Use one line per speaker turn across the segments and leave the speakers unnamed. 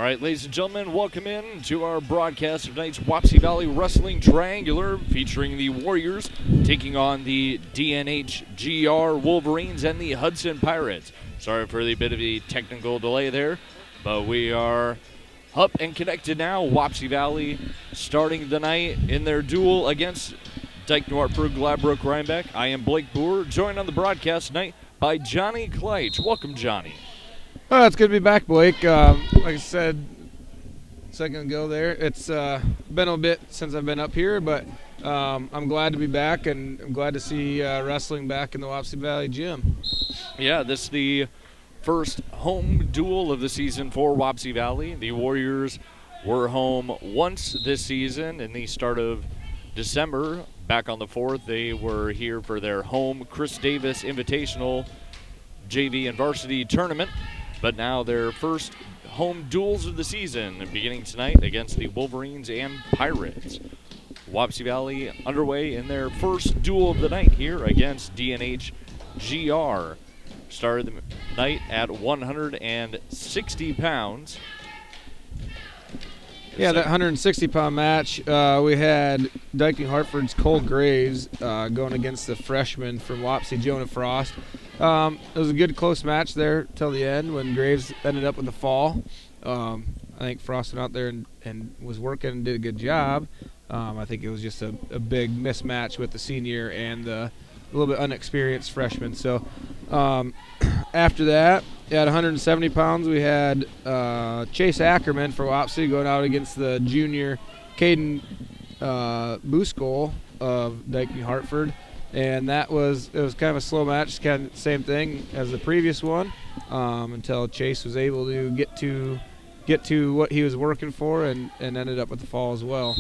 right, ladies and gentlemen, welcome in to our broadcast of tonight's Wapsie Valley Wrestling Triangular featuring the Warriors taking on the Dnhgr Wolverines and the Hudson Pirates. Sorry for the bit of a technical delay there, but we are up and connected now. Wapsie Valley starting the night in their duel against Dike-New Hartford, Gladbrook-Reinbeck. I am Blake Boer, joined on the broadcast tonight by Johnny Kleitch. Welcome, Johnny.
Oh, it's good to be back, Blake. Like I said a second ago there, it's been a bit since I've been up here, but I'm glad to be back, and I'm glad to see wrestling back in the Wapsie Valley gym.
Yeah, this is the first home duel of the season for Wapsie Valley. The Warriors were home once this season in the start of December. Back on the 4th, they were here for their home Chris Davis Invitational JV and Varsity tournament. But now their first home duels of the season beginning tonight against the Wolverines and Pirates. Wapsie Valley underway in their first duel of the night here against Dnhgr. Started the night at 160 pounds.
Yeah, that 160-pound match, we had Dike-New Hartford's Cole Graves going against the freshman from Wapsie, Jonah Frost. It was a good close match there till the end when Graves ended up with the fall. I think Frost went out there and was working and did a good job. I think it was just a big mismatch with the senior and the a little bit unexperienced freshman. So after that, at 170 pounds, we had Chase Ackerman for Wapsie going out against the junior Caden Booskal of Dike-New Hartford. And it was kind of a slow match, kind of the same thing as the previous one, until Chase was able to get to what he was working for and ended up with the fall as well.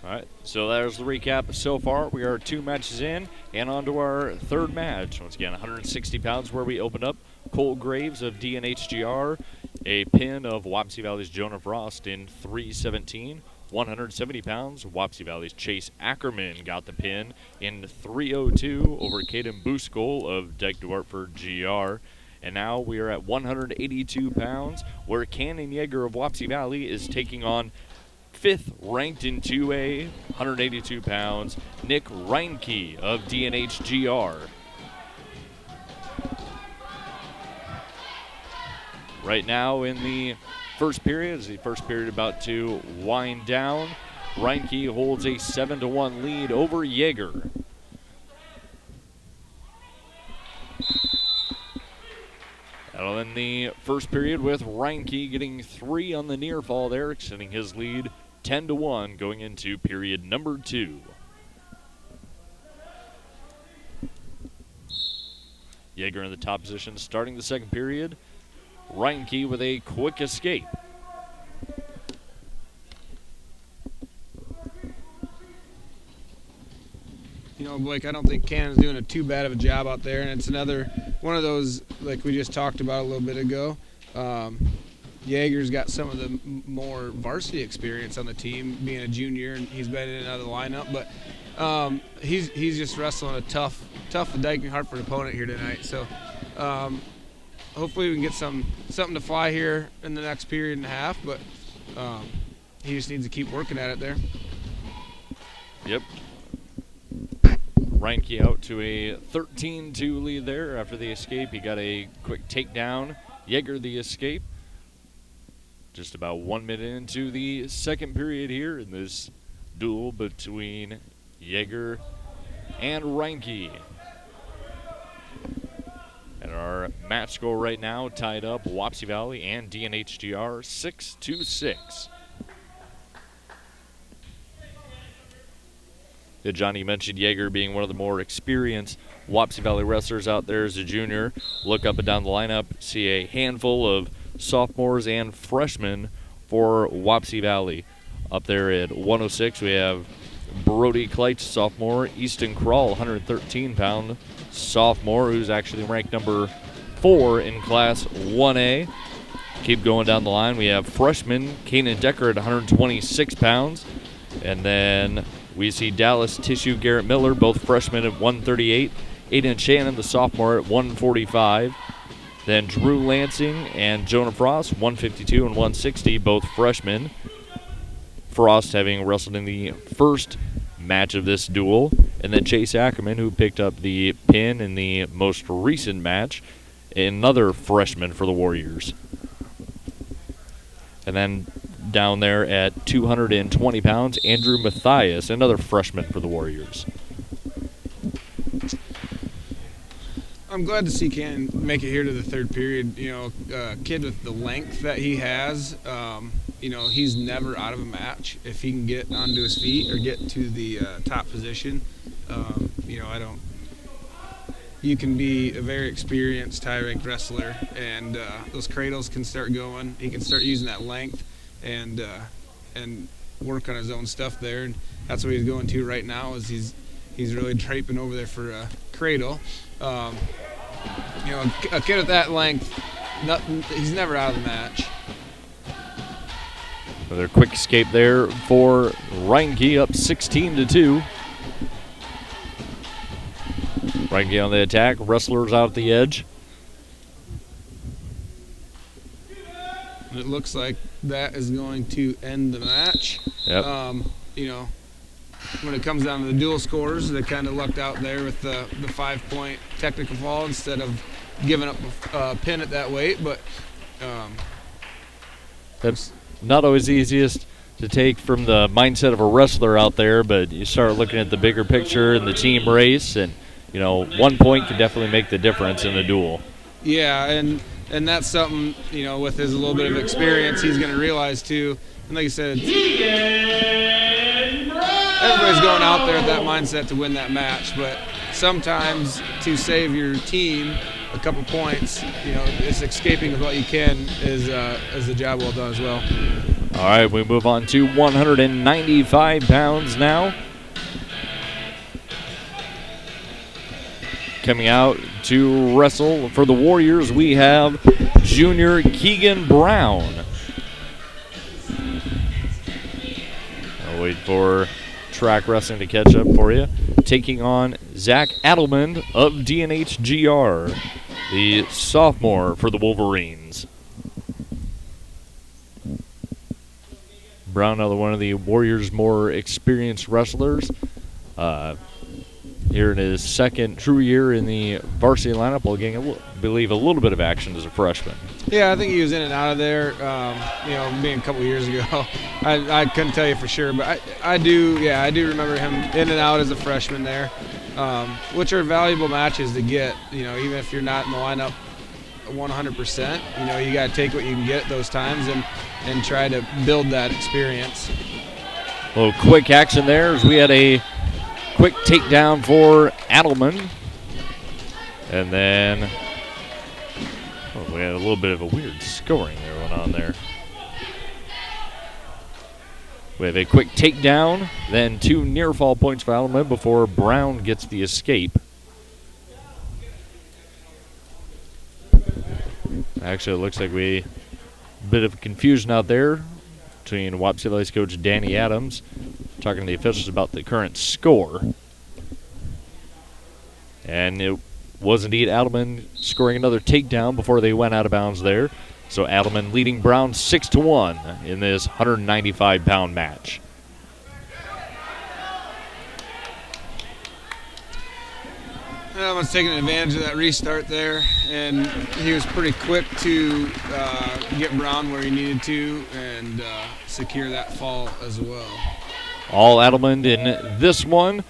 All right, so there's the recap so far. We are 2 matches in and on to our third match. Once again, 160 pounds where we opened up. Cole Graves of Dnhgr, a pin of Wapsie Valley's Jonah Frost in 3:17. 170 pounds, Wapsie Valley's Chase Ackerman got the pin in 3:02 over Caden Booskal of Dike-New Hartford GR. And now we are at 182 pounds, where Dnhgr of Wapsie Valley is taking on 5th ranked in 2A, 182 pounds, Nick Reinke of Dnhgr. Right now in the first period, is the first period about to wind down. Reinke holds a 7-1 lead over Jaeger. That'll end the first period with Reinke getting 3 on the near fall there, extending his lead 10-1 going into period number 2. Jaeger in the top position starting the second period. Reinke with a quick escape.
You know, Blake, I don't think Cannon's doing too bad of a job out there, and it's another one of those, like we just talked about a little bit ago. Jaeger's got some of the more varsity experience on the team, being a junior, and he's been in and out of the lineup, but he's just wrestling a tough Dike-New Hartford opponent here tonight. So hopefully we can get something to fly here in the next period and a half, but he just needs to keep working at it there.
Yep. Reinke out to a 13-2 lead there after the escape. He got a quick takedown. Jaeger the escape. Just about 1 minute into the second period here in this duel between Jaeger and Reinke. And our match score right now tied up Wapsie Valley and Dnhgr 6-6. Johnny mentioned Jaeger being one of the more experienced Wapsie Valley wrestlers out there as a junior. Look up and down the lineup, see a handful of sophomores and freshmen for Wapsie Valley. Up there at 106, we have Brody Kleitch, sophomore. Easton Krall, 113-pound sophomore, who's actually ranked number 4 in Class 1A. Keep going down the line. We have freshman Kaden Decker at 126 pounds. And then we see Dallas Tissue, Garrett Miller, both freshmen at 138. Aiden Shannon, the sophomore, at 145. Then Drew Lansing and Jonah Frost, 152 and 160, both freshmen. Frost having wrestled in the first match of this duel. And then Chase Ackerman, who picked up the pin in the most recent match, another freshman for the Warriors. And then down there at 220 pounds, Andrew Mathias, another freshman for the Warriors.
I'm glad to see Ken make it here to the third period. You know, a kid with the length that he has, you know, he's never out of a match if he can get onto his feet or get to the top position. You know, you can be a very experienced high-ranked wrestler, and those cradles can start going. He can start using that length and work on his own stuff there, and that's what he's going to right now. Is he's really draping over there for a cradle. You know, a kid at that length, he's never out of the match.
Another quick escape there for Reinke, up 16-2. Reinke on the attack, wrestlers out at the edge.
It looks like that is going to end the match.
Yep.
You know, when it comes down to the dual scores, they kind of lucked out there with the 5-point technical fall instead of giving up a pin at that weight. But
that's not always the easiest to take from the mindset of a wrestler out there, but you start looking at the bigger picture and the team race, and you know, 1 point can definitely make the difference in a duel.
Yeah, and that's something, you know, with his little bit of experience, he's going to realize too. And like I said, everybody's going out there with that mindset to win that match, but sometimes to save your team a couple points, you know, it's escaping with what you can is a job well done as well.
All right, we move on to 195 pounds now. Coming out to wrestle for the Warriors, we have junior Keegan Brown. I'll wait for track wrestling to catch up for you. Taking on Zach Adelman of Dnhgr, the sophomore for the Wolverines. Brown, another one of the Warriors' more experienced wrestlers. Here in his second true year in the varsity lineup, while getting, I believe, a little bit of action as a freshman.
Yeah, I think he was in and out of there, you know, being a couple years ago. I couldn't tell you for sure, but I do remember him in and out as a freshman there, which are valuable matches to get, you know, even if you're not in the lineup 100%, you know, you got to take what you can get at those times and try to build that experience.
A little quick action there as we had a quick takedown for Adelman. And then we had a little bit of a weird scoring there went on there. We have a quick takedown, then 2 near fall points for Adelman before Brown gets the escape. Actually, it looks like a bit of confusion out there between Wapsie Valley's coach Danny Adams talking to the officials about the current score. And it was indeed Adelman scoring another takedown before they went out of bounds there. So Adelman leading Brown 6-1 in this 195-pound match.
Adelman's taking advantage of that restart there, and he was pretty quick to get Brown where he needed to and secure that fall as well.
All Adelman in this one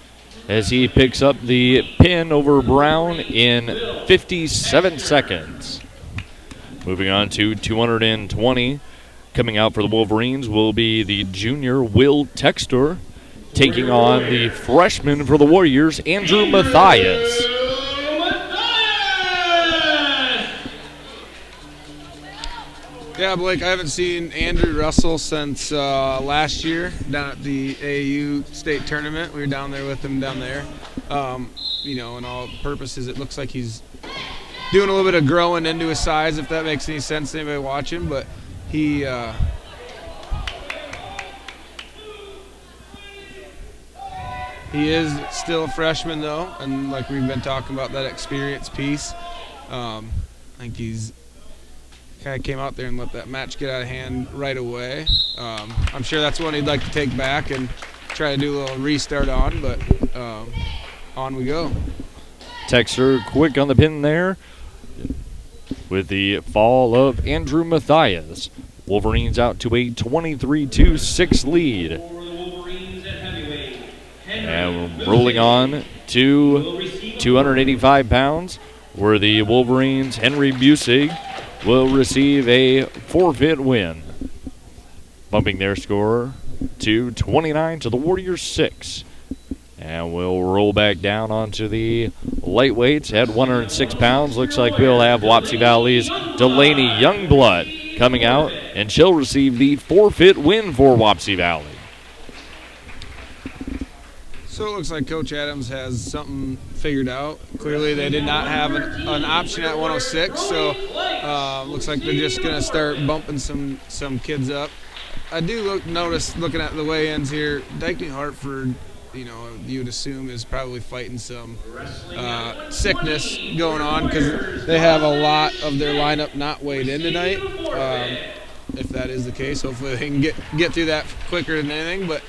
as he picks up the pin over Brown in 57 seconds. Moving on to 220. Coming out for the Wolverines will be the junior Will Textor, taking on the freshman for the Warriors, Andrew Mathias.
Yeah, Blake, I haven't seen Andrew wrestle since last year down at the AAU state tournament. We were down there with him down there. You know, in all purposes, it looks like he's doing a little bit of growing into his size, if that makes any sense to anybody watching. But he is still a freshman, though, and like we've been talking about, that experience piece. I think he's kind of came out there and let that match get out of hand right away. I'm sure that's one he'd like to take back and try to do a little restart on, but on we go.
Texter quick on the pin there with the fall of Andrew Mathias. Wolverines out to a 23-6 lead. And rolling on to 285 pounds, where the Wolverines' Henry Busig will receive a forfeit win, bumping their score to 29 to the Warriors 6. And we'll roll back down onto the lightweights at 106 pounds. Looks like we'll have Wapsie Valley's Delaney Youngblood coming out, and she'll receive the forfeit win for Wapsie Valley.
So it looks like Coach Adams has something figured out. Clearly they did not have an option at 106, so looks like they're just going to start bumping some kids up. I do notice looking at the weigh-ins here, Dike-New Hartford, you would assume is probably fighting some sickness going on because they have a lot of their lineup not weighed in tonight. If that is the case, hopefully they can get through that quicker than anything. But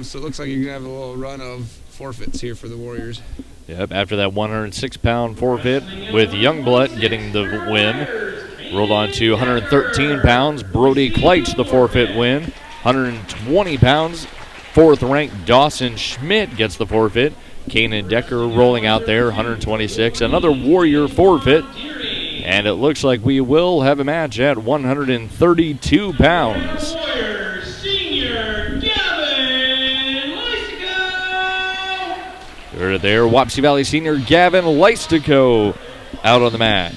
so it looks like you're going to have a little run of forfeits here for the Warriors.
Yep, after that 106-pound forfeit with Youngblood getting the win. Rolled on to 113 pounds, Brody Kleitch the forfeit win. 120 pounds, fourth-ranked Dawson Schmidt gets the forfeit. Caden Decker rolling out there, 126. Another Warrior forfeit. And it looks like we will have a match at 132 pounds. There, Wapsie Valley senior Gavin Lystico out on the mat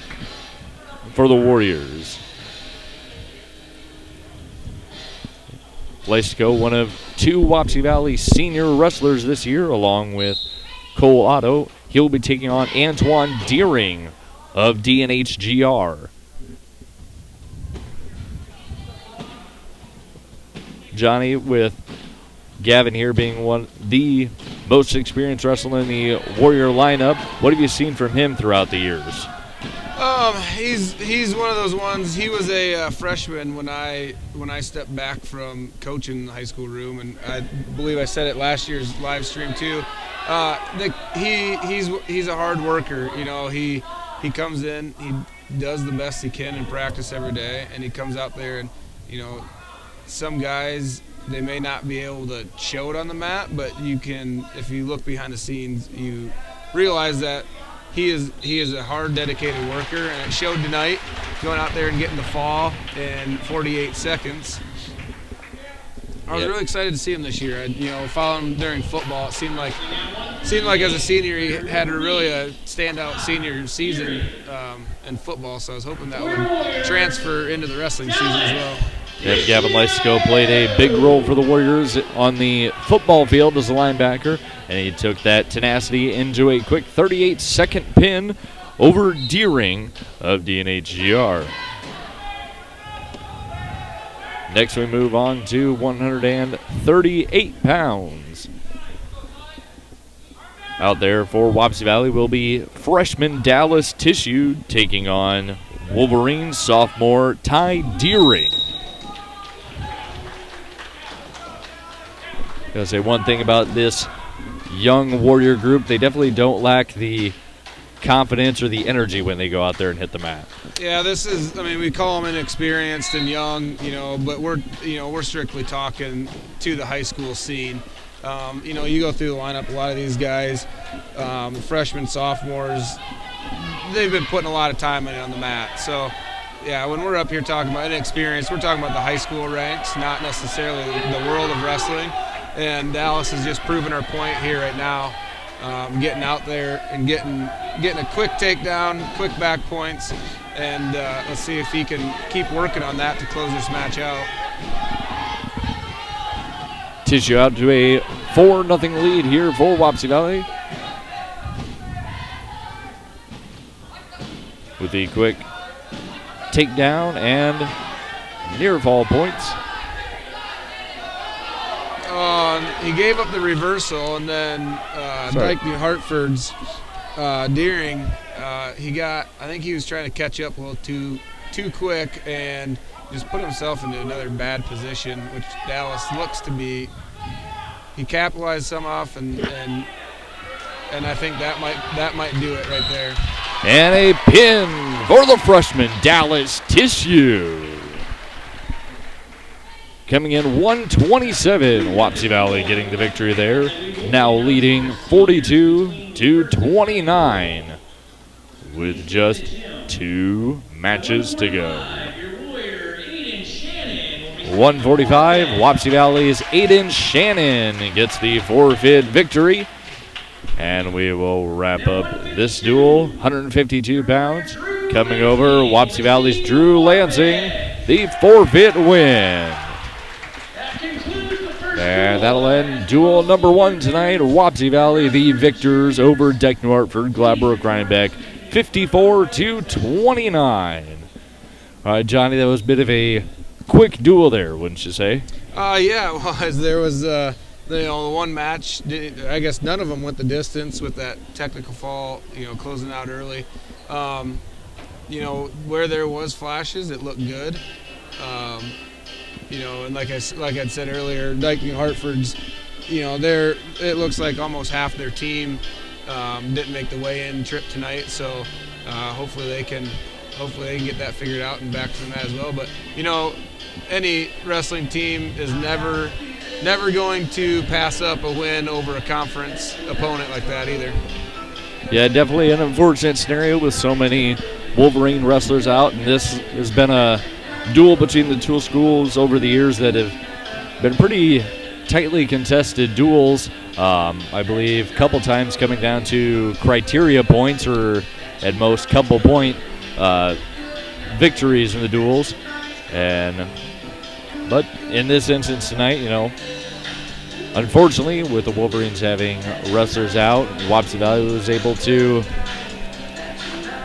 for the Warriors. Lystico, one of two Wapsie Valley senior wrestlers this year, along with Cole Otto. He'll be taking on Antoine Deering of Dnhgr. Johnny, with Gavin here being the most experienced wrestler in the Warrior lineup, what have you seen from him throughout the years?
He's one of those ones. He was a freshman when I stepped back from coaching the high school room, and I believe I said it last year's live stream too. He's a hard worker. He comes in, he does the best he can in practice every day, and he comes out there and some guys, they may not be able to show it on the mat, but you can, if you look behind the scenes, you realize that he is a hard, dedicated worker, and it showed tonight, going out there and getting the fall in 48 seconds. I was really excited to see him this year. Following him during football, it seemed like as a senior he had a standout senior season in football. So I was hoping that would transfer into the wrestling season as well.
Yep, Gavin Lystico played a big role for the Warriors on the football field as a linebacker, and he took that tenacity into a quick 38-second pin over Deering of Dnhgr. Next we move on to 138 pounds. Out there for Wapsie Valley will be freshman Dallas Tissue taking on Wolverines sophomore Ty Deering. Gotta say one thing about this young Warrior group, they definitely don't lack the confidence or the energy when they go out there and hit the mat.
Yeah, we call them inexperienced and young, but we're strictly talking to the high school scene. You go through the lineup, a lot of these guys, freshmen, sophomores, they've been putting a lot of time in on the mat. So, yeah, when we're up here talking about inexperience, we're talking about the high school ranks, not necessarily the world of wrestling. And Dallas is just proving our point here right now, getting out there and getting a quick takedown, quick back points, and let's see if he can keep working on that to close this match out.
Tissue out to a 4-0 lead here for Wapsie Valley. With the quick takedown and near fall points.
He gave up the reversal, and then Dike-New Hartford's Deering, I think he was trying to catch up a little too quick and just put himself into another bad position, which Dallas looks to be. He capitalized some off, and I think that might do it right there.
And a pin for the freshman, Dallas Tissue. Coming in 127, Wapsie Valley getting the victory there. Now leading 42-29 with just 2 matches to go. 145, Wapsie Valley's Aiden Shannon gets the forfeit victory. And we will wrap up this duel, 152 pounds. Coming over, Wapsie Valley's Drew Lansing, the forfeit win. And that'll end duel number 1 tonight. Wapsie Valley, the victors over Dike-New Hartford, Gladbrook-Reinbeck, 54-29. All right, Johnny, that was a bit of a quick duel there, wouldn't you say?
Yeah, it was. There was, the one match. I guess none of them went the distance with that technical fall, closing out early. Where there was flashes, it looked good. And like I'd said earlier, Dike-New Hartford's, it looks like almost half their team didn't make the weigh-in trip tonight. So hopefully they can get that figured out and back from that as well. But any wrestling team is never going to pass up a win over a conference opponent like that either.
Yeah, definitely an unfortunate scenario with so many Wolverine wrestlers out, and this has been a duel between the two schools over the years that have been pretty tightly contested duels. I believe a couple times coming down to criteria points or at most couple point victories in the duels. But in this instance tonight, unfortunately, with the Wolverines having wrestlers out, Wapsie Valley was able to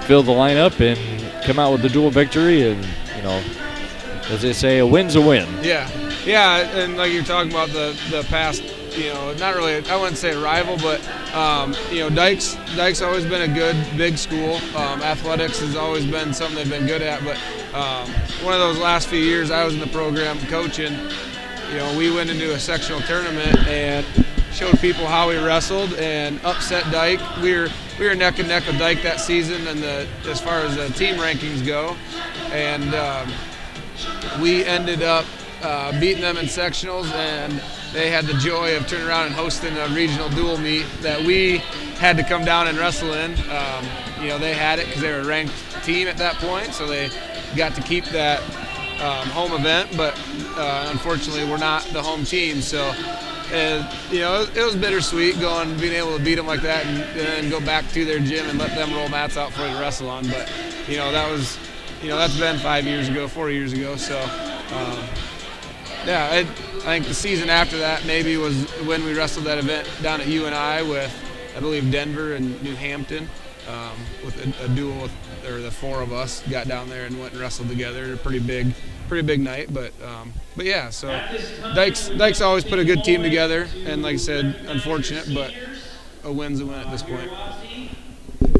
fill the lineup and come out with the dual victory. And, as they say, a win's a win.
Yeah, and like you're talking about the past, not really, I wouldn't say a rival, but, Dike's always been a good, big school. Athletics has always been something they've been good at, but one of those last few years I was in the program coaching, we went into a sectional tournament and showed people how we wrestled and upset Dike. We were neck and neck with Dike that season, and as far as the team rankings go, and we ended up beating them in sectionals, and they had the joy of turning around and hosting a regional dual meet that we had to come down and wrestle in. They had it because they were a ranked team at that point, so they got to keep that home event, but unfortunately we're not the home team, so it was bittersweet being able to beat them like that and then go back to their gym and let them roll mats out for you to wrestle on. But that's been 4 years ago, so I think the season after that maybe was when we wrestled that event down at UNI with, I believe, Denver and New Hampton, with a duel or the 4 of us got down there and went and wrestled together. A pretty big night, but yeah. So Dike's always put a good team together, and like I said, unfortunate, but a win's a win at this point.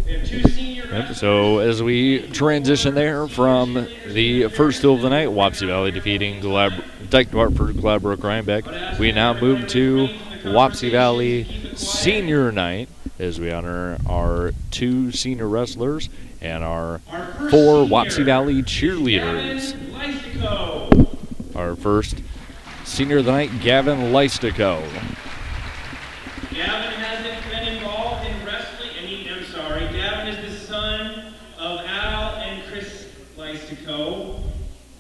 Yep, so as we transition there from the first duel of the night, Wapsie Valley defeating Dike-New Hartford, Gladbrook-Reinbeck, we now move to Wapsie Valley Senior Night as we honor our 2 senior wrestlers and our 4 Wapsie Valley cheerleaders. Our first senior of the night, Gavin Lystico.
Gavin hasn't been involved in wrestling. Gavin is the son of Al and Chris Lystico.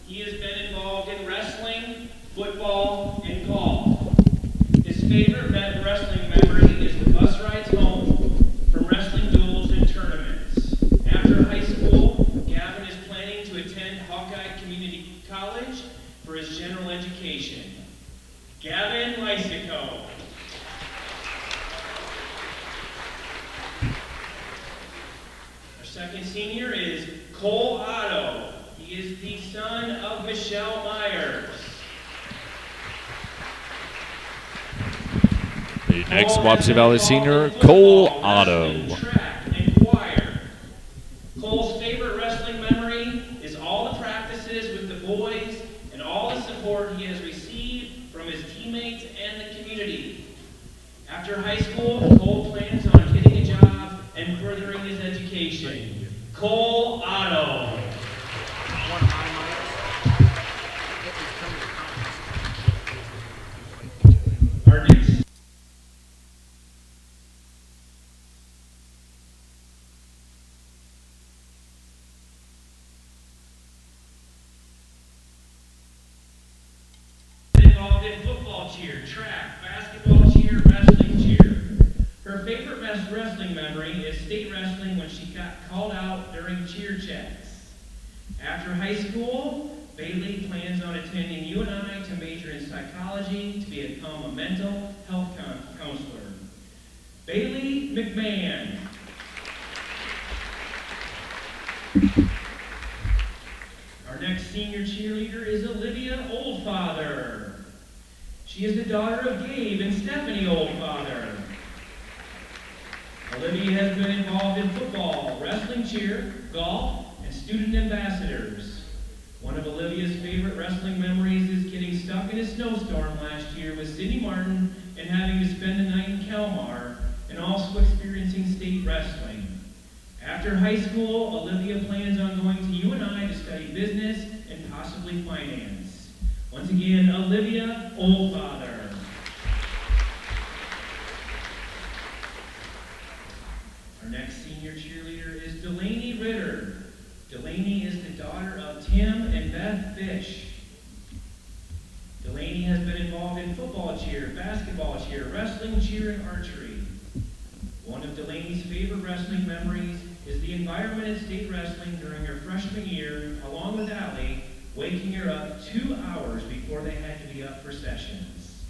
He has been involved in wrestling, football, and golf. His favorite wrestling memory is the bus rides home from wrestling duels and tournaments. After high school, Gavin is planning to attend Hawkeye Community College for his general education. Gavin Lystico. Our second senior is Cole Otto. He is the son of Michelle Myers.
The next Wapsie Valley senior, Cole Otto.
Track and Cole's favorite wrestling memory is all the practices with the boys and all the support he has received from his teammates and the community. After high school, Cole plans on getting a job and furthering his education. Cole Otto. Our next involved in football cheer, track, basketball cheer, wrestling cheer. Her favorite wrestling memory is state wrestling when she got called out during cheer checks. After high school, Bailey plans on attending UNI to major in psychology to become a mental health counselor. Bailey McMahon. Our next senior cheerleader is Olivia Oldfather. She is the daughter of Gabe and Stephanie Oldfather. Olivia has been involved in football, wrestling cheer, golf, and student ambassadors. One of Olivia's favorite wrestling memories is getting stuck in a snowstorm last year with Sidney Martin and having to spend the night in Kalmar, and also experiencing state wrestling. After high school, Olivia plans on going to UNI to study business and possibly finance. Once again, Olivia Oldfather. Our next senior cheerleader is Delaney Ritter. Delaney is the daughter of Tim and Beth Fish. Delaney has been involved in football cheer, basketball cheer, wrestling cheer, and archery. One of Delaney's favorite wrestling memories is the environment at state wrestling during her freshman year, along with Allie, waking her up 2 hours before they had to be up for sessions.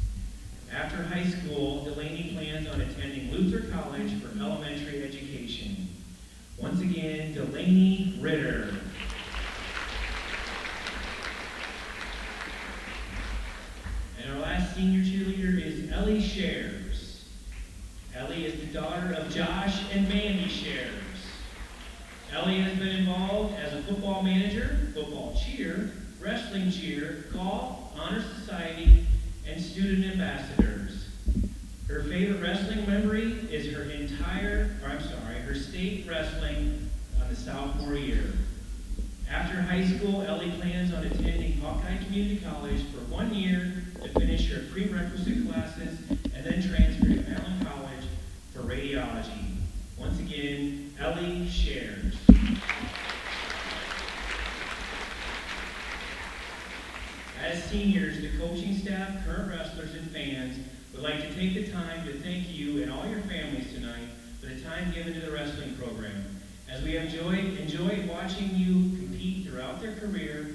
After high school, Delaney plans on attending Luther College for elementary education. Once again, Delaney Ritter. And our last senior cheerleader is Ellie Shares. Ellie is the daughter of Josh and Mandy Shares. Ellie has been involved as a football manager, football cheer, wrestling cheer, golf, honor society, and student ambassadors. Her favorite wrestling memory is her state wrestling on the sophomore year. After high school, Ellie plans on attending Hawkeye Community College for 1 year to finish her prerequisite classes and then transfer to Allen College for radiology. Once again, Ellie Shares. As seniors, the coaching staff, current wrestlers, and fans would like to take the time to thank you and all your families tonight for the time given to the wrestling program. As we have enjoyed watching you compete throughout their career,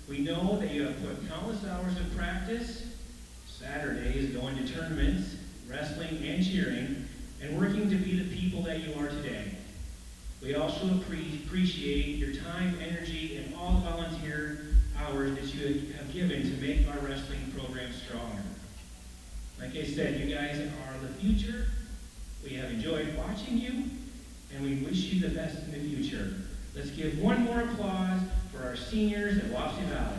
we know that you have put countless hours of practice, Saturdays going to tournaments, wrestling and cheering, and working to be the people that you are today. We also appreciate your time, energy, and all the volunteer hours that you have given to make our wrestling program stronger. Like I said, you guys are the future. We have enjoyed watching you, and we wish you the best in the future. Let's give one more applause for our seniors at Wapsie Valley.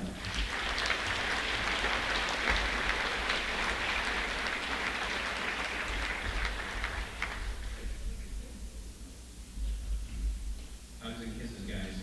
Hugs and kisses, guys.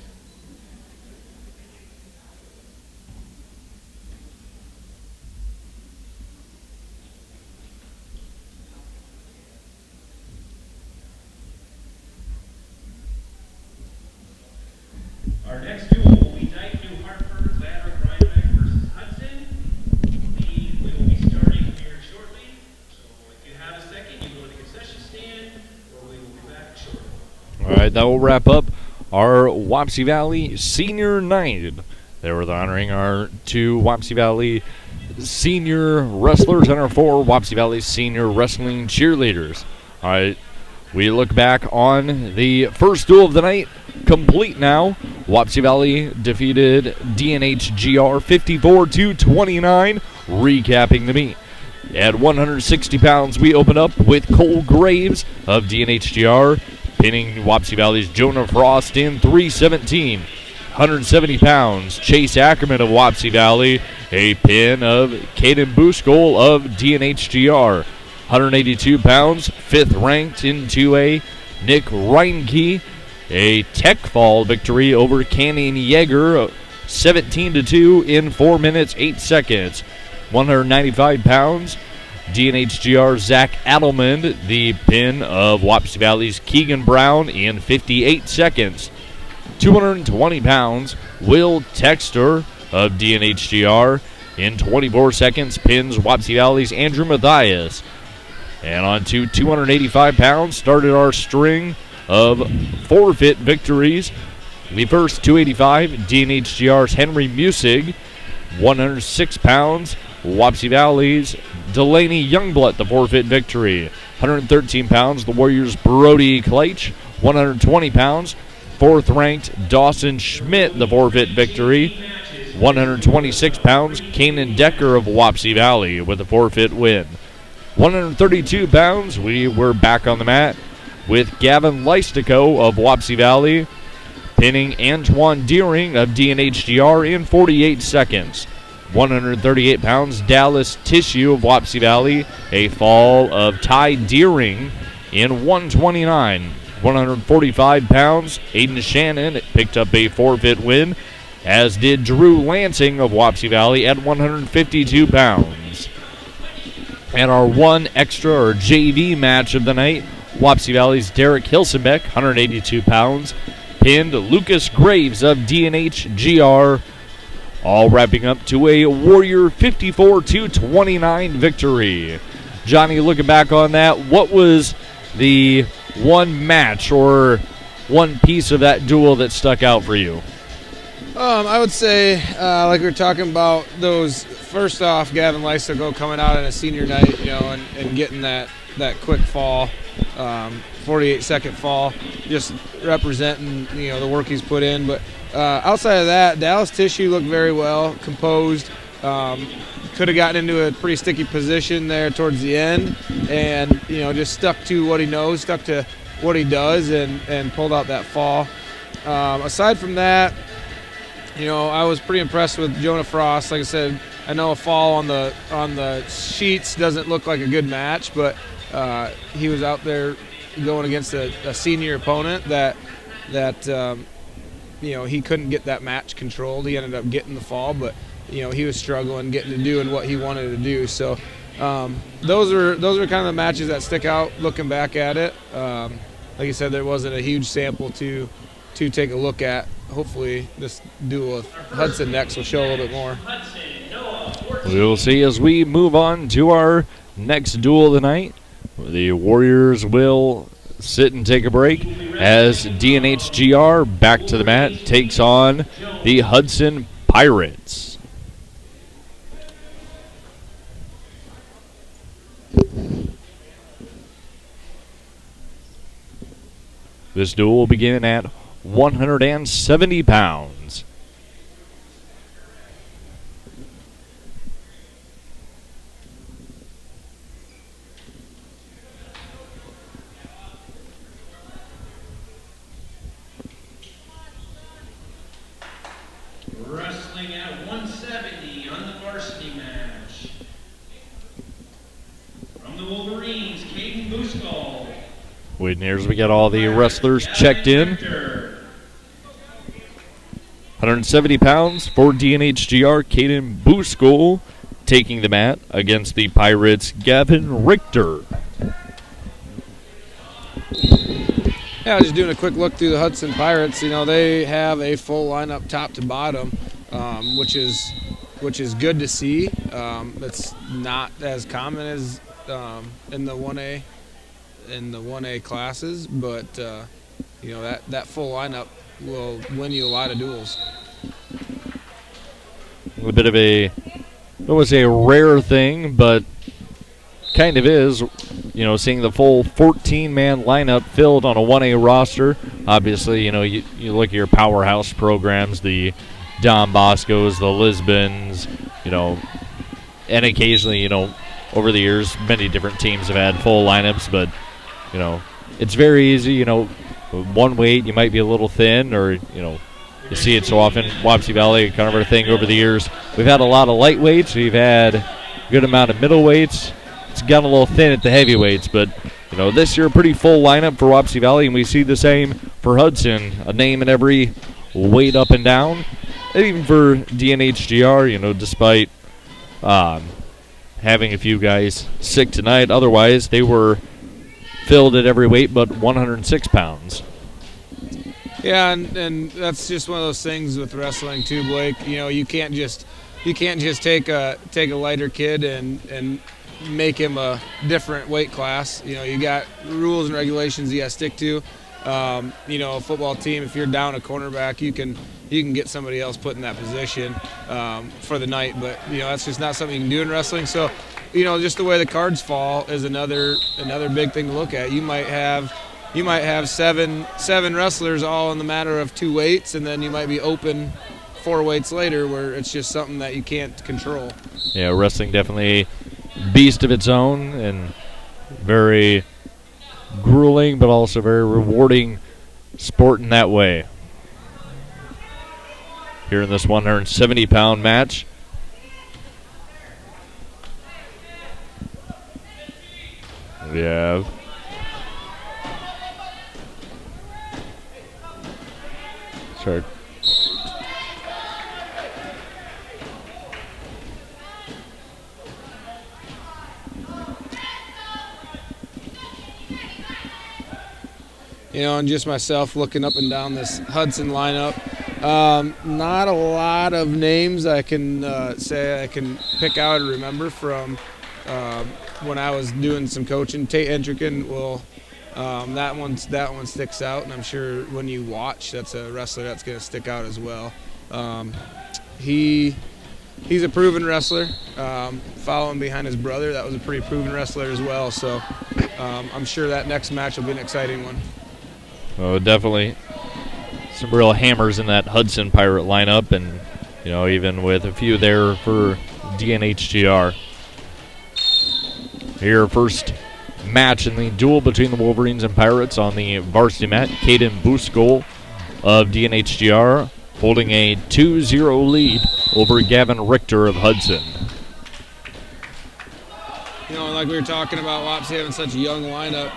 Our next duel will be Dike-New Hartford, Gladbrook-Reinbeck versus Hudson. We will be starting here shortly. So if you have a second, you go to the concession stand, or we will be back shortly.
All right, that will wrap up our Wapsie Valley Senior Night. They were honoring our 2 Wapsie Valley senior wrestlers and our 4 Wapsie Valley senior wrestling cheerleaders. All right, we look back on the first duel of the night, complete now. Wapsie Valley defeated Dnhgr 54-29, recapping the meet. At 160 pounds, we open up with Cole Graves of Dnhgr pinning Wapsie Valley's Jonah Frost in 3:17. 170 pounds, Chase Ackerman of Wapsie Valley, a pin of Caden Booskal of Dnhgr. 182 pounds, 5th ranked in 2A, Nick Reinke, a tech fall victory over Dnhgr, 17-2 in 4 minutes, 8 seconds. 195 pounds, Dnhgr Zach Adelman, the pin of Wapsie Valley's Keegan Brown in 58 seconds. 220 pounds, Will Texter of Dnhgr in 24 seconds pins Wapsie Valley's Andrew Mathias. And on to 285 pounds, started our string of forfeit victories. The first 285, Dnhgr's Henry Musig. 106 pounds, Wapsie Valley's Delaney Youngblood, the forfeit victory. 113 pounds, the Warriors' Brody Kleitch. 120 pounds, 4th ranked Dawson Schmidt, the forfeit victory. 126 pounds, Kanan Decker of Wapsie Valley with a forfeit win. 132 pounds, we were back on the mat with Gavin Lystico of Wapsie Valley, pinning Antoine Deering of Dnhgr in 48 seconds. 138 pounds, Dallas Tissue of Wapsie Valley, a fall of Ty Deering in 129. 145 pounds, Aiden Shannon picked up a forfeit win, as did Drew Lansing of Wapsie Valley at 152 pounds. And our one extra or JV match of the night, Wapsie Valley's Derek Hilsenbeck, 182 pounds, pinned Lucas Graves of Dnhgr, all wrapping up to a Warrior 54-29 victory. Johnny, looking back on that, what was the one match or one piece of that duel that stuck out for you?
I would say, like we were talking about, those, first off, Gavin Lystico coming out on a senior night, and getting that quick fall, 48-second fall, just representing, the work he's put in. But outside of that, Dallas Tissue looked very well, composed. Could have gotten into a pretty sticky position there towards the end, and just stuck to what he knows, stuck to what he does, and pulled out that fall. Aside from that, I was pretty impressed with Jonah Frost. Like I said, I know a fall on the sheets doesn't look like a good match, but he was out there going against a senior opponent that he couldn't get that match controlled. He ended up getting the fall, but he was struggling getting to doing what he wanted to do. So those are kind of the matches that stick out looking back at it. Like I said, there wasn't a huge sample to take a look at. Hopefully this duel with Hudson next will show a little bit more.
We'll see as we move on to our next duel of the night. The Warriors will sit and take a break as Dnhgr, back to the mat, takes on the Hudson Pirates. This duel will begin at 170 pounds.
Wrestling at 170 on the varsity match. From the Wolverines, Caden Booskal.
Waiting here as we get all the wrestlers checked in. 170 pounds for Dnhgr, Caden Booskal taking the mat against the Pirates' Gavin Richter.
Yeah, just doing a quick look through the Hudson Pirates. They have a full lineup top to bottom, which is good to see. It's not as common as in the 1A classes, but that full lineup will win you a lot of duels.
A bit of it was a rare thing, but kind of is, seeing the full 14-man lineup filled on a 1A roster. Obviously, you look at your powerhouse programs, the Don Boscos, the Lisbons, and occasionally, over the years, many different teams have had full lineups, but, it's very easy, one weight you might be a little thin, or you see it so often. Wapsie Valley, kind of our thing over the years. We've had a lot of lightweights. We've had a good amount of middleweights. It's gotten a little thin at the heavyweights, but this year a pretty full lineup for Wapsie Valley, and we see the same for Hudson. A name in every weight up and down. And even for Dnhgr, despite having a few guys sick tonight, otherwise they were filled at every weight but 106 pounds.
Yeah, and that's just one of those things with wrestling too, Blake. You can't just take a lighter kid and make him a different weight class. You got rules and regulations you got to stick to. A football team, if you're down a cornerback, you can get somebody else put in that position for the night. But that's just not something you can do in wrestling. So, just the way the cards fall is another big thing to look at. You might have seven wrestlers all in the matter of 2 weights, and then you might be open 4 weights later, where it's just something that you can't control.
Yeah, wrestling definitely a beast of its own, and very grueling but also very rewarding sport in that way. Here in this 170-pound match, we have sorry.
And just myself looking up and down this Hudson lineup. Not a lot of names I can say I can pick out and remember from when I was doing some coaching. Tate Hendricken that one sticks out, and I'm sure when you watch, that's a wrestler that's going to stick out as well. He's a proven wrestler. Following behind his brother, that was a pretty proven wrestler as well. So I'm sure that next match will be an exciting one.
Oh, definitely some real hammers in that Hudson Pirate lineup, and even with a few there for Dnhgr. Here, first match in the duel between the Wolverines and Pirates on the varsity mat. Caden Booskal of Dnhgr holding a 2-0 lead over Gavin Richter of Hudson.
Like we were talking about Wapsie having such a young lineup,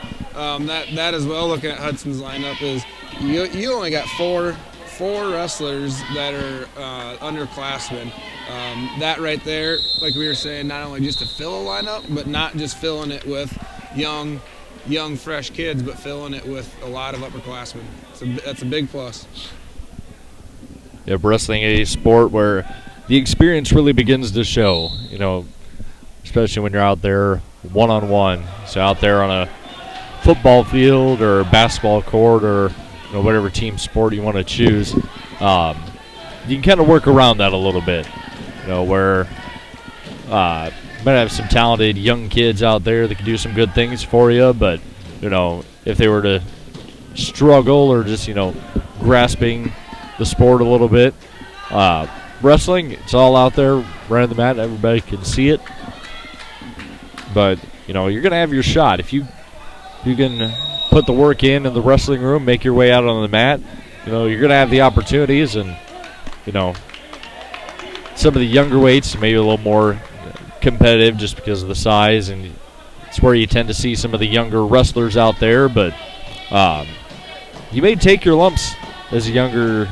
that as well, looking at Hudson's lineup, is you only got four wrestlers that are underclassmen. That right there, like we were saying, not only just to fill a lineup, but not just filling it with young fresh kids, but filling it with a lot of upperclassmen. That's a big plus.
Yep, wrestling a sport where the experience really begins to show, especially when you're out there one-on-one. So out there on a football field or basketball court or whatever team sport you want to choose, you can kind of work around that a little bit, where you might have some talented young kids out there that can do some good things for you, but if they were to struggle or just grasping the sport a little bit, wrestling, it's all out there right on the mat, everybody can see it. But you're gonna have your shot if you can put the work in the wrestling room, make your way out on the mat. You're gonna have the opportunities, and some of the younger weights maybe a little more competitive just because of the size, and it's where you tend to see some of the younger wrestlers out there. But you may take your lumps as a younger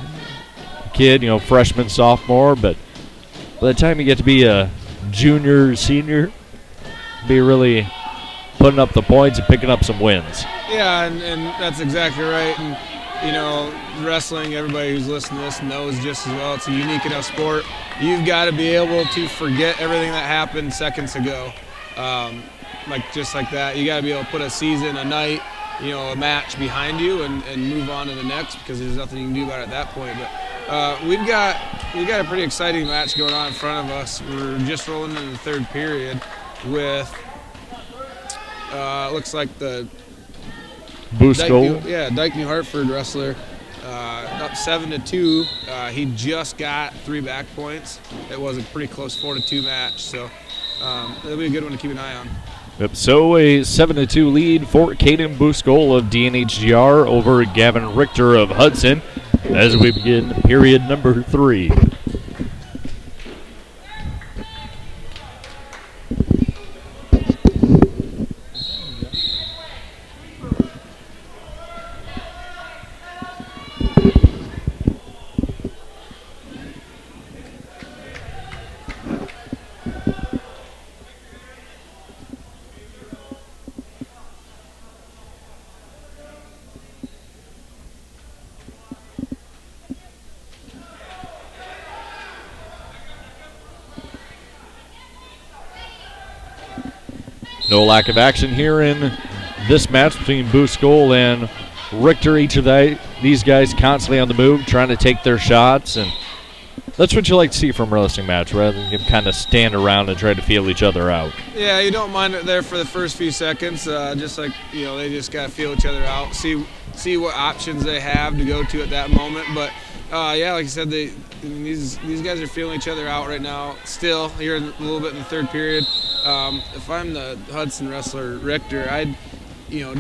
kid, freshman, sophomore, but by the time you get to be a junior, senior, be really putting up the points and picking up some wins.
Yeah, and that's exactly right. And wrestling, everybody who's listening to this knows just as well, it's a unique enough sport. You've got to be able to forget everything that happened seconds ago. Just like that, you got to be able to put a season, a night, a match behind you and move on to the next, because there's nothing you can do about it at that point. But we've got a pretty exciting match going on in front of us. We're just rolling into the third period with looks like the
Booskal.
Dike-New Hartford wrestler up 7-2. He just got 3 back points. It was a pretty close 4-2 match, so it'll be a good one to keep an eye on.
Yep, so a 7-2 lead for Caden Booskal of Dnhgr over Gavin Richter of Hudson as we begin period number 3. No lack of action here in this match between Booskal and Richter. Each of these guys constantly on the move, trying to take their shots, and that's what you like to see from a wrestling match, rather than kind of stand around and try to feel each other out.
Yeah, you don't mind it there for the first few seconds. Just like, they just got to feel each other out, see what options they have to go to at that moment. But yeah, like I said, these guys are feeling each other out right now. Still here a little bit in the third period. If I'm the Hudson wrestler Richter, I'd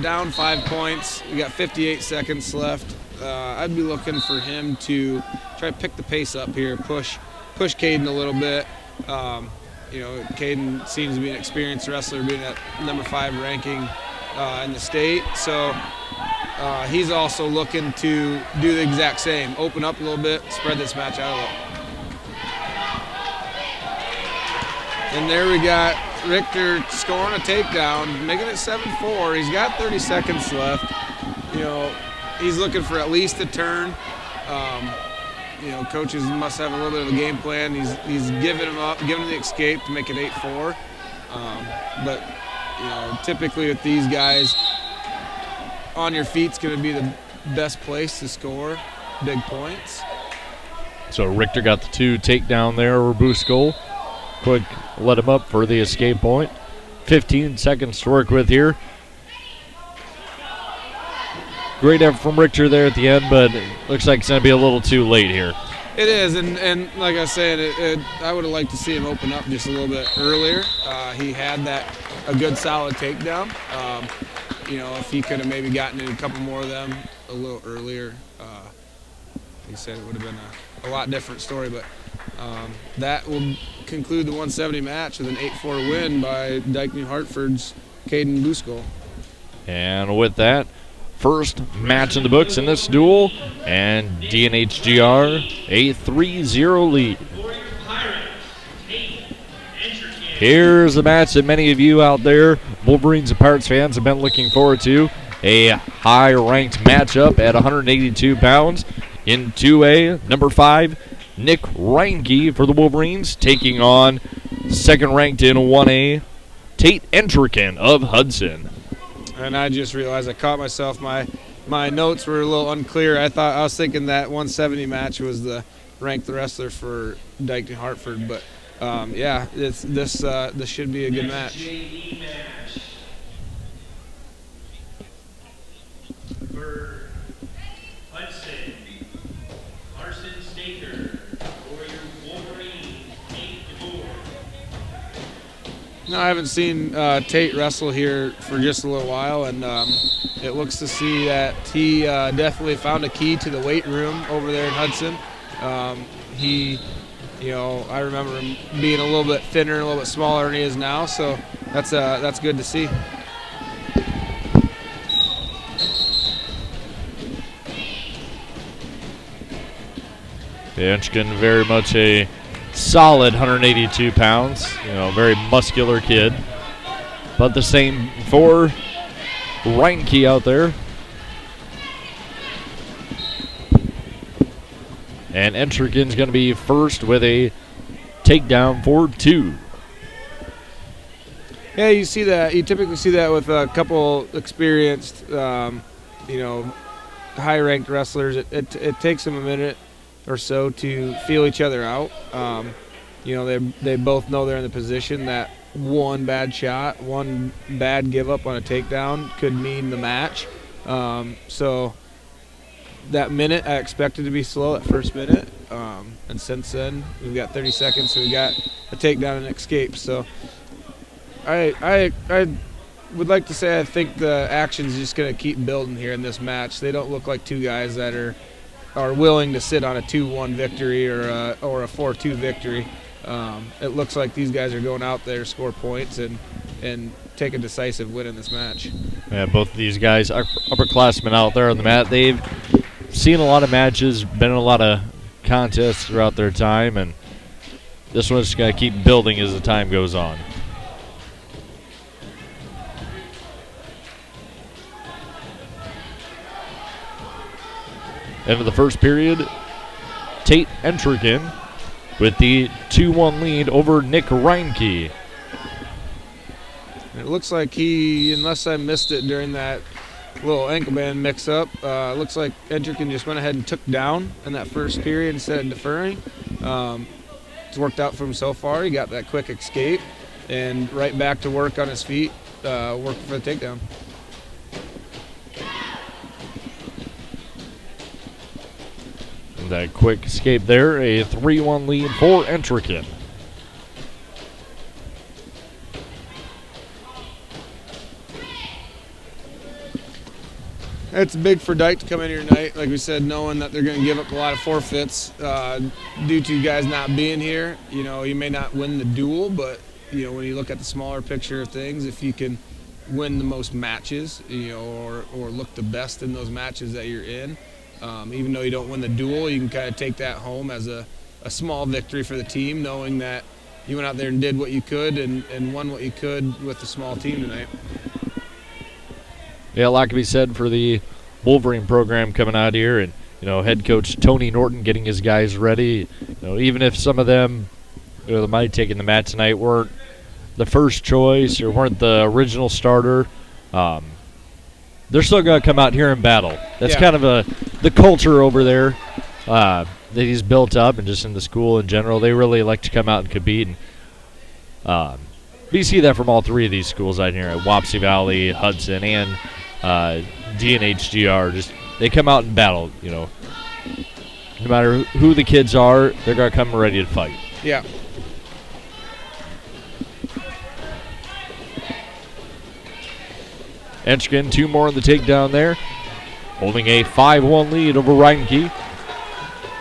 down 5 points. We got 58 seconds left. I'd be looking for him to try to pick the pace up here, push Caden a little bit. Caden seems to be an experienced wrestler, being at number 5 ranking in the state. So he's also looking to do the exact same, open up a little bit, spread this match out a little. And there we got Richter scoring a takedown, making it 7-4. He's got 30 seconds left. He's looking for at least a turn. Coaches must have a little bit of a game plan. He's giving him the escape to make it 8-4. But typically with these guys, on your feet's going to be the best place to score big points.
So Richter got the 2 takedown there over Booskal. Quick let him up for the escape point. 15 seconds to work with here. Great effort from Richter there at the end, but it looks like it's going to be a little too late here.
It is, and like I said, I would have liked to see him open up just a little bit earlier. He had a good solid takedown. If he could have maybe gotten in a couple more of them a little earlier, he said it would have been a lot different story. But that will conclude the 170 match with an 8-4 win by Dike-New Hartford's Caden Booskal.
And with that, first match in the books in this duel, and Dnhgr a 3-0 lead. Here's the match that many of you out there, Wolverines and Pirates fans, have been looking forward to. A high-ranked matchup at 182 pounds. In 2A, number 5, Nick Reinke for the Wolverines, taking on second-ranked in 1A, Tate Entrican of Hudson.
And I just realized I caught myself. My notes were a little unclear. I was thinking that 170 match was the ranked wrestler for Dike-New Hartford, but yeah, this should be a good match.
For Hudson, Larson Staker, for your Wolverine, Dnhgr.
No, I haven't seen Tate wrestle here for just a little while, and it looks to see that he definitely found a key to the weight room over there in Hudson. I remember him being a little bit thinner, a little bit smaller than he is now, so that's good to see.
Entrican very much a solid 182 pounds, very muscular kid. But the same for Reinke out there. And Entrican's going to be first with a takedown for 2.
Yeah, you see that. You typically see that with a couple experienced, high-ranked wrestlers. It takes them a minute or so to feel each other out. They both know they're in the position that one bad shot, one bad give up on a takedown could mean the match. So that minute, I expected to be slow that first minute. And since then, we've got 30 seconds, so we got a takedown and escape. So I would like to say I think the action's just going to keep building here in this match. They don't look like two guys that are willing to sit on a 2-1 victory or a 4-2 victory. It looks like these guys are going out there, score points, and take a decisive win in this match.
Yeah, both of these guys, upperclassmen out there on the mat, they've seen a lot of matches, been in a lot of contests throughout their time, and this one's just going to keep building as the time goes on. End of the first period, Tate Entrigan with the 2-1 lead over Nick Reinke.
It looks like unless I missed it during that little ankle band mix-up, looks like Entrigan just went ahead and took down in that first period instead of deferring. It's worked out for him so far. He got that quick escape and right back to work on his feet, working for the takedown.
That quick escape there, a 3-1 lead for Entrigan.
It's big for Dike to come in here tonight, like we said, knowing that they're going to give up a lot of forfeits due to guys not being here. You know, you may not win the duel, but, you know, when you look at the smaller picture of things, if you can win the most matches, you know, or look the best in those matches that you're in, even though you don't win the duel, you can kind of take that home as a small victory for the team, knowing that you went out there and did what you could and won what you could with the small team tonight.
Yeah, a lot can be said for the Wolverine program coming out here, and you know, head coach Tony Norton getting his guys ready. You know, even if some of them, you know, that might have taken the mat tonight weren't the first choice or weren't the original starter, they're still going to come out here and battle. That's kind of the culture over there that he's built up, and just in the school in general, they really like to come out and compete. And you see that from all three of these schools out here at Wapsie Valley, Hudson, and Dnhgr. Just they come out and battle. You know, no matter who the kids are, they're gonna come ready to fight.
Yeah.
Entrigan, two more in the takedown there, holding a 5-1 lead over Reinke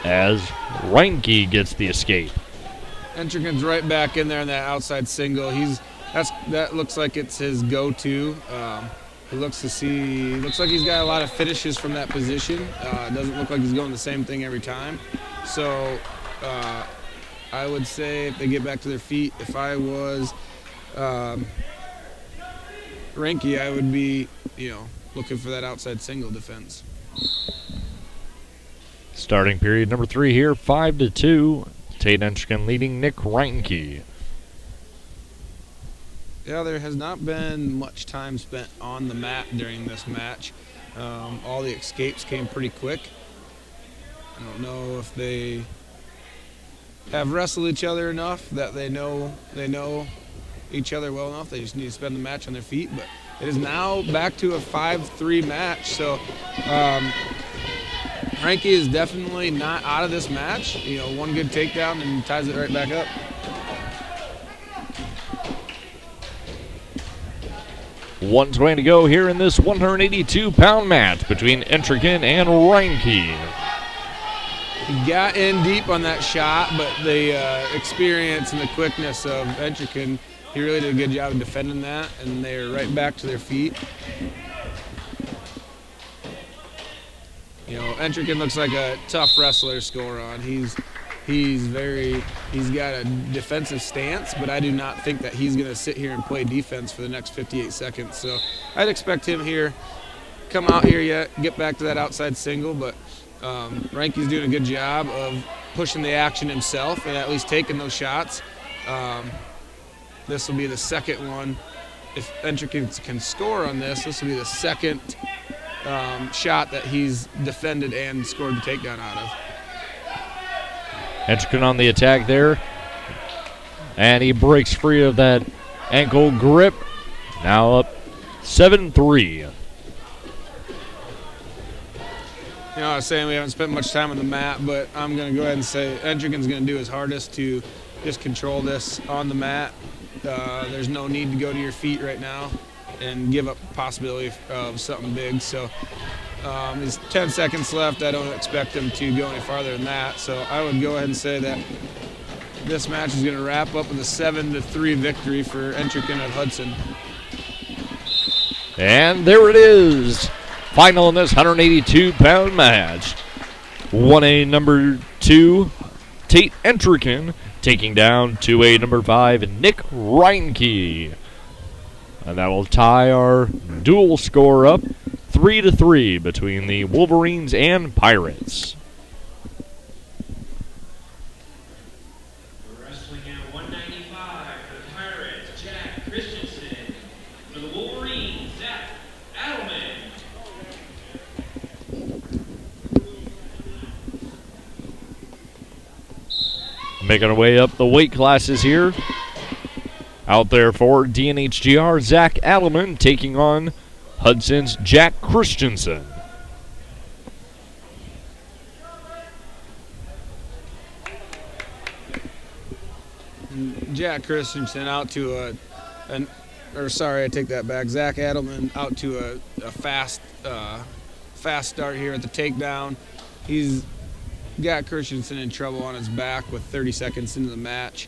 as Reinke gets the escape.
Entrigan's right back in there in that outside single. That looks like it's his go-to. Looks like he's got a lot of finishes from that position. Doesn't look like he's going the same thing every time. So I would say if they get back to their feet, if I was Reinke, I would be, you know, looking for that outside single defense.
Starting period number 3 here, 5-2. Tate Entrigan leading Nick Reinke.
Yeah, there has not been much time spent on the mat during this match. All the escapes came pretty quick. I don't know if they have wrestled each other enough that they know each other well enough. They just need to spend the match on their feet. But it is now back to a 5-3 match. So Reinke is definitely not out of this match. You know, one good takedown and ties it right back up.
One's going to go here in this 182-pound match between Entrigan and Reinke.
He got in deep on that shot, but the experience and the quickness of Entrigan, he really did a good job of defending that, and they're right back to their feet. You know, Entrigan looks like a tough wrestler to score on. He's got a defensive stance, but I do not think that he's going to sit here and play defense for the next 58 seconds. So I'd expect him here, come out here get back to that outside single, but Reinke's doing a good job of pushing the action himself and at least taking those shots. This will be the second one. If Entrigan can score on this will be the second shot that he's defended and scored the takedown out of.
Entrigan on the attack there, and he breaks free of that ankle grip. Now up 7-3.
You know, I was saying we haven't spent much time on the mat, but I'm going to go ahead and say Entrigan's going to do his hardest to just control this on the mat. there's no need to go to your feet right now and give up possibility of something big. So there's 10 seconds left. I don't expect them to go any farther than that. So I would go ahead and say that this match is going to wrap up with a 7-3 victory for Entrican of Hudson.
And there it is. Final in this 182-pound match. 1A number 2, Tate Entrican, taking down 2A number 5, Nick Reinke. And that will tie our dual score up 3-3 between the Wolverines and Pirates.
Wrestling at 195 for the Pirates, Jack Christensen. For the Wolverines, Zach Adelman.
Making our way up the weight classes here. Out there for Dnhgr, Zach Adelman taking on Hudson's Jack Christensen.
Jack Christensen out to I take that back. Zach Adelman out to a fast start here at the takedown. He's got Christensen in trouble on his back with 30 seconds into the match.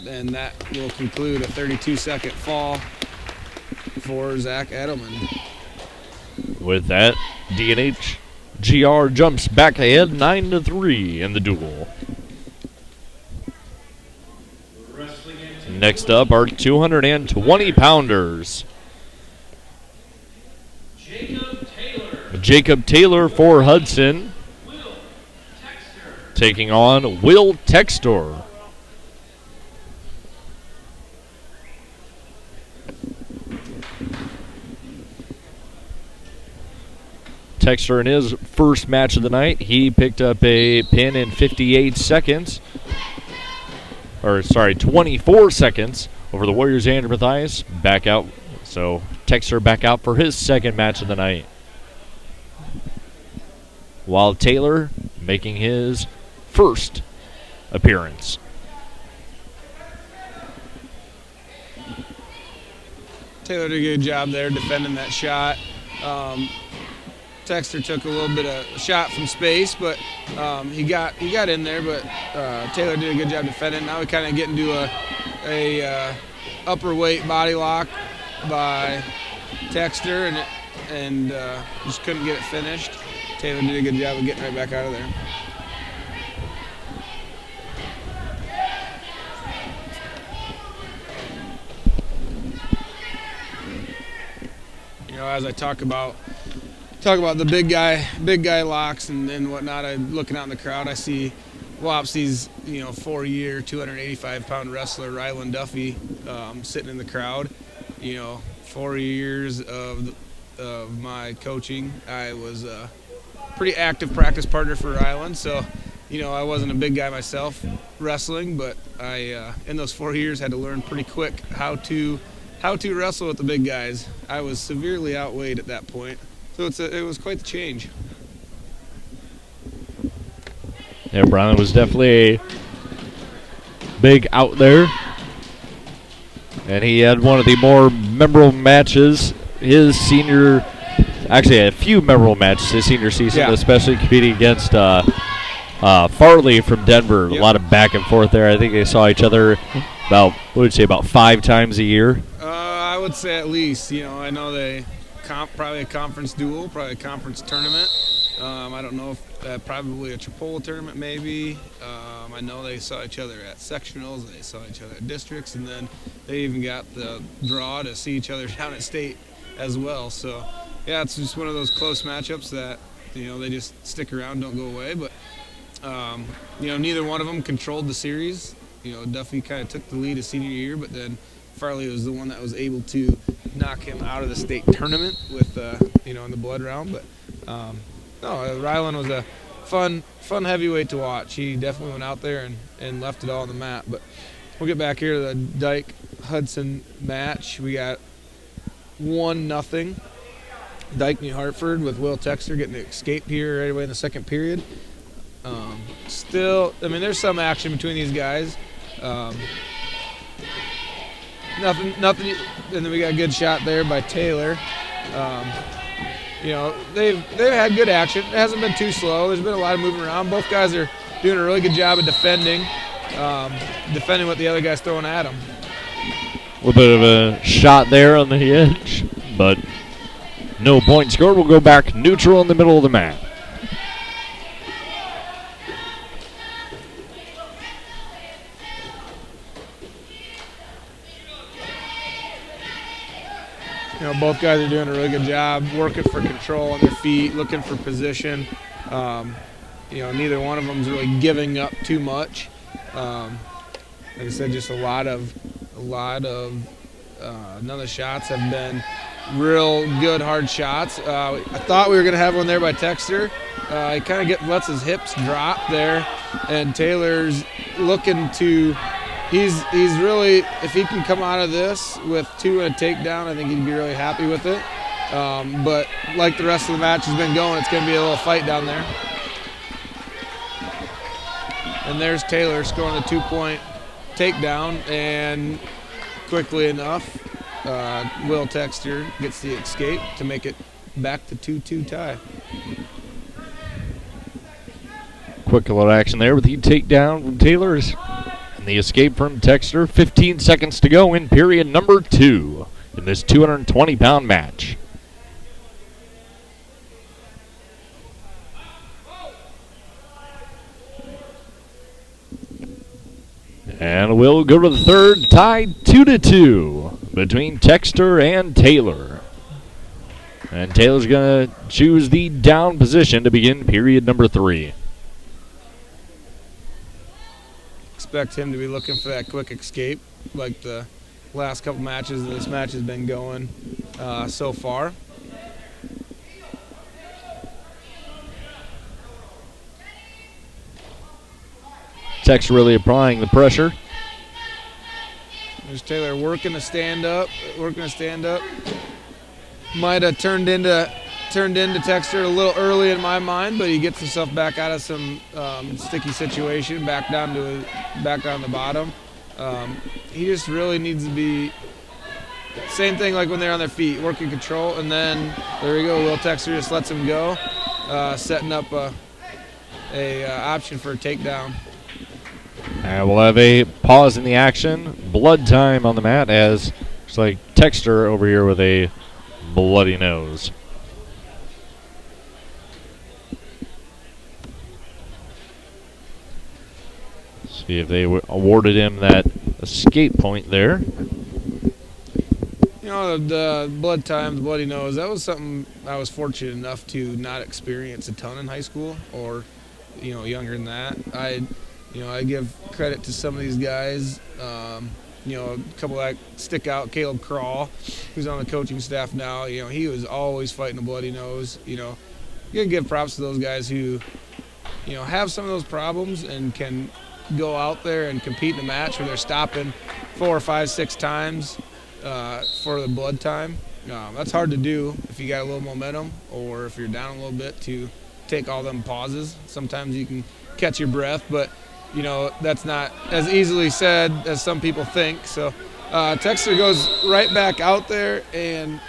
And that will conclude a 32-second fall for Zach Adelman.
With that, Dnhgr jumps back ahead 9-3 in the duel. Next up are 220-pounders. Jacob Taylor for Hudson, taking on Will Textor. Textor in his first match of the night, he picked up a pin in 24 seconds over the Warriors' Andrew Mathias. Back out. So Textor back out for his second match of the night. While Taylor making his first appearance.
Taylor did a good job there defending that shot. Textor took a little bit of shot from space, but he got in there. But Taylor did a good job defending. Now we kind of get into a upper weight body lock by Textor, and just couldn't get it finished. Taylor did a good job of getting right back out of there. You know, as I talk about the big guy locks and whatnot, I'm looking out in the crowd, I see Wapsie's 4-year 285-pound wrestler Rylan Duffy sitting in the crowd. 4 years of my coaching, I was a pretty active practice partner for Rylan, so I wasn't a big guy myself wrestling, but I in those 4 years had to learn pretty quick how to wrestle with the big guys. I was severely outweighed at that point. So it was quite the change.
Yeah, Brown was definitely big out there. And he had one of the more memorable matches his senior, actually a few memorable matches his senior season, especially competing against Farley from Denver. Yep. A lot of back and forth there. I think they saw each other about 5 times a year.
I would say at least. I know they probably a conference duel, probably a conference tournament. I don't know if probably a Chipola tournament maybe. I know they saw each other at sectionals, they saw each other at districts, and then they even got the draw to see each other down at state as well. So yeah, it's just one of those close matchups that they just stick around, don't go away. But neither one of them controlled the series. Duffy kind of took the lead his senior year, but then Farley was the one that was able to knock him out of the state tournament with in the blood round. But Rylan was a fun heavyweight to watch. He definitely went out there and left it all on the mat. But we'll get back here to the Dike-Hudson match. We got 1-0 Dike-New Hartford, with Will Textor getting to escape here right away in the second period. Still, there's some action between these guys. nothing. And then we got a good shot there by Taylor. They've had good action. It hasn't been too slow. There's been a lot of moving around. Both guys are doing a really good job of defending what the other guy's throwing at them.
A little bit of a shot there on the edge, but no point scored. We'll go back neutral in the middle of the mat.
Both guys are doing a really good job working for control on their feet, looking for position. Neither one of them is really giving up too much. Like I said, just a lot of none of the shots have been real good hard shots. I thought we were going to have one there by Texter. He kind of lets his hips drop there, and Taylor's looking to. He's really, if he can come out of this with 2 and a takedown, I think he'd be really happy with it. But like the rest of the match has been going, it's going to be a little fight down there. And there's Taylor scoring a 2-point takedown, and quickly enough, Will Texter gets the escape to make it back to 2-2 tie.
Quick little action there with the takedown from Taylor's. And the escape from Texter. 15 seconds to go in period number 2 in this 220-pound match. And we'll go to the third, tied 2-2 between Texter and Taylor. And Taylor's going to choose the down position to begin period number 3.
Expect him to be looking for that quick escape like the last couple matches this match has been going so far.
Tex really applying the pressure.
There's Taylor working to stand up. Might have turned into Texter a little early in my mind, but he gets himself back out of some sticky situation, back down the bottom. He just really needs to be same thing like when they're on their feet, working control, and then there we go. Will Texter just lets him go, setting up a option for a takedown.
And we'll have a pause in the action. Blood time on the mat as it's like Texter over here with a bloody nose. See if they awarded him that escape point there.
The blood time, the bloody nose, that was something I was fortunate enough to not experience a ton in high school or, younger than that. I give credit to some of these guys. A couple that stick out. Caleb Crawl, who's on the coaching staff now. He was always fighting a bloody nose. You can give props to those guys who, have some of those problems and can go out there and compete in a match where they're stopping 4, 5, 6 times for the blood time. That's hard to do if you got a little momentum or if you're down a little bit to take all them pauses. Sometimes you can catch your breath, but that's not as easily said as some people think. So Texter goes right back out there and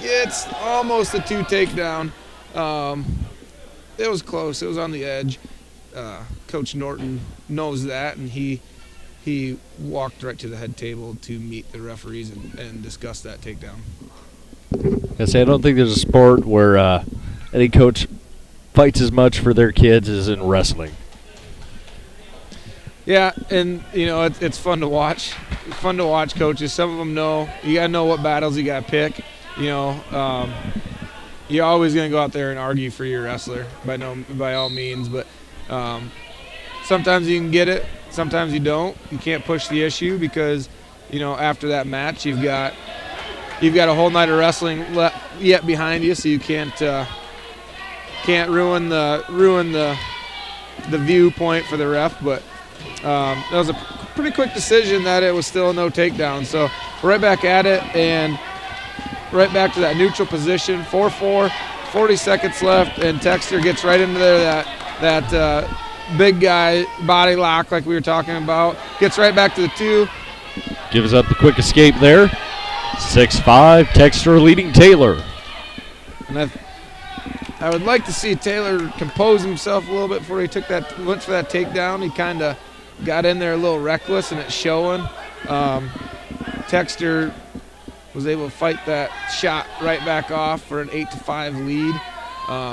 gets almost a 2 takedown. It was close. It was on the edge. Coach Norton knows that, and he walked right to the head table to meet the referees and discuss that takedown.
I don't think there's a sport where any coach fights as much for their kids as in wrestling.
Yeah, and it's fun to watch. It's fun to watch coaches. Some of them know. You gotta know what battles you gotta pick. You're always gonna go out there and argue for your wrestler by all means, but sometimes you can get it, sometimes you don't. You can't push the issue because after that match you've got a whole night of wrestling yet behind you, so you can't ruin the viewpoint for the ref, but. That was a pretty quick decision that it was still a no takedown. So we're right back at it and right back to that neutral position. 4-4, 40 seconds left, and Texter gets right into there that big guy body lock like we were talking about. Gets right back to the 2.
gives up the quick escape there. 6'5", Texter leading Taylor.
And I would like to see Taylor compose himself a little bit before he went for that takedown. He kind of got in there a little reckless, and it's showing. Texter was able to fight that shot right back off for an 8-5 lead.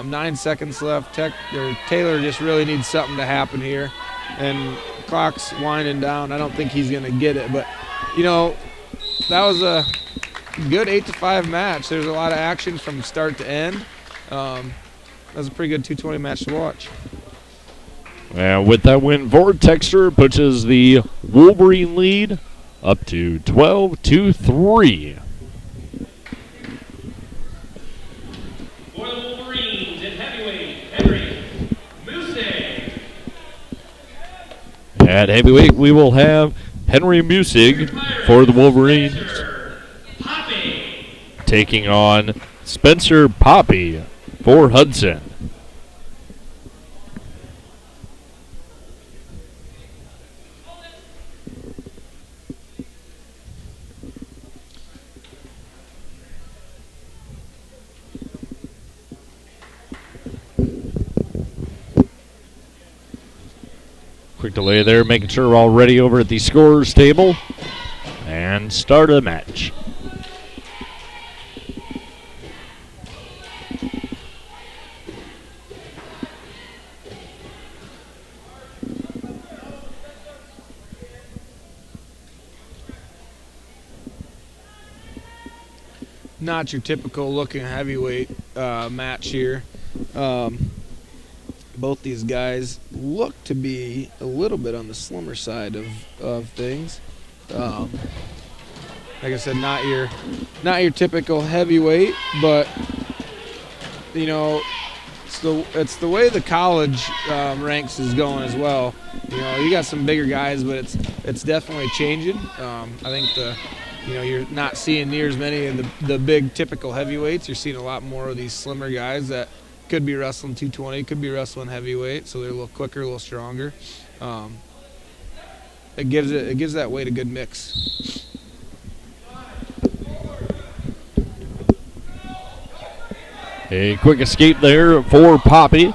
9 seconds left. Taylor just really needs something to happen here. And clock's winding down. I don't think he's going to get it. But, that was a good 8-5 match. There's a lot of action from start to end. That was a pretty good 220 match to watch.
And with that win, Texter pushes the Wolverine lead up to 12-3.
For the Wolverines at heavyweight, Henry Musig.
At heavyweight, we will have Henry Musig for the Wolverines, taking on Spencer Poppy for Hudson. Quick delay there, making sure we're all ready over at the scorer's table. And start of the match.
Not your typical looking heavyweight match here. Both these guys look to be a little bit on the slimmer side of things. Like I said, not your typical heavyweight, but it's the way the college ranks is going as well. You got some bigger guys, but it's definitely changing. I think you're not seeing near as many of the big typical heavyweights. You're seeing a lot more of these slimmer guys that could be wrestling 220, could be wrestling heavyweight, so they're a little quicker, a little stronger. It gives that weight a good mix.
A quick escape there for Poppy.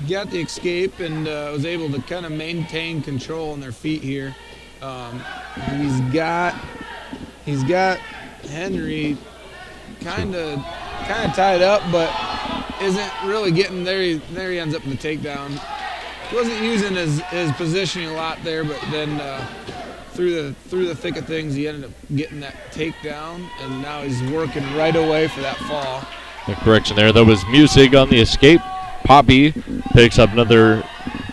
Got the escape and was able to kind of maintain control on their feet here. He's got Henry kind of tied up, but isn't really getting there. There he ends up in the takedown. He wasn't using his positioning a lot there, but then through the thick of things, he ended up getting that takedown, and now he's working right away for that fall.
The correction there, that was Musig on the escape. Poppy picks up another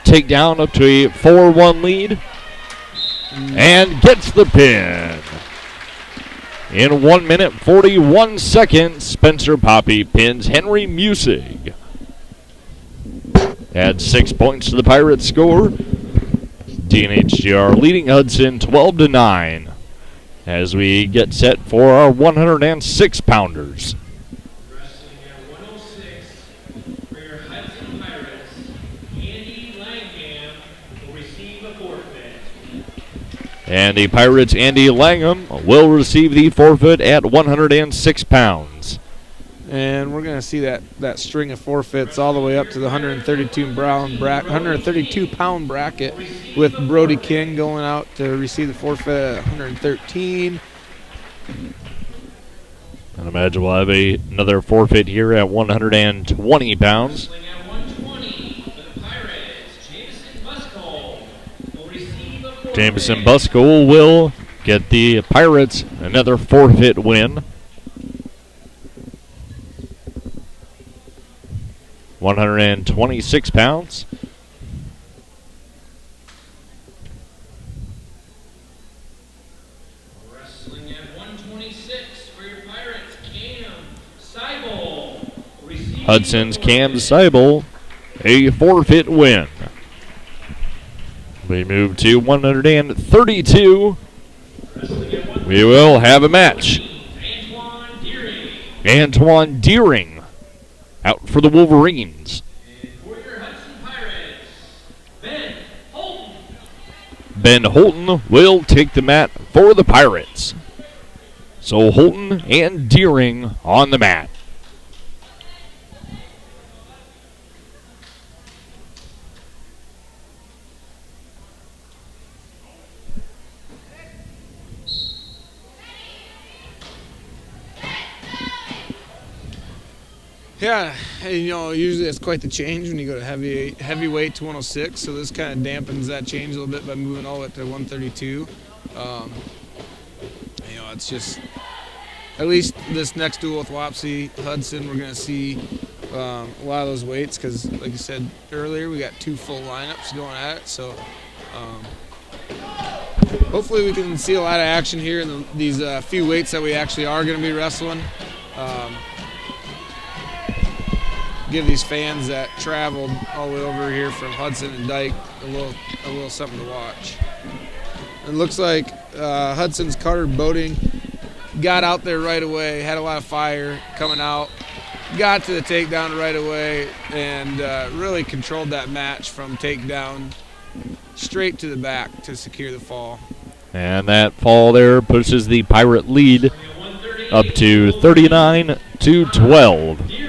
takedown up to a 4-1 lead and gets the pin. In 1 minute, 41 seconds, Spencer Poppy pins Henry Musig. Adds 6 points to the Pirates' score. Dnhgr leading Hudson 12-9 as we get set for our 106-pounders. And the Pirates' Andy Langham will receive the forfeit at 106 pounds.
And we're going to see that string of forfeits all the way up to the 132-pound bracket with Brody King going out to receive the forfeit at 113.
I imagine we'll have another forfeit here at 120 pounds. Jameson Booskal will get the Pirates another forfeit win. 126 pounds.
Wrestling at 126 for your Pirates, Cam Seibel.
Hudson's Cam Seibel, a forfeit win. We move to 132. We will have a match. Antoine Deering Out for the Wolverines.
And for your Hudson Pirates, Ben Holton.
Ben Holton will take the mat for the Pirates. So Holton and Deering on the mat.
Yeah, and, usually it's quite the change when you go to heavyweight to 106, so this kind of dampens that change a little bit by moving all the way to 132. It's just, at least this next duel with Wapsie, Hudson, we're going to see a lot of those weights because, like I said earlier, we got 2 full lineups going at it, so hopefully we can see a lot of action here in these few weights that we actually are going to be wrestling. Give these fans that traveled all the way over here from Hudson and Dike a little something to watch. It looks like Hudson's Carter Boating got out there right away, had a lot of fire coming out, got to the takedown right away, and really controlled that match from takedown straight to the back to secure the fall.
And that fall there pushes the Pirate lead up to 39-12.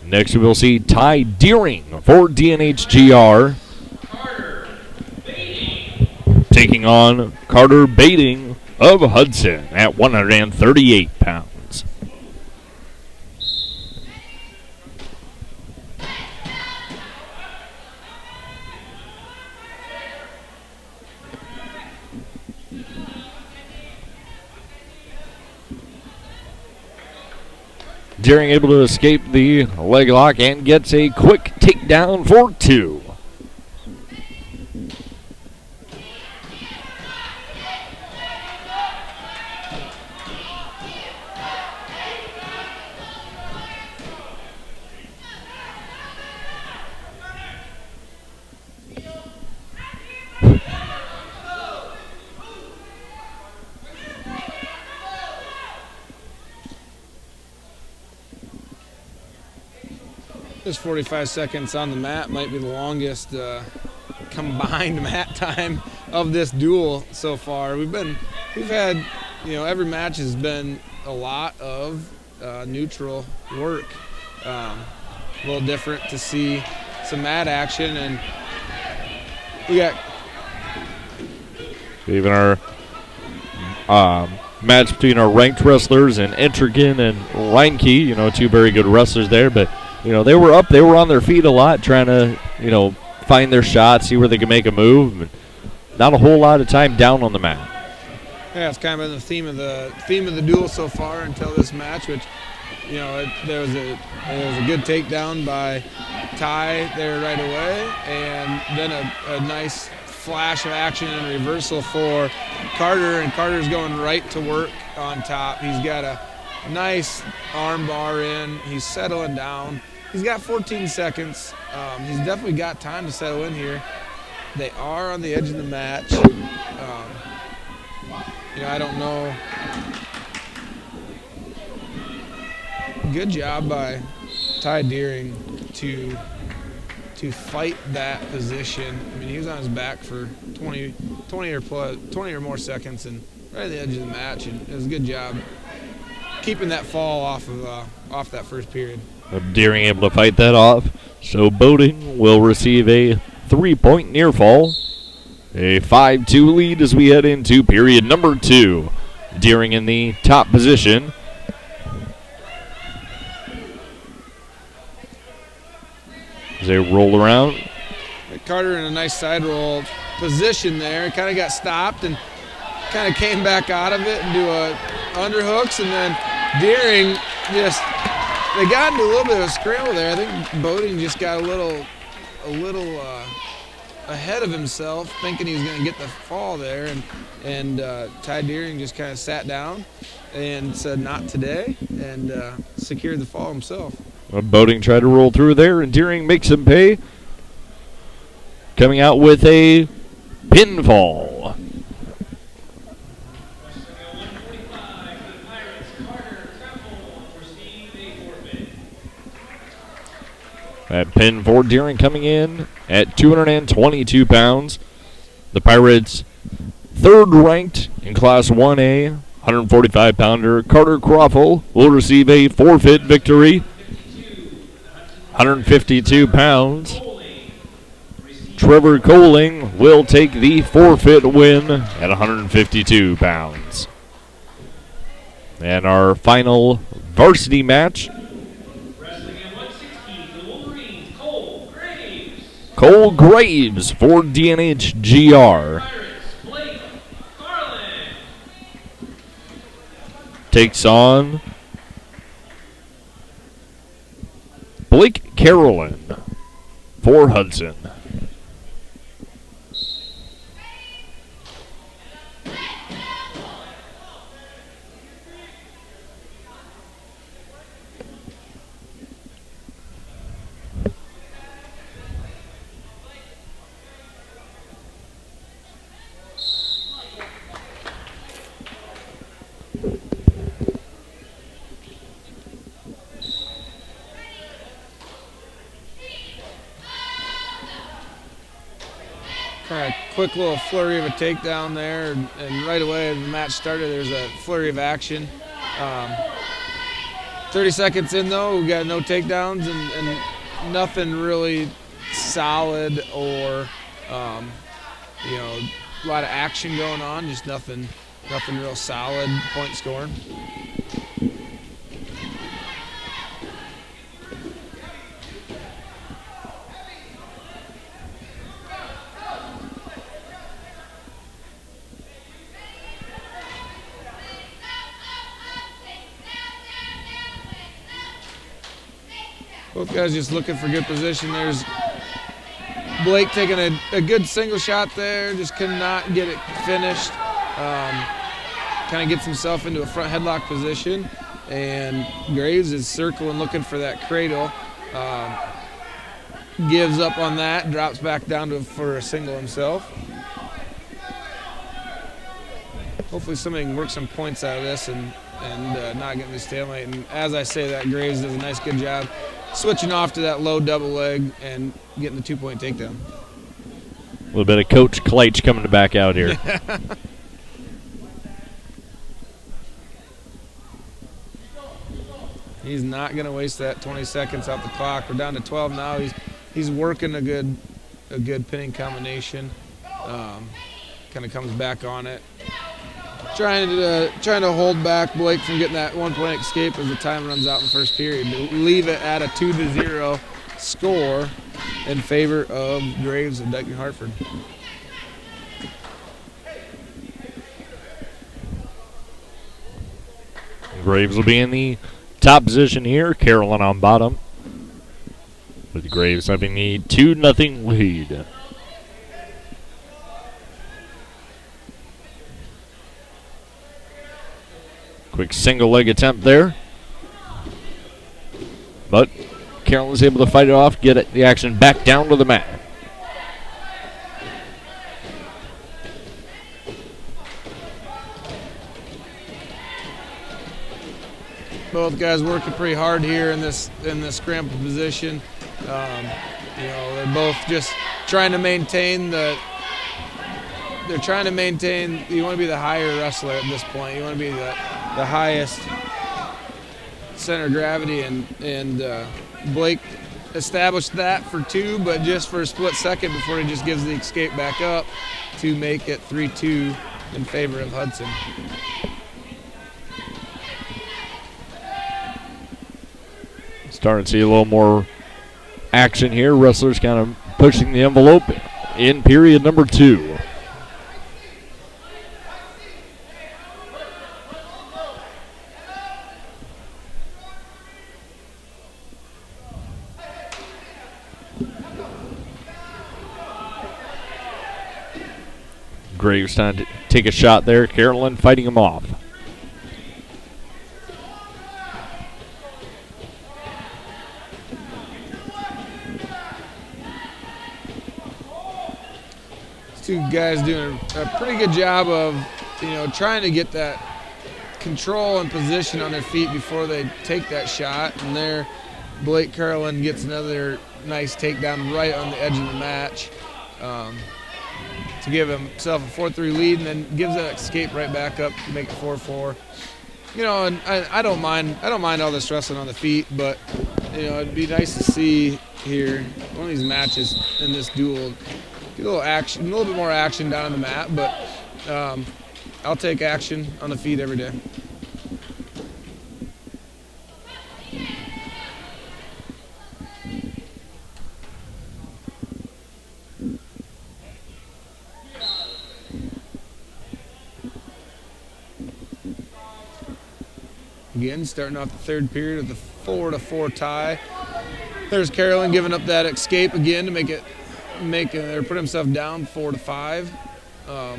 Next, we will see Ty Deering for Dnhgr taking on Carter Bating of Hudson at 138 pounds. Deering able to escape the leg lock and gets a quick takedown for 2.
This 45 seconds on the mat might be the longest combined mat time of this duel so far. We've had, every match has been a lot of neutral work. A little different to see some mat action, and we got
even our match between our ranked wrestlers and Entrigan and Reinke, 2 very good wrestlers there, but they were on their feet a lot trying to, find their shot, see where they could make a move. And not a whole lot of time down on the mat.
Yeah, it's kind of been the theme of the duel so far until this match, which, there was a good takedown by Ty there right away, and then a nice flash of action and reversal for Carter, and Carter's going right to work on top. He's got a nice arm bar in. He's settling down. He's got 14 seconds. He's definitely got time to settle in here. They are on the edge of the match. I don't know. Good job by Ty Deering to fight that position. I mean, he was on his back for 20 or more seconds, and right at the edge of the match. And it was a good job keeping that fall off that first period.
Deering able to fight that off. So Boating will receive a 3-point near fall. A 5-2 lead as we head into period number 2. Deering in the top position. As they roll around.
Carter in a nice side roll position there. Kind of got stopped and kind of came back out of it and do a underhooks, and then Deering they got into a little bit of a scramble there. I think Boating just got a little ahead of himself, thinking he was going to get the fall there, and Ty Deering just kind of sat down and said, "Not today," and secured the fall himself.
Boating tried to roll through there, and Deering makes him pay, coming out with a pinfall. That pin for Deering coming in at 222 pounds. The Pirates' third ranked in Class 1A, 145-pounder Carter Croffle will receive a forfeit victory. 152 pounds. Trevor Coling will take the forfeit win at 152 pounds. And our final varsity match.
Wrestling at 160, the Wolverines, Cole Graves.
Cole Graves for Dnhgr.
Pirates, Blake Garland.
Takes on Blake Carolyn for Hudson.
Kind of quick little flurry of a takedown there, and right away the match started, there's a flurry of action. 30 seconds in though, we got no takedowns and nothing really solid or a lot of action going on, just nothing real solid point scoring. Both guys just looking for good position. There's Blake taking a good single shot there, just could not get it finished. Kind of gets himself into a front headlock position, and Graves is circling looking for that cradle. Gives up on that, drops back down for a single himself. Hopefully somebody can work some points out of this and not get in the stalemate. And as I say that, Graves does a nice good job switching off to that low double leg and getting the 2-point takedown.
A little bit of Coach Kleitch coming back out here.
He's not going to waste that 20 seconds off the clock. We're down to 12 now. He's working a good pinning combination. Kind of comes back on it. Trying to hold back Blake from getting that 1-point escape as the time runs out in the first period. Leave it at a 2-0 score in favor of Graves of Dike-New Hartford.
Graves will be in the top position here. Carolyn on bottom, with Graves having the 2-0 lead. Quick single leg attempt there, but Carolyn was able to fight it off, get the action back down to the mat.
Both guys working pretty hard here in this scramble position. They're both just trying to maintain you want to be the higher wrestler at this point. You want to be the highest center of gravity, and Blake established that for 2, but just for a split second before he just gives the escape back up to make it 3-2 in favor of Hudson.
Starting to see a little more action here. Wrestlers kind of pushing the envelope in period number 2. Graves trying to take a shot there. Carolyn fighting him off.
Two guys doing a pretty good job of, trying to get that control and position on their feet before they take that shot. And there, Blake Carolyn gets another nice takedown right on the edge of the match to give himself a 4-3 lead, and then gives that escape right back up to make it 4-4. You know, and I don't mind all this wrestling on the feet, but you know, it'd be nice to see here one of these matches in this duel get a little action, a little bit more action down on the mat. But I'll take action on the feet every day. Again, starting off the third period with a 4-4 tie. There's Carolyn giving up that escape again to put himself down 4-5. I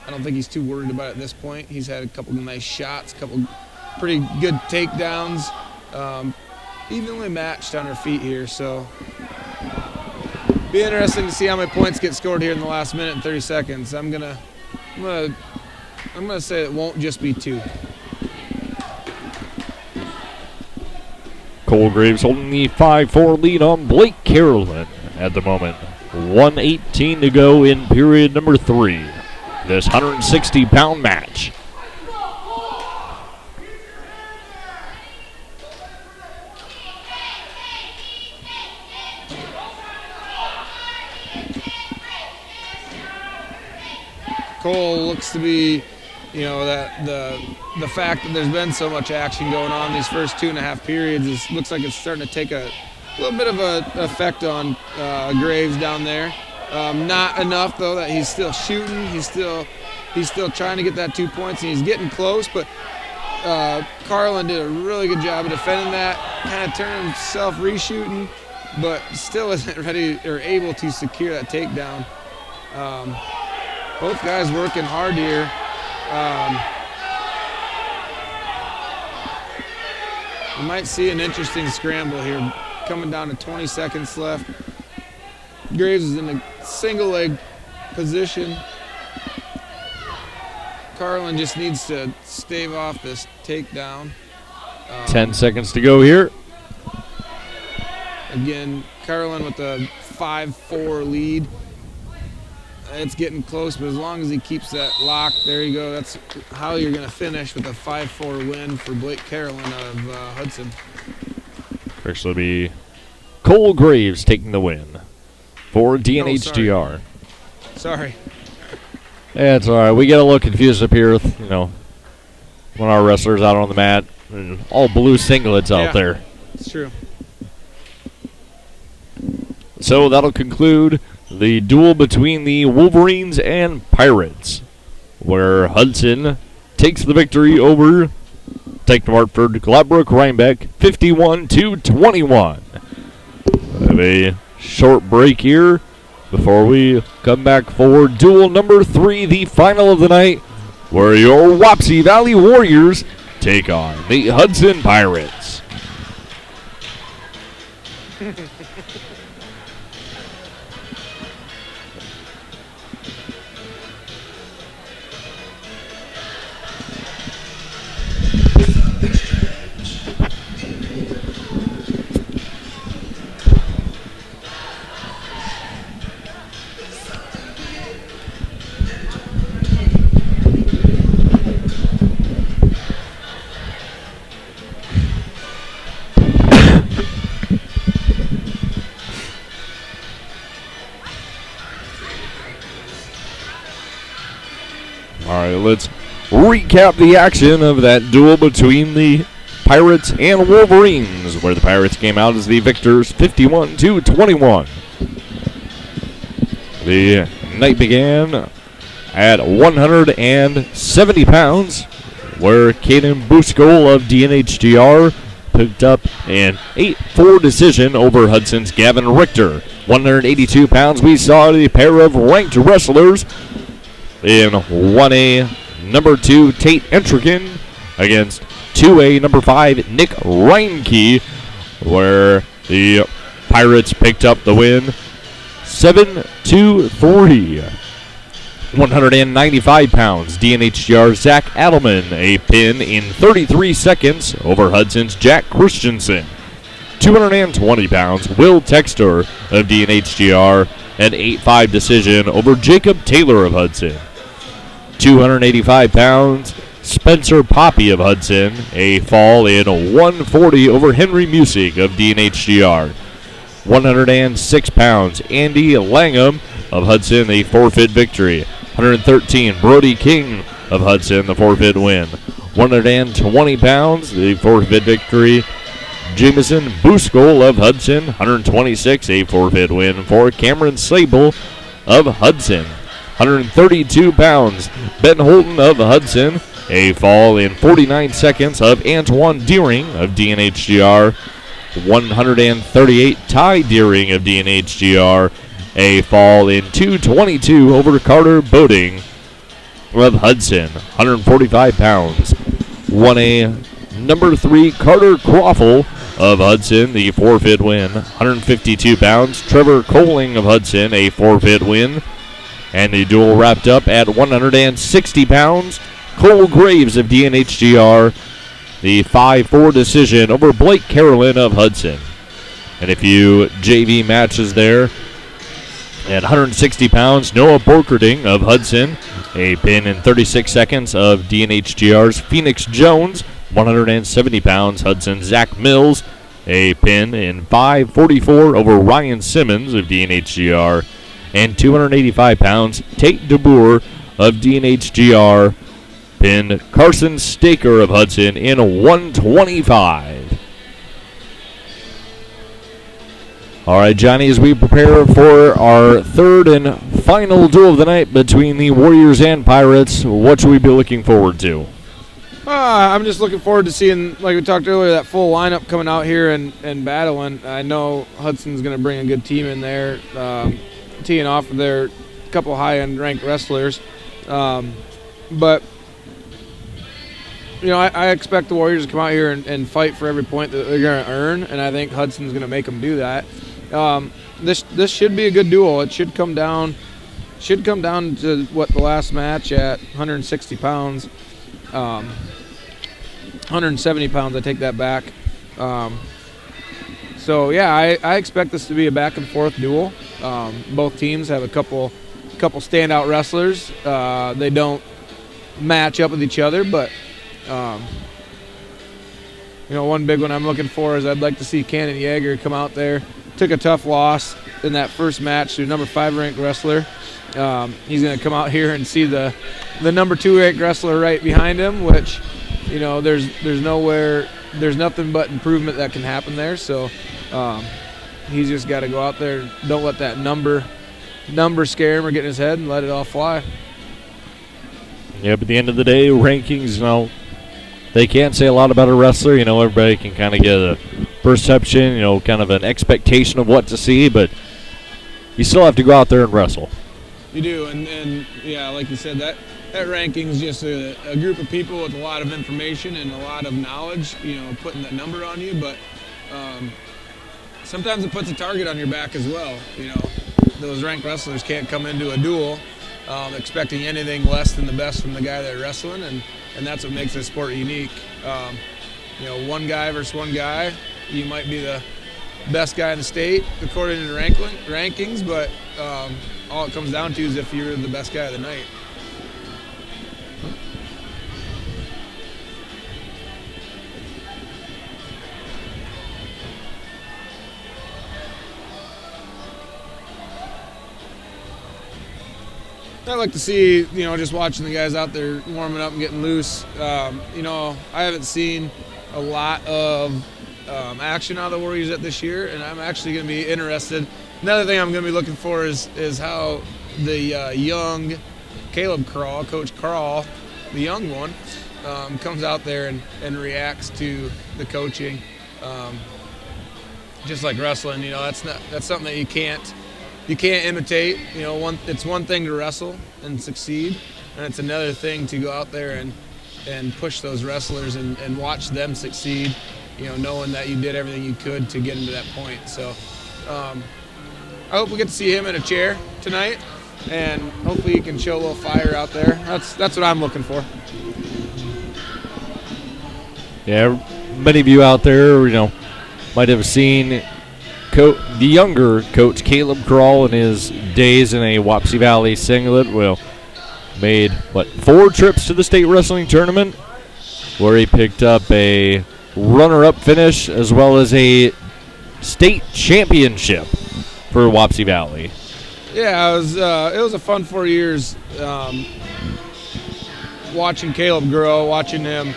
don't think he's too worried about it at this point. He's had a couple of nice shots, a couple pretty good takedowns, evenly matched on her feet here. So, be interesting to see how many points get scored here in the last minute and 30 seconds. I'm gonna say it won't just be 2.
Cole Graves holding the 5-4 lead on Blake Carolyn at the moment. 1:18 to go in period number 3. This 160-pound match.
Cole looks to be, you know, that the fact that there's been so much action going on these first 2.5 periods looks like it's starting to take a little bit of an effect on Graves down there. Not enough though that he's still shooting. He's still trying to get that 2 points, and he's getting close. But Carlin did a really good job of defending that, kind of turning himself reshooting, but still isn't ready or able to secure that takedown. Both guys working hard here. We might see an interesting scramble here, coming down to 20 seconds left. Graves is in a single leg position. Carlin just needs to stave off this takedown.
10 seconds to go here.
Again, Carlin with a 5-4 lead. It's getting close, but as long as he keeps that lock, there you go. That's how you're going to finish with a 5-4 win for Blake Carolyn out of Hudson.
First will be Cole Graves taking the win for Dnhgr.
Sorry.
Yeah, it's all right. We get a little confused up here with, you know, one of our wrestlers out on the mat and all blue singlets out there.
It's true.
So that'll conclude the duel between the Wolverines and Pirates, where Hudson takes the victory over Dike-New Hartford Gladbrook-Reinbeck 51-21. We have a short break here before we come back for duel number 3, the final of the night, where your Wapsie Valley Warriors take on the Hudson Pirates. All right, let's recap the action of that duel between the Pirates and Wolverines, where the Pirates came out as the victors 51-21. The night began at 170 pounds, where Caden Booskal of Dnhgr picked up an 8-4 decision over Hudson's Gavin Richter. 182 pounds, we saw the pair of ranked wrestlers in 1A number 2 Tate Entrigan against 2A number 5 Nick Reinke, where the Pirates picked up the win 7-3. 195 pounds, Dnhgr Zach Adelman, a pin in 33 seconds over Hudson's Jack Christensen. 220 pounds, Will Textor of Dnhgr, an 8-5 decision over Jacob Taylor of Hudson. 285 pounds, Spencer Poppy of Hudson, a fall in 140 over Henry Musick of Dnhgr. 106 pounds, Andy Langham of Hudson, a forfeit victory. 113, Brody King of Hudson, the forfeit win. 120 pounds, the forfeit victory. Jameson Booskal of Hudson, 126, a forfeit win for Cameron Sable of Hudson. 132 pounds, Ben Holton of Hudson, a fall in 49 seconds of Antoine Deering of Dnhgr. 138, Ty Deering of Dnhgr, a fall in 2:22 over Carter Boating of Hudson. 145 pounds, won a number 3 Carter Croffle of Hudson, the forfeit win. 152 pounds, Trevor Coling of Hudson, a forfeit win. And the duel wrapped up at 160 pounds. Cole Graves of Dnhgr, the 5-4 decision over Blake Carolyn of Hudson. And a few JV matches there. At 160 pounds, Noah Borkerding of Hudson, a pin in 36 seconds of Dnhgr's Phoenix Jones. 170 pounds, Hudson Zach Mills, a pin in 5:44 over Ryan Simmons of Dnhgr. And 285 pounds, Tate DeBoer of Dnhgr, pinned Carson Staker of Hudson in 125. All right, Johnny, as we prepare for our third and final duel of the night between the Warriors and Pirates, what should we be looking forward to?
I'm just looking forward to seeing, like we talked earlier, that full lineup coming out here and battling. I know Hudson's going to bring a good team in there, teeing off of their couple high-end ranked wrestlers. But, you know, I expect the Warriors to come out here and fight for every point that they're going to earn, and I think Hudson's going to make them do that. This should be a good duel. It should come down to what the last match at 160 pounds. 170 pounds, I take that back. So, yeah, I expect this to be a back-and-forth duel. Both teams have a couple standout wrestlers. They don't match up with each other, but, you know, one big one I'm looking for is I'd like to see Dnhgr come out there. Took a tough loss in that first match to number 5 ranked wrestler. He's going to come out here and see the number 2 ranked wrestler right behind him, which, you know, there's nothing but improvement that can happen there. So he's just got to go out there. Don't let that number scare him or get in his head, and let it all fly.
Yeah, but at the end of the day, rankings, you know, they can't say a lot about a wrestler. You know, everybody can kind of get a perception, you know, kind of an expectation of what to see, but you still have to go out there and wrestle.
You do, and yeah, like you said, that ranking's just a group of people with a lot of information and a lot of knowledge, you know, putting that number on you, but sometimes it puts a target on your back as well. You know, those ranked wrestlers can't come into a duel expecting anything less than the best from the guy they're wrestling, and that's what makes this sport unique. You know, one guy versus one guy, you might be the best guy in the state according to the rankings, but all it comes down to is if you're the best guy of the night. I like to see, you know, just watching the guys out there warming up and getting loose. You know, I haven't seen a lot of action out of the Warriors yet this year, and I'm actually going to be interested. Another thing I'm going to be looking for is how the young Caleb Crawl, Coach Crawl, the young one, comes out there and reacts to the coaching. Just like wrestling, you know, that's something that you can't imitate. You know, it's one thing to wrestle and succeed, and it's another thing to go out there and push those wrestlers and watch them succeed, you know, knowing that you did everything you could to get them to that point. So I hope we get to see him in a chair tonight, and hopefully he can show a little fire out there. That's what I'm looking for.
Yeah, many of you out there, you know, might have seen the younger coach Caleb Kral in his days in a Wapsie Valley singlet. Well, made 4 trips to the state wrestling tournament, where he picked up a runner-up finish as well as a state championship for Wapsie Valley.
Yeah, it was a fun 4 years watching Caleb grow, watching him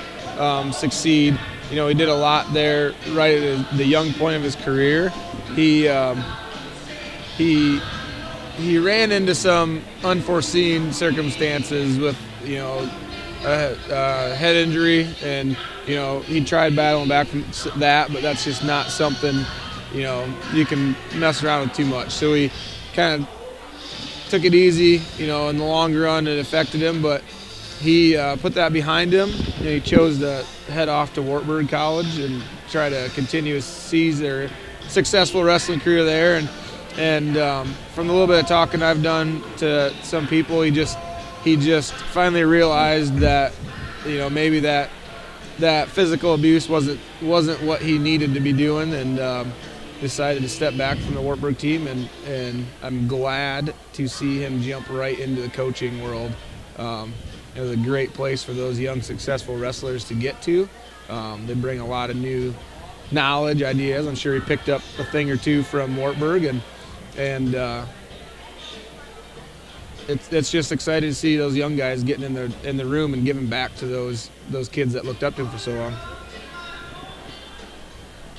succeed. You know, he did a lot there right at the young point of his career. He ran into some unforeseen circumstances with, you know, a head injury, and, you know, he tried battling back from that, but that's just not something, you know, you can mess around with too much. So he kind of took it easy. You know, in the long run it affected him, but he put that behind him. You know, he chose to head off to Wartburg College and try to continue to seize their successful wrestling career there. And from the little bit of talking I've done to some people, he just finally realized that, you know, maybe that physical abuse wasn't what he needed to be doing, and decided to step back from the Wartburg team. And I'm glad to see him jump right into the coaching world. It was a great place for those young, successful wrestlers to get to. They bring a lot of new knowledge, ideas. I'm sure he picked up a thing or two from Wartburg, and it's just exciting to see those young guys getting in the room and giving back to those kids that looked up to him for so long.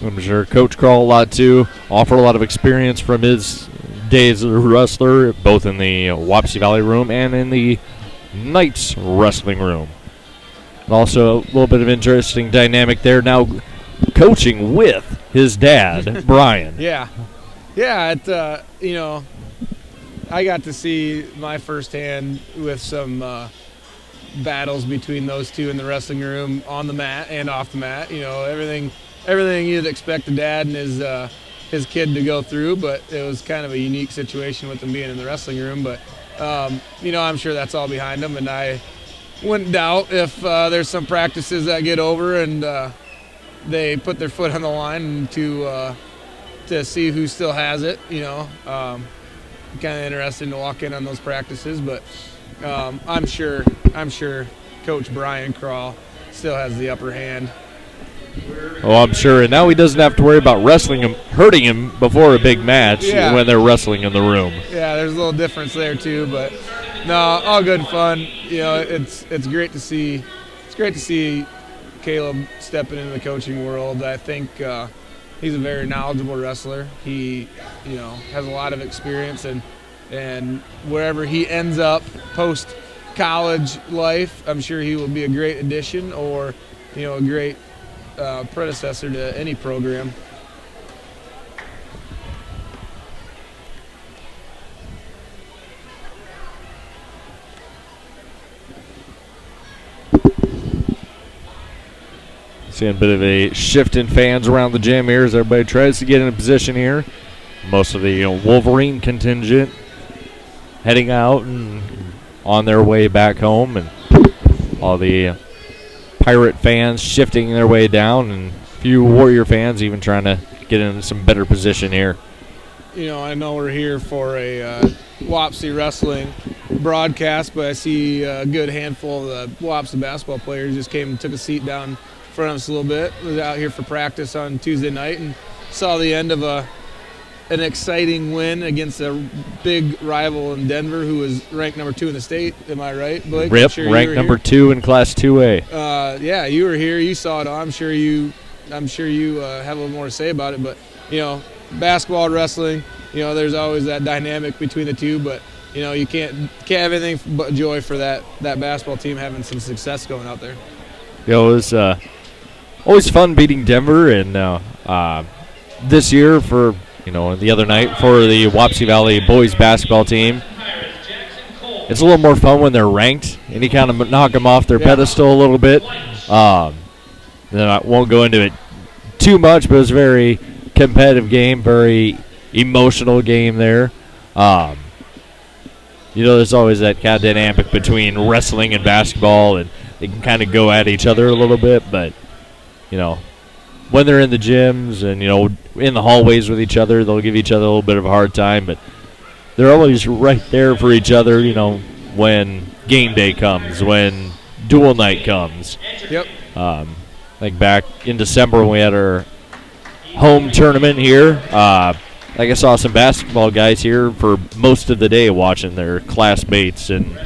I'm sure Coach Kral a lot too. Offered a lot of experience from his days as a wrestler, both in the Wapsie Valley room and in the Knights wrestling room. And also a little bit of interesting dynamic there, now coaching with his dad, Brian.
Yeah, you know, I got to see my firsthand with some battles between those two in the wrestling room, on the mat and off the mat. You know, everything you'd expect a dad and his kid to go through, but it was kind of a unique situation with them being in the wrestling room. But you know, I'm sure that's all behind them, and I wouldn't doubt if there's some practices that get over and they put their foot on the line to see who still has it. You know, kind of interesting to walk in on those practices, but I'm sure Coach Brian Kral still has the upper hand.
Oh, I'm sure. And now he doesn't have to worry about hurting him before a big match when they're wrestling in the room.
Yeah, there's a little difference there too, but no, all good fun. You know, it's great to see. It's great to see Caleb stepping into the coaching world. I think he's a very knowledgeable wrestler. He, you know, has a lot of experience, and wherever he ends up post college life, I'm sure he will be a great addition, or, you know, a great predecessor to any program.
Seeing a bit of a shift in fans around the gym here as everybody tries to get in a position here. Most of the Wolverine contingent heading out and on their way back home, and all the Pirate fans shifting their way down, and a few Warrior fans even trying to get in some better position here.
You know, I know we're here for a Wapsie wrestling broadcast, but I see a good handful of the Wapsie basketball players just came and took a seat down in front of us a little bit. Was out here for practice on Tuesday night and saw the end of an exciting win against a big rival in Denver, who was ranked number 2 in the state. Am I right, Blake?
Rip, sure ranked number 2 in Class 2A.
Yeah, you were here. You saw it all. I'm sure you have a little more to say about it. But, you know, basketball, wrestling, you know, there's always that dynamic between the two. But, you know, you can't have anything but joy for that basketball team having some success going out there.
You know, it was always fun beating Denver, and this year for, you know, the other night for the Wapsie Valley boys basketball team, it's a little more fun when they're ranked and you kind of knock them off their pedestal a little bit. Then I won't go into it too much, but it was a very competitive game, very emotional game there. You know, there's always that kind of dynamic between wrestling and basketball, and they can kind of go at each other a little bit, but, you know, when they're in the gyms and, in the hallways with each other, they'll give each other a little bit of a hard time, but they're always right there for each other, when game day comes, when dual night comes.
Yep.
Like back in December when we had our home tournament here, I saw some basketball guys here for most of the day watching their classmates, and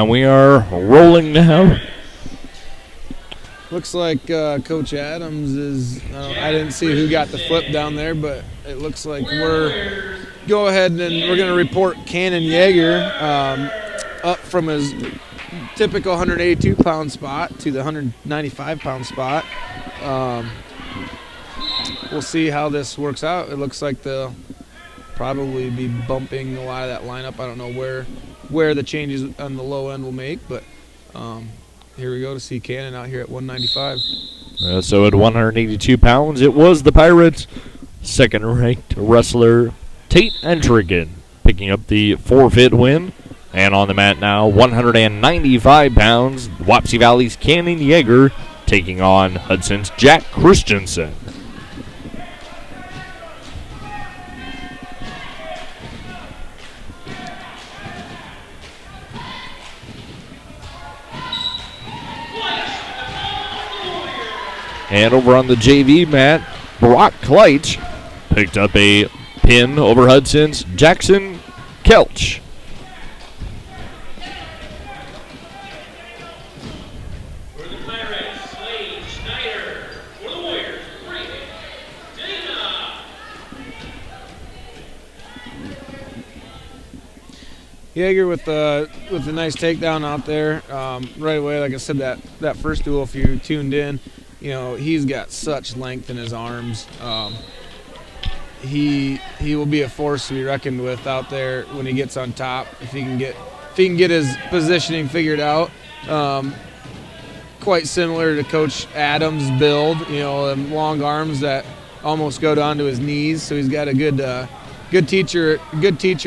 we are rolling now.
Looks like Coach Adams is, I didn't see who got the flip down there, but it looks like we're go ahead and we're going to report Dnhgr up from his typical 182-pound spot to the 195-pound spot. We'll see how this works out. It looks like they'll probably be bumping a lot of that lineup. I don't know where the changes on the low end will make, but here we go to see Cannon out here at 195.
So at 182 pounds, it was the Pirates' second-ranked wrestler, Dnhgr, picking up the forfeit win. And on the mat now, 195 pounds, Wapsie Valley's Dnhgr taking on Hudson's Jack Christensen. And over on the JV mat, Brock Kleitch picked up a pin over Hudson's Jackson Kelch.
For the Pirates, Slade Schneider. For the Warriors, Brady Dana.
Dnhgr with a nice takedown out there right away. Like I said, that first duel, if you tuned in, he's got such length in his arms. He will be a force to be reckoned with out there when he gets on top. If he can get his positioning figured out, quite similar to Coach Adams' build. Long arms that almost go down to his knees. So he's got a good teacher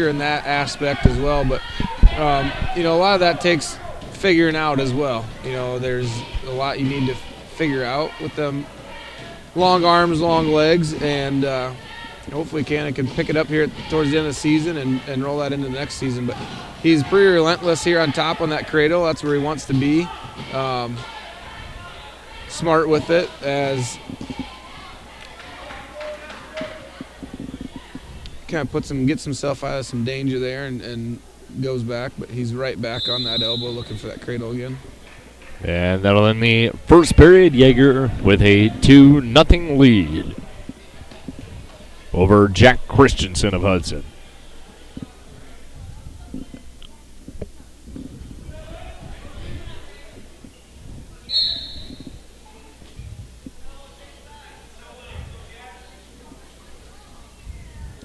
in that aspect as well. But a lot of that takes figuring out as well. There's a lot you need to figure out with them long arms, long legs, and hopefully Cannon can pick it up here towards the end of the season and roll that into the next season. But he's pretty relentless here on top on that cradle. That's where he wants to be. Smart with it as kind of gets himself out of some danger there and goes back, but he's right back on that elbow looking for that cradle again.
And that'll end the first period. Dnhgr with a 2-0 lead over Jack Christensen of Hudson.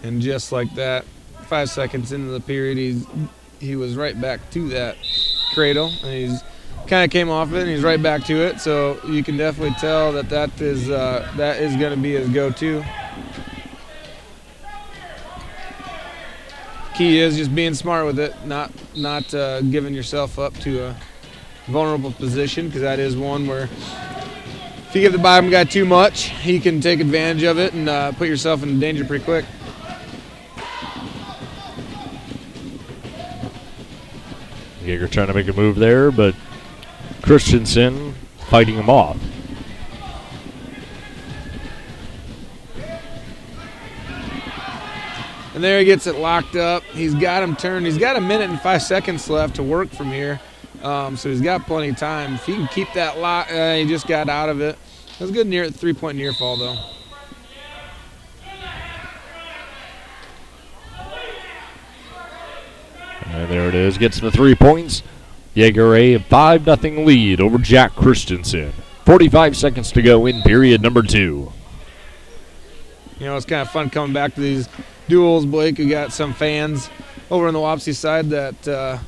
And just like that, 5 seconds into the period, he was right back to that cradle, and he's kind of came off of it, and he's right back to it. So you can definitely tell that is going to be his go-to. Key is just being smart with it, not giving yourself up to a vulnerable position, because that is one where if you give the bottom guy too much, he can take advantage of it and put yourself in danger pretty quick.
Dnhgr trying to make a move there, but Christensen fighting him off.
And there he gets it locked up. He's got him turned. He's got 1 minute and 5 seconds left to work from here. So he's got plenty of time. If he can keep that lock, he just got out of it. That was a good 3-point near fall, though.
And there it is. Gets the 3 points. Dnhgr a 5-0 lead over Jack Christensen. 45 seconds to go in period number 2.
It's kind of fun coming back to these duels, Blake. We got some fans over on the Wapsie side that are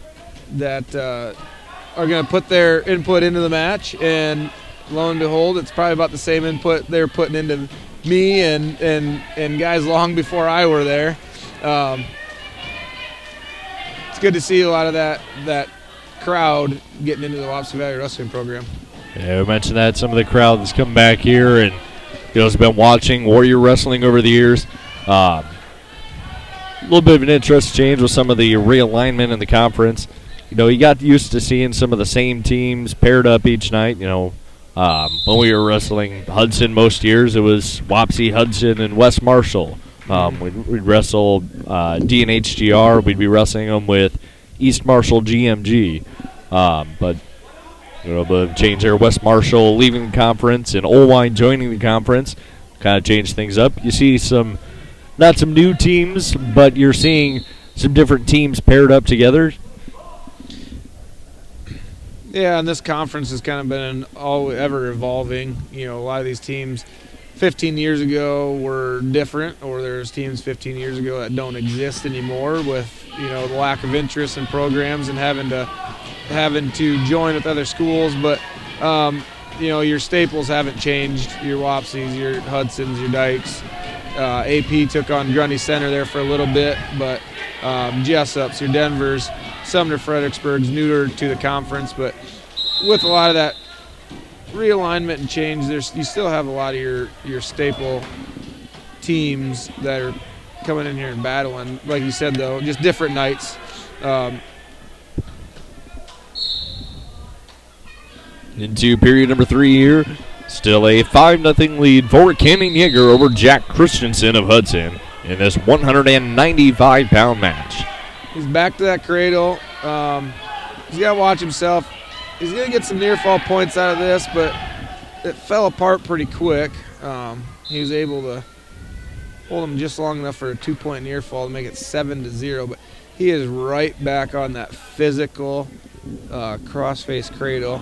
going to put their input into the match, and lo and behold, it's probably about the same input they're putting into me and guys long before I were there. It's good to see a lot of that crowd getting into the Wapsie Valley Wrestling program.
Yeah, we mentioned that some of the crowd that's come back here and has been watching Warrior Wrestling over the years. A little bit of an interest change with some of the realignment in the conference. You got used to seeing some of the same teams paired up each night. When we were wrestling Hudson most years, it was Wapsie, Hudson, and West Marshall. We'd wrestle Dnhgr. We'd be wrestling them with East Marshall GMG. But a little bit of change there. West Marshall leaving the conference and Olwine joining the conference kind of changed things up. You see not some new teams, but you're seeing some different teams paired up together.
Yeah, and this conference has kind of been ever evolving. A lot of these teams 15 years ago were different, or there's teams 15 years ago that don't exist anymore with, the lack of interest in programs and having to join with other schools. But, your staples haven't changed. Your Wapsies, your Hudsons, your Dikes. AP took on Grundy Center there for a little bit, but Jessups, your Denvers, Sumner Fredericksburg's newer to the conference. But with a lot of that realignment and change, you still have a lot of your staple teams that are coming in here and battling. Like you said, though, just different nights.
Into period number 3 here. Still a 5-0 lead for Dnhgr over Jack Christensen of Hudson in this 195-pound match.
He's back to that cradle. He's got to watch himself. He's going to get some near fall points out of this, but it fell apart pretty quick. He was able to hold him just long enough for a 2-point near fall to make it 7-0, but he is right back on that physical cross-face cradle.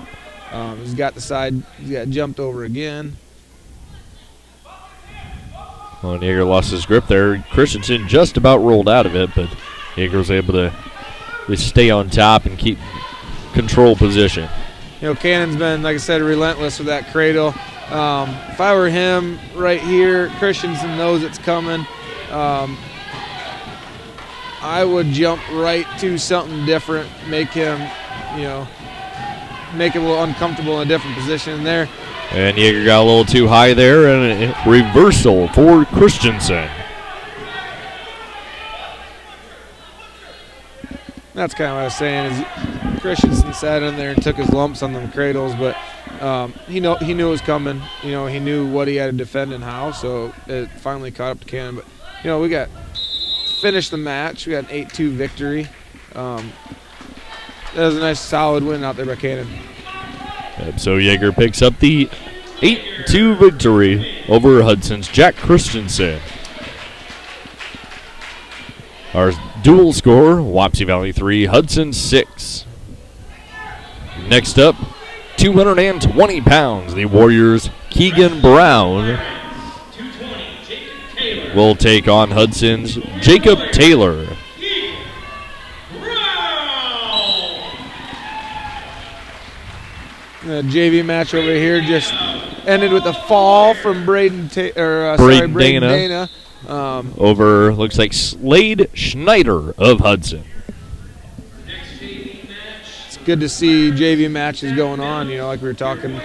He's got the side. He's got jumped over again.
Well, Dnhgr lost his grip there. Christensen just about rolled out of it, but Dnhgr was able to stay on top and keep control position.
Cannon's been, like I said, relentless with that cradle. If I were him right here, Christensen knows it's coming. I would jump right to something different, make him a little uncomfortable in a different position there.
And Dnhgr got a little too high there, and a reversal for Christensen.
That's kind of what I was saying. Is Christensen sat in there and took his lumps on them cradles, but he knew it was coming. He knew what he had to defend and how. So it finally caught up to Cannon. But we got finished the match. We got an 8-2 victory. That was a nice solid win out there by Cannon.
So Dnhgr picks up the 8-2 victory over Hudson's Jack Christensen. Our dual score, Wapsie Valley 3, Hudson 6. Next up, 220 pounds, the Warriors' Keegan Brown will take on Hudson's Jacob Taylor.
The JV match over here just ended with a fall from Braden Dana.
Over, looks like Slade Schneider of Hudson.
It's good to see JV matches going on, like we were talking.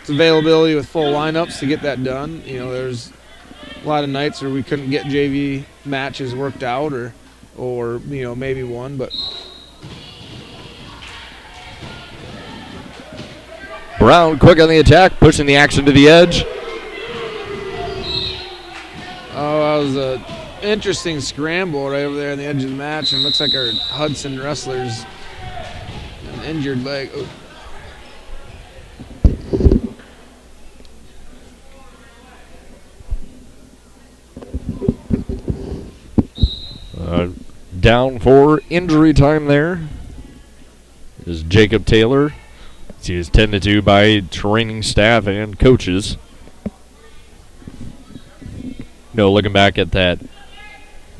It's availability with full lineups to get that done. There's a lot of nights where we couldn't get JV matches worked out or maybe one, but
Brown quick on the attack, pushing the action to the edge.
Oh, that was an interesting scramble right over there on the edge of the match, and looks like our Hudson wrestler's an injured leg.
Down for injury time there is Jacob Taylor. He is tended to by training staff and coaches. Looking back at that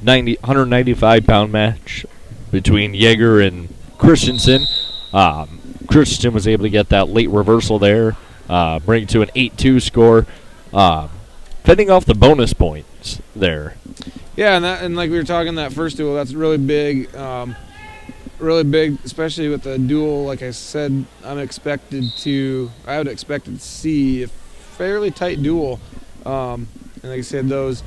195-pound match between Dnhgr and Christensen. Christensen was able to get that late reversal there, bring it to an 8-2 score, fending off the bonus points there.
Yeah, and like we were talking that first duel, that's really big. really big, especially with the duel. Like I said, I would expect to see a fairly tight duel. And like I said, those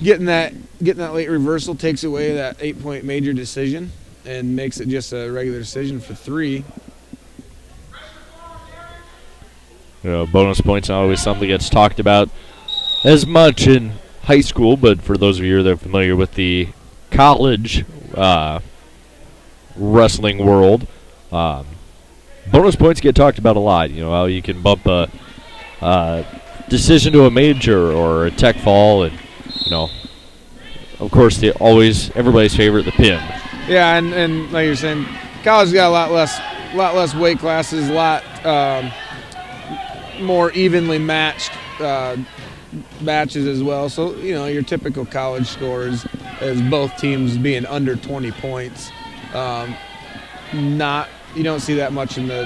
getting that late reversal takes away that 8-point major decision and makes it just a regular decision for 3.
Bonus points are always something that's talked about as much in high school, but for those of you that are familiar with the college wrestling world, bonus points get talked about a lot. How you can bump a decision to a major or a tech fall, and of course everybody's favorite, the pin.
Yeah, and like you're saying, college got a lot less weight classes, a lot more evenly matched matches as well. So your typical college score is both teams being under 20 points. You don't see that much in the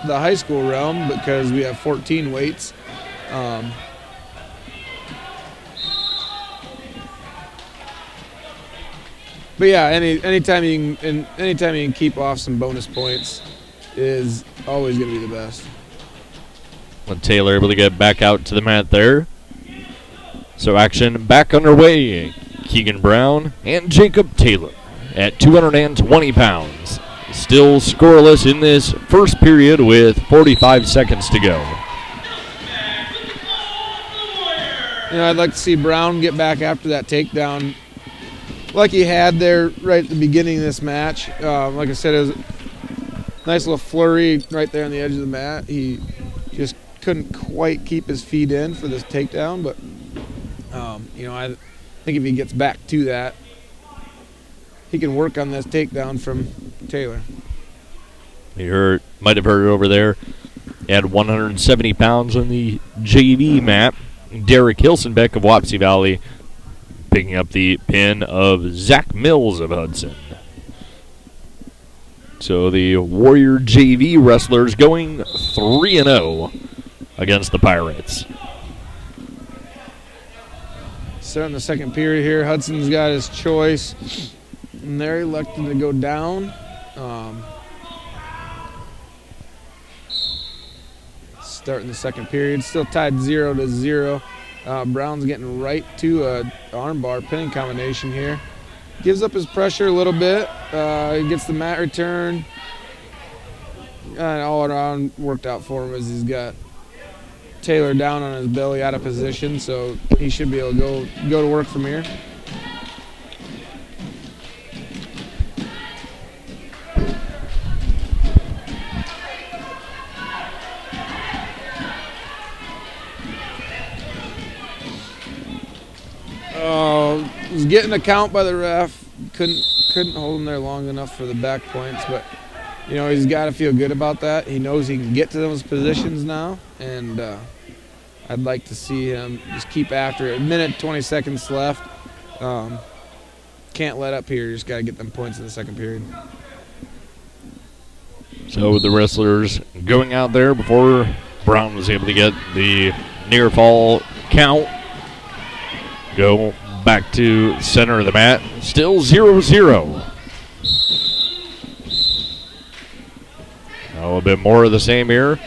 high school realm because we have 14 weights. But yeah, anytime you can keep off some bonus points is always going to be the best.
When Taylor able to get back out to the mat there. So action back underway. Keegan Brown and Jacob Taylor at 220 pounds. Still scoreless in this first period with 45 seconds to go.
I'd like to see Brown get back after that takedown like he had there right at the beginning of this match. Like I said, it was a nice little flurry right there on the edge of the mat. He just couldn't quite keep his feet in for this takedown, but I think if he gets back to that, he can work on this takedown from Taylor.
You might have heard it over there at 170 pounds on the JV mat. Derek Hilsenbeck of Wapsie Valley picking up the pin of Zach Mills of Hudson. So the Warrior JV wrestlers going 3-0 against the Pirates.
Starting the second period here, Hudson's got his choice, and they're elected to go down. Starting the second period, still tied 0-0. Brown's getting right to a armbar pinning combination here. Gives up his pressure a little bit. He gets the mat return. And all around worked out for him as he's got Taylor down on his belly out of position, so he should be able to go to work from here. Was getting a count by the ref. Couldn't hold him there long enough for the back points, but he's got to feel good about that. He knows he can get to those positions now, and I'd like to see him just keep after it. 1minute, 20 seconds left. Can't let up here. Just got to get them points in the second period.
So the wrestlers going out there before Brown was able to get the near fall count. Go back to center of the mat. Still 0-0. A little bit more of the same here.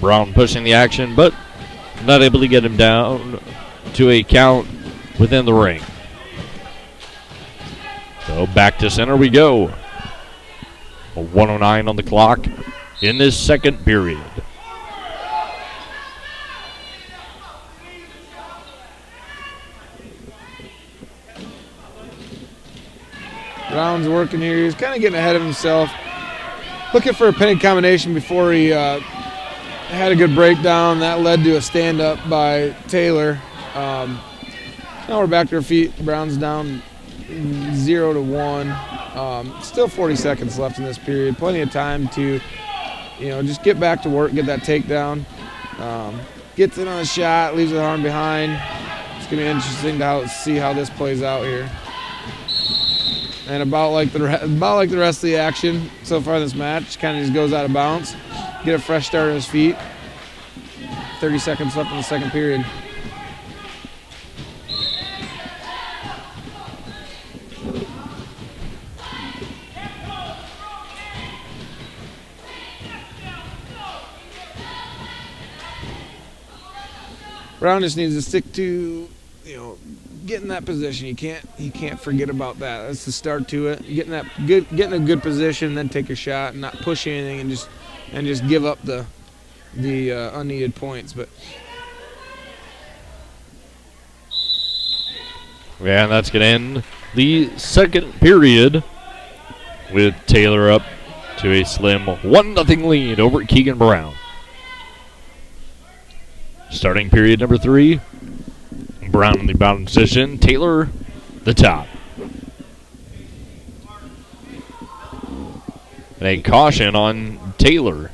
Brown pushing the action, but not able to get him down to a count within the ring. So back to center we go. A 1:09 on the clock in this second period.
Brown's working here. He's kind of getting ahead of himself. Looking for a pinning combination before he had a good breakdown. That led to a stand-up by Taylor. Now we're back to our feet. Brown's down 0-1. Still 40 seconds left in this period. Plenty of time to, just get back to work, get that takedown. Gets in on a shot, leaves the arm behind. It's going to be interesting to see how this plays out here. And about like the rest of the action so far in this match, kind of just goes out of bounds. Get a fresh start on his feet. 30 seconds left in the second period. Brown just needs to stick to, getting that position. You can't forget about that. That's the start to it. Getting a good position, then take a shot and not push anything and just give up the unneeded points. But
yeah, and that's going to end the second period with Taylor up to a slim 1-0 lead over at Keegan Brown. Starting period number 3. Brown in the bottom position, Taylor the top. And a caution on Taylor.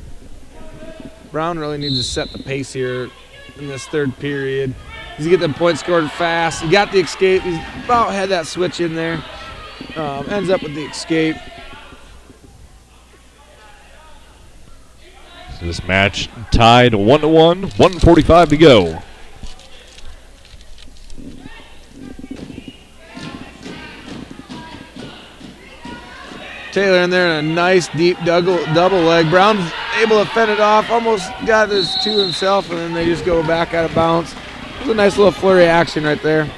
Brown really needs to set the pace here in this third period. He's get the point scored fast. He got the escape. He's about had that switch in there. Ends up with the escape.
So this match tied 1-1, 1:45 to go.
Taylor in there in a nice deep double leg. Brown's able to fend it off. Almost got this to himself, and then they just go back out of bounds. It was a nice little flurry action right there.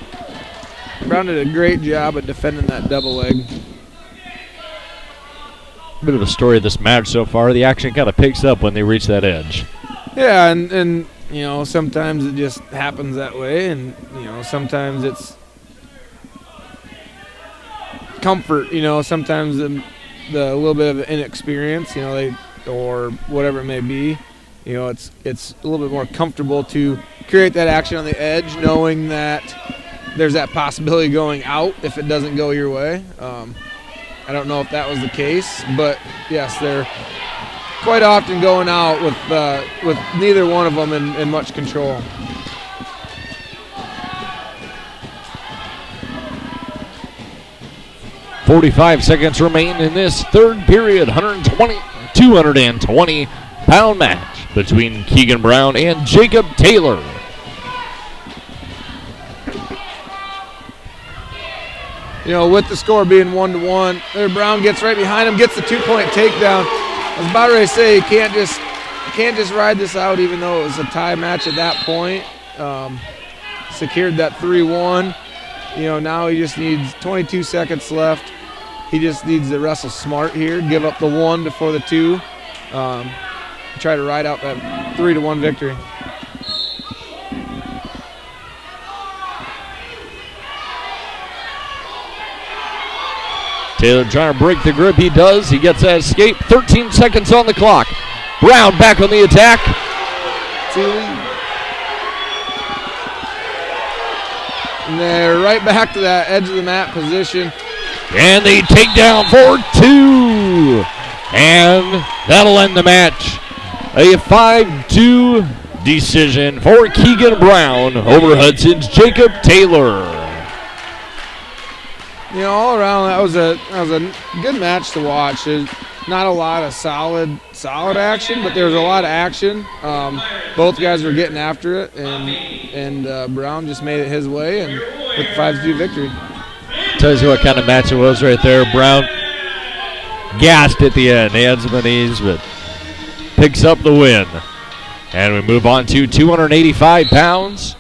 Brown did a great job at defending that double leg.
Bit of a story of this match so far. The action kind of picks up when they reach that edge.
Yeah, and sometimes it just happens that way, and sometimes it's comfort. Sometimes the little bit of inexperience, or whatever it may be. It's a little bit more comfortable to create that action on the edge, knowing that there's that possibility going out if it doesn't go your way. I don't know if that was the case, but yes, they're quite often going out with neither one of them in much control.
.45 seconds remain in this third period. 220-pound match between Keegan Brown and Jacob Taylor.
With the score being 1-1, there Brown gets right behind him, gets the 2-point takedown. I was about ready to say you can't just ride this out, even though it was a tie match at that point. Secured that 3-1. Now he just needs 22 seconds left. He just needs to wrestle smart here, give up the 1 before the 2, try to ride out that 3-1 victory.
Taylor trying to break the grip. He does. He gets that escape. 13 seconds on the clock. Brown back on the attack.
And they're right back to that edge of the mat position.
And they take down for 2. And that'll end the match. A 5-2 decision for Keegan Brown over Hudson's Jacob Taylor.
All around that was a good match to watch. There's not a lot of solid action, but there was a lot of action. Both guys were getting after it, and Brown just made it his way and with the 5-2 victory.
Tells you what kind of match it was right there. Brown gassed at the end, hands on the knees, but picks up the win. And we move on to 285 pounds.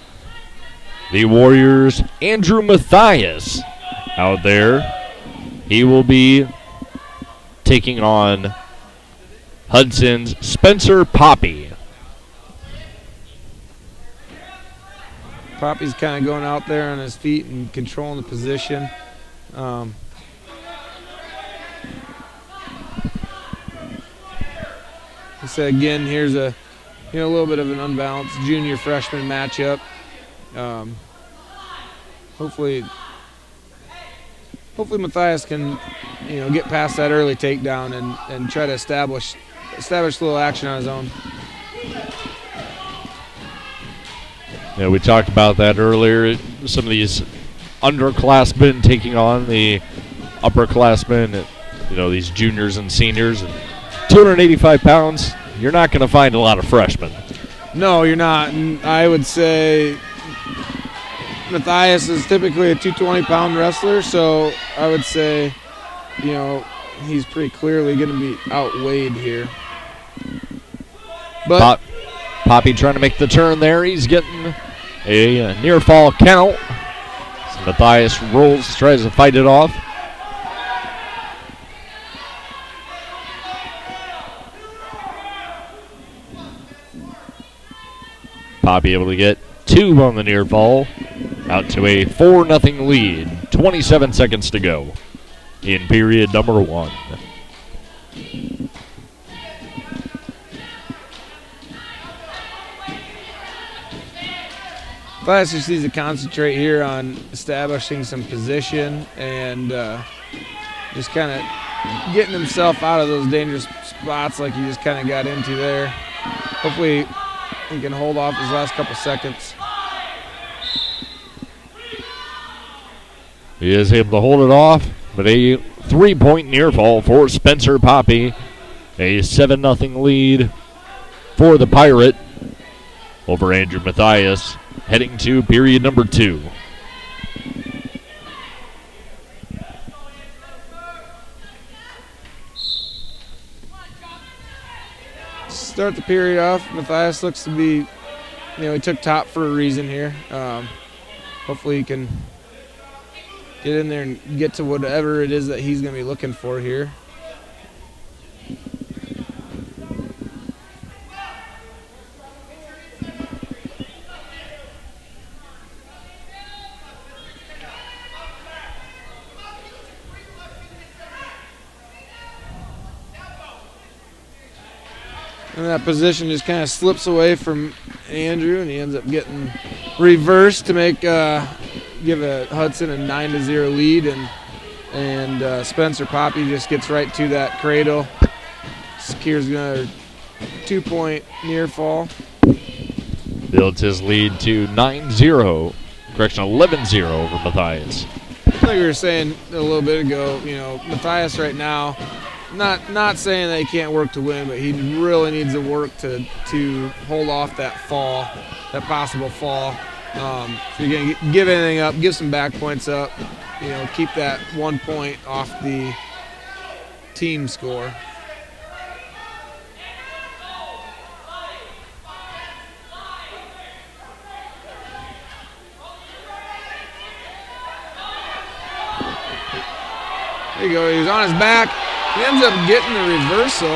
The Warriors' Andrew Mathias out there. He will be taking on Hudson's Spencer Poppy.
Poppy's kind of going out there on his feet and controlling the position. So again, here's a little bit of an unbalanced junior freshman matchup. Hopefully Mathias can get past that early takedown and try to establish a little action on his own.
Yeah, we talked about that earlier. Some of these underclassmen taking on the upperclassmen, these juniors and seniors. And 285 pounds, you're not going to find a lot of freshmen.
No, you're not. And I would say Mathias is typically a 220-pound wrestler, so I would say, he's pretty clearly going to be outweighed here. But
Poppy trying to make the turn there. He's getting a near fall count. So Matthias rolls, tries to fight it off. Poppy able to get 2 on the near fall, out to a 4-0 lead. 27 seconds to go in period number 1.
Matthias just needs to concentrate here on establishing some position and just kind of getting himself out of those dangerous spots like he just kind of got into there. Hopefully he can hold off his last couple seconds.
He is able to hold it off, but a 3-point near fall for Spencer Poppy. A 7-0 lead for the Pirate over Andrew Matthias, heading to period number 2.
Start the period off. Matthias looks to be, he took top for a reason here. Hopefully he can get in there and get to whatever it is that he's going to be looking for here. And that position just kind of slips away from Andrew, and he ends up getting reversed to make give a Hudson a 9-0 lead, and Spencer Poppy just gets right to that cradle, secures another 2-point near fall.
Builds his lead to 11-0 over Matthias.
Like we were saying a little bit ago, Matthias right now, not saying that he can't work to win, but he really needs to work to hold off that fall, that possible fall. If you're going to give anything up, give some back points up, keep that 1 point off the team score. There you go. He was on his back. He ends up getting the reversal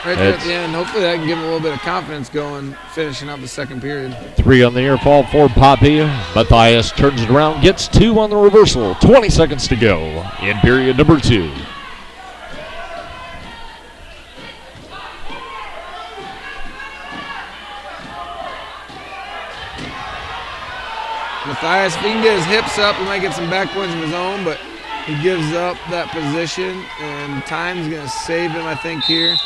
right there at the end. Hopefully that can give him a little bit of confidence going, finishing up the second period.
3 on the near fall for Poppy. Matthias turns it around, gets 2 on the reversal. 20 seconds to go in period number 2.
Matthias, if he can get his hips up, he might get some back points of his own, but he gives up that position, and time's going to save him, I think, here.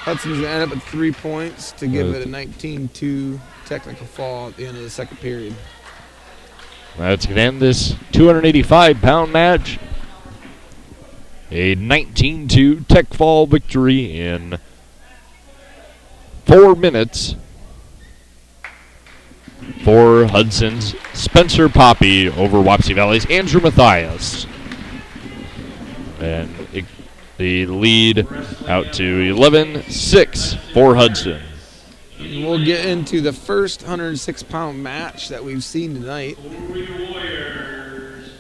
Hudson's going to end up at 3 points to give it a 19-2 technical fall at the end of the second period.
That's going to end this 285-pound match. A 19-2 tech fall victory in 4 minutes for Hudson's Spencer Poppy over Wapsie Valley's Andrew Matthias. And the lead out to 11-6 for Hudson.
We'll get into the first 106-pound match that we've seen tonight.
Warriors.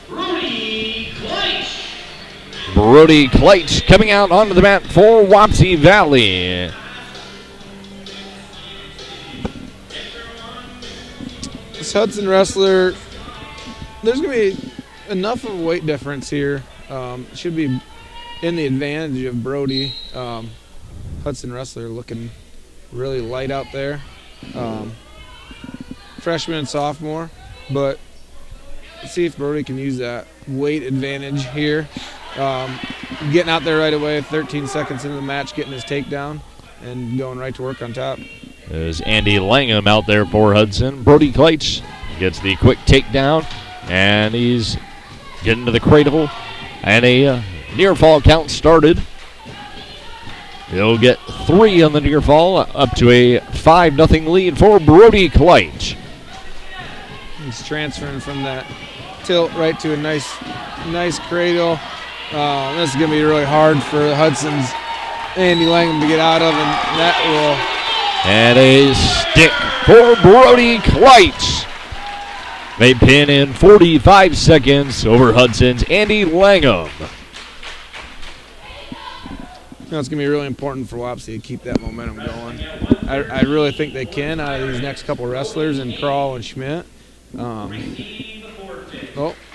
Brody Kleitsch.
Brody Kleitsch coming out onto the mat for Wapsie Valley.
This Hudson wrestler, there's going to be enough of a weight difference here. Should be in the advantage of Brody. Hudson wrestler looking really light out there. Freshman and sophomore, but let's see if Brody can use that weight advantage here. Getting out there right away, 13 seconds into the match, getting his takedown and going right to work on top.
There's Andy Langham out there for Hudson. Brody Kleitsch gets the quick takedown, and he's getting to the cradle, and a near fall count started. He'll get 3 on the near fall, up to a 5-0 lead for Brody Kleitsch.
He's transferring from that tilt right to a nice cradle. This is going to be really hard for Hudson's Andy Langham to get out of, and that will
And a stick for Brody Kleitz. They pin in 45 seconds over Hudson's Andy Langham.
It's going to be really important for Wapsie to keep that momentum going. I really think they can out of these next couple wrestlers, and Kral and Schmidt.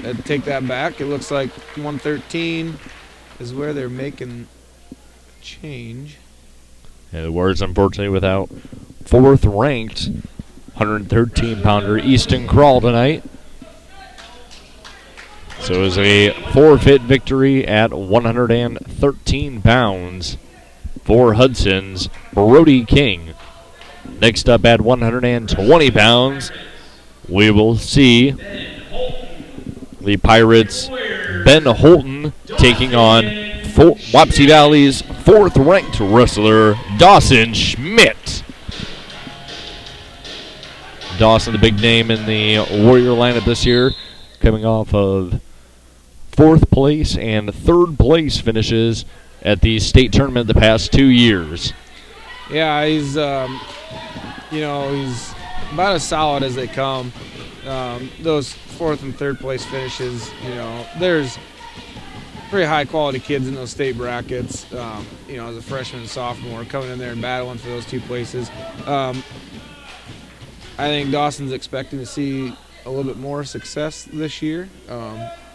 I'd take that back. It looks like 113 is where they're making a change.
Yeah, the Warriors, unfortunately, without fourth-ranked 113-pounder Easton Kral tonight. So it was a forfeit victory at 113 pounds for Hudson's Brody King. Next up at 120 pounds, we will see the Pirates' Ben Holton taking on Wapsie Valley's fourth-ranked wrestler, Dawson Schmidt. Dawson, the big name in the Warrior lineup this year, coming off of fourth place and third place finishes at the state tournament the past 2 years.
Yeah, he's he's about as solid as they come. Those fourth and third place finishes, there's pretty high quality kids in those state brackets. As a freshman and sophomore, coming in there and battling for those two places. I think Dawson's expecting to see a little bit more success this year,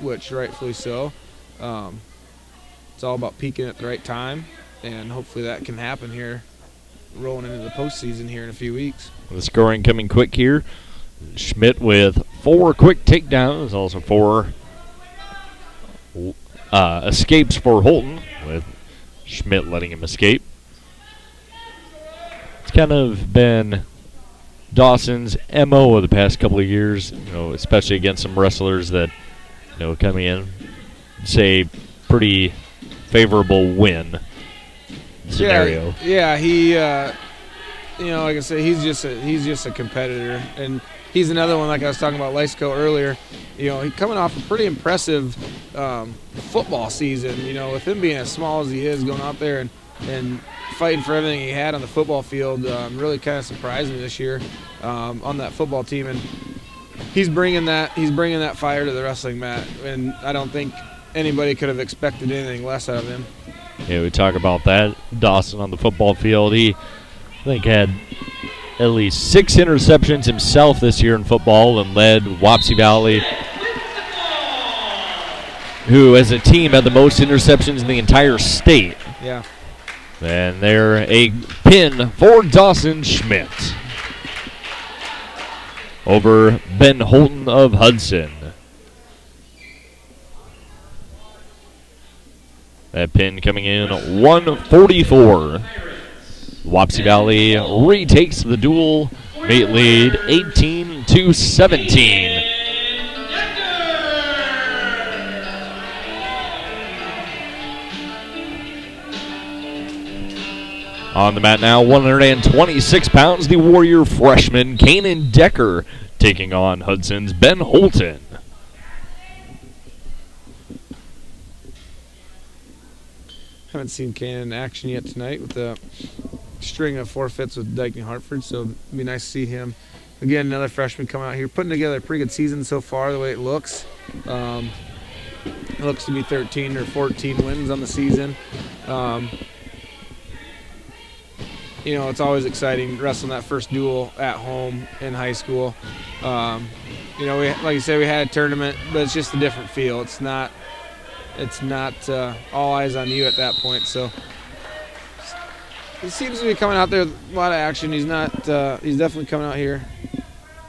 which rightfully so. It's all about peaking at the right time, and hopefully that can happen here, rolling into the postseason here in a few weeks.
The scoring coming quick here. Schmidt with 4 quick takedowns, also 4 escapes for Holton, with Schmidt letting him escape. It's kind of been Dawson's MO of the past couple of years, especially against some wrestlers that, coming in, say, pretty favorable win scenario.
Yeah, he, like I said, he's just a competitor, and he's another one, like I was talking about Lystico earlier. He's coming off a pretty impressive football season. With him being as small as he is, going out there and fighting for everything he had on the football field, really kind of surprised me this year on that football team, and he's bringing that fire to the wrestling mat, and I don't think anybody could have expected anything less out of him.
Yeah, we talk about that. Dawson on the football field, he, I think, had at least 6 interceptions himself this year in football and led Wapsie Valley, who as a team had the most interceptions in the entire state.
Yeah.
And there a pin for Dawson Schmidt over Ben Holton of Hudson. That pin coming in 144. Wapsie Valley retakes the dual mate lead 18-17. On the mat now, 126 pounds, the Warrior freshman, Caden Decker, taking on Hudson's Ben Holton.
Haven't seen Caden in action yet tonight with the string of forfeits with Dike-New Hartford, so it'd be nice to see him. Again, another freshman coming out here, putting together a pretty good season so far, the way it looks. It looks to be 13 or 14 wins on the season. It's always exciting wrestling that first duel at home in high school. Like you said, we had a tournament, but it's just a different feel. It's not all eyes on you at that point. So he seems to be coming out there with a lot of action. He's not. He's definitely coming out here,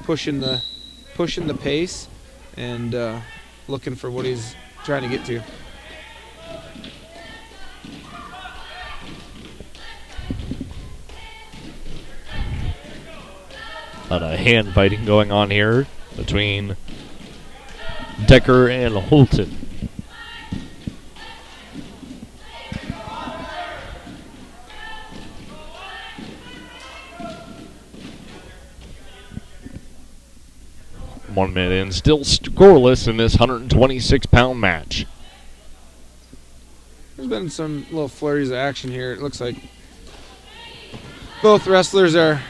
pushing the pace, and looking for what he's trying to get to.
A lot of hand fighting going on here between Decker and Holton. One minute in, still scoreless in this 126-pound match.
There's been some little flurries of action here. It looks like both wrestlers are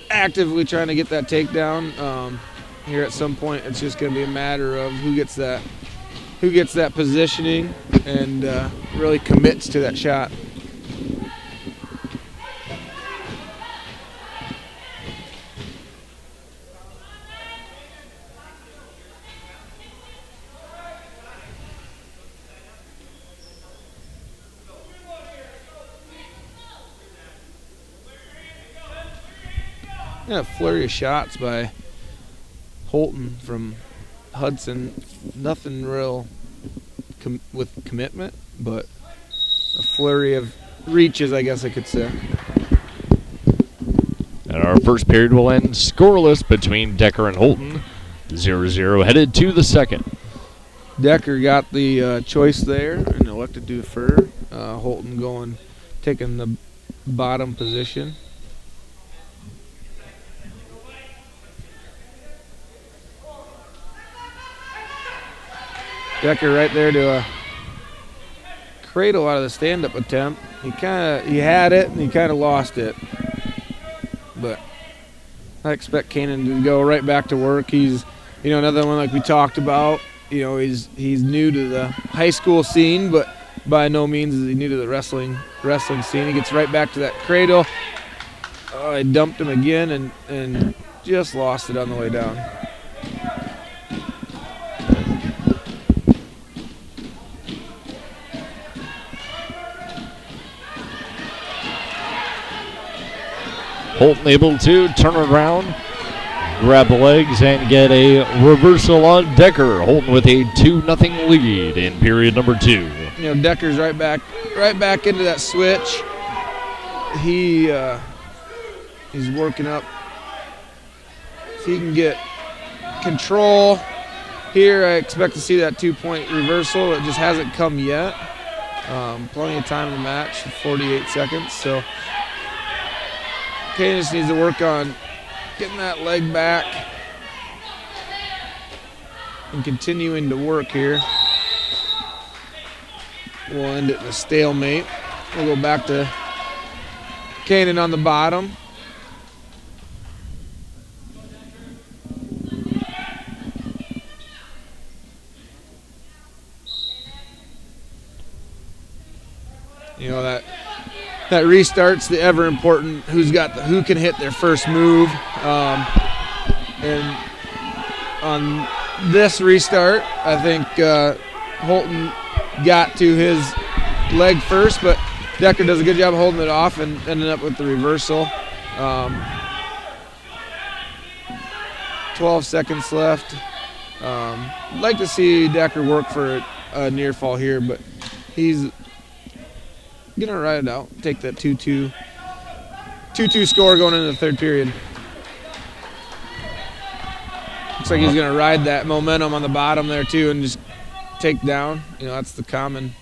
actively trying to get that takedown. Here at some point, it's just going to be a matter of who gets that positioning and really commits to that shot. Yeah, flurry of shots by Holton from Hudson. Nothing real with commitment, but a flurry of reaches, I guess I could say.
And our first period will end scoreless between Decker and Holton. 0-0 headed to the second.
Decker got the choice there and elected to defer. Holton taking the bottom position. Decker right there to cradle out of the stand-up attempt. He had it and he kind of lost it. But I expect Caden to go right back to work. He's, another one like we talked about. He's new to the high school scene, but by no means is he new to the wrestling scene. He gets right back to that cradle. I dumped him again and just lost it on the way down.
Holton able to turn it around, grab the legs, and get a reversal on Decker. Holton with a 2-0 lead in period number 2.
Decker's right back into that switch. He's working up. If he can get control here, I expect to see that 2-point reversal. It just hasn't come yet. Plenty of time in the match, 48 seconds. So Caden just needs to work on getting that leg back and continuing to work here. We'll end it in a stalemate. We'll go back to Caden on the bottom. That restart's the ever important who can hit their first move. And on this restart, I think Holton got to his leg first, but Decker does a good job of holding it off and ended up with the reversal. 12 seconds left. I'd like to see Decker work for a near fall here, but he's going to ride it out, take that 2-2 score going into the third period. Looks like he's going to ride that momentum on the bottom there too and just take down. That's the common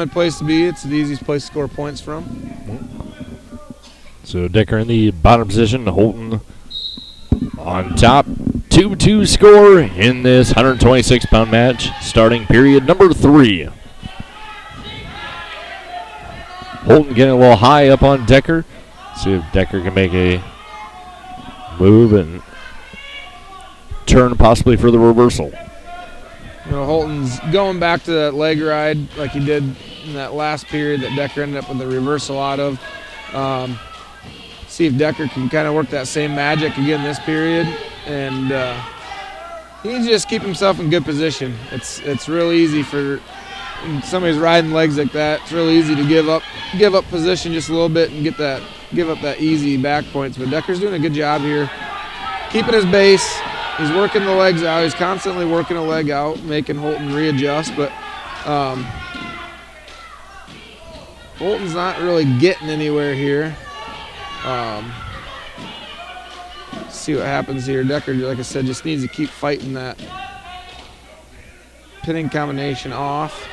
place to be. It's the easiest place to score points from.
So Decker in the bottom position, Holton on top. 2-2 score in this 126-pound match, starting period number 3. Holton getting a little high up on Decker. See if Decker can make a move and turn possibly for the reversal.
Holton's going back to that leg ride like he did in that last period that Decker ended up with the reversal out of. See if Decker can kind of work that same magic again this period. And he needs to just keep himself in good position. It's real easy for when somebody's riding legs like that. It's really easy to give up position just a little bit and give up that easy back points. But Decker's doing a good job here, keeping his base. He's working the legs out. He's constantly working a leg out, making Holton readjust. But Holton's not really getting anywhere here. See what happens here. Decker, like I said, just needs to keep fighting that pinning combination off.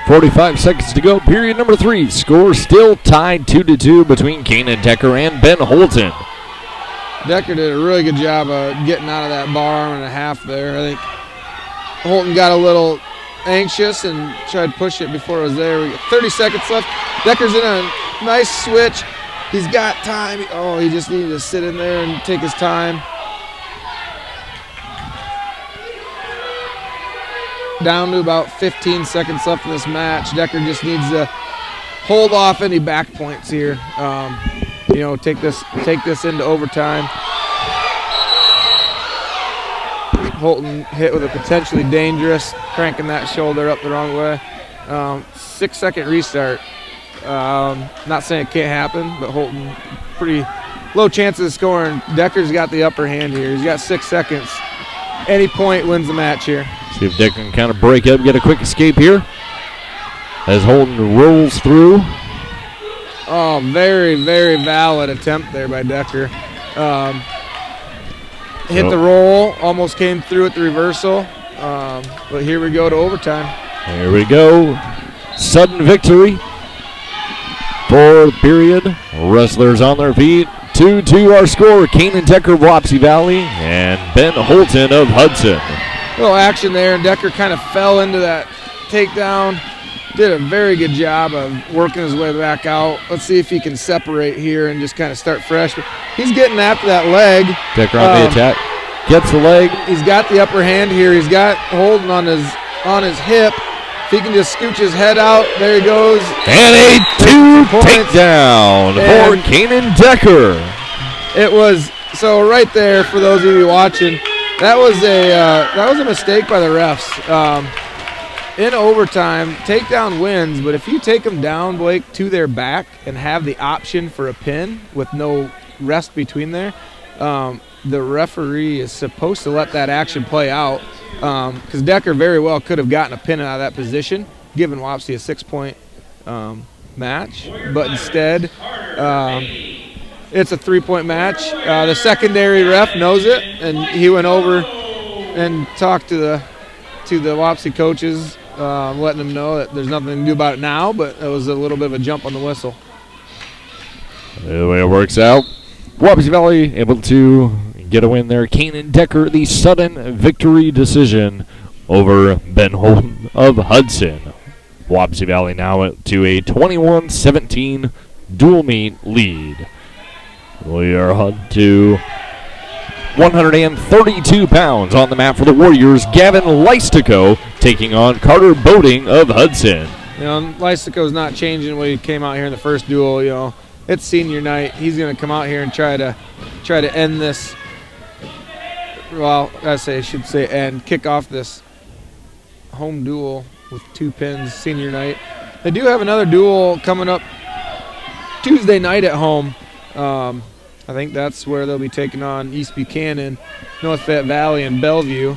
.45 seconds to go, period number 3. Score still tied 2-2 between Caden Decker and Ben Holton.
Decker did a really good job of getting out of that bar and a half there. I think Holton got a little anxious and tried to push it before it was there. We got 30 seconds left. Decker's in a nice switch. He's got time. Oh, he just needed to sit in there and take his time. Down to about 15 seconds left in this match. Decker just needs to hold off any back points here. Take this into overtime. Holton hit with a potentially dangerous, cranking that shoulder up the wrong way. 6-second restart. Not saying it can't happen, but Holton, pretty low chances of scoring. Decker's got the upper hand here. He's got 6 seconds. Any point wins the match here.
See if Decker can kind of break up, get a quick escape here as Holton rolls through.
Oh, very, very valid attempt there by Decker. Hit the roll, almost came through at the reversal, but here we go to overtime.
Here we go. Sudden victory. Fourth period. Wrestlers on their feet. 2-2 our score. Caden Decker of Wapsie Valley and Ben Holton of Hudson.
Little action there, and Decker kind of fell into that takedown. Did a very good job of working his way back out. Let's see if he can separate here and just kind of start fresh. But he's getting after that leg.
Decker on the attack. Gets the leg.
He's got the upper hand here. He's got Holton on his hip. If he can just scooch his head out, there he goes.
And a 2 takedown for Caden Decker.
It was so right there for those of you watching. That was a mistake by the refs. In overtime, takedown wins, but if you take them down, Blake, to their back and have the option for a pin with no rest between there, the referee is supposed to let that action play out because Decker very well could have gotten a pin out of that position, giving Wapsie a 6-point match, but instead it's a 3-point match. The secondary ref knows it, and he went over and talked to the Wapsie coaches, letting them know that there's nothing to do about it now, but it was a little bit of a jump on the whistle.
The way it works out, Wapsie Valley able to get a win there. Caden Decker, the sudden victory decision over Ben Holton of Hudson. Wapsie Valley now to a 21-17 dual meet lead. We are up to 132 pounds on the mat for the Warriors. Gavin Lystico taking on Carter Boating of Hudson.
Lystico's not changing when he came out here in the first duel. It's senior night. He's going to come out here and try to end this. Well, I should say end, kick off this home duel with 2 pins. Senior night. They do have another duel coming up Tuesday night at home. I think that's where they'll be taking on East Buchanan, North Fayette Valley, and Bellevue.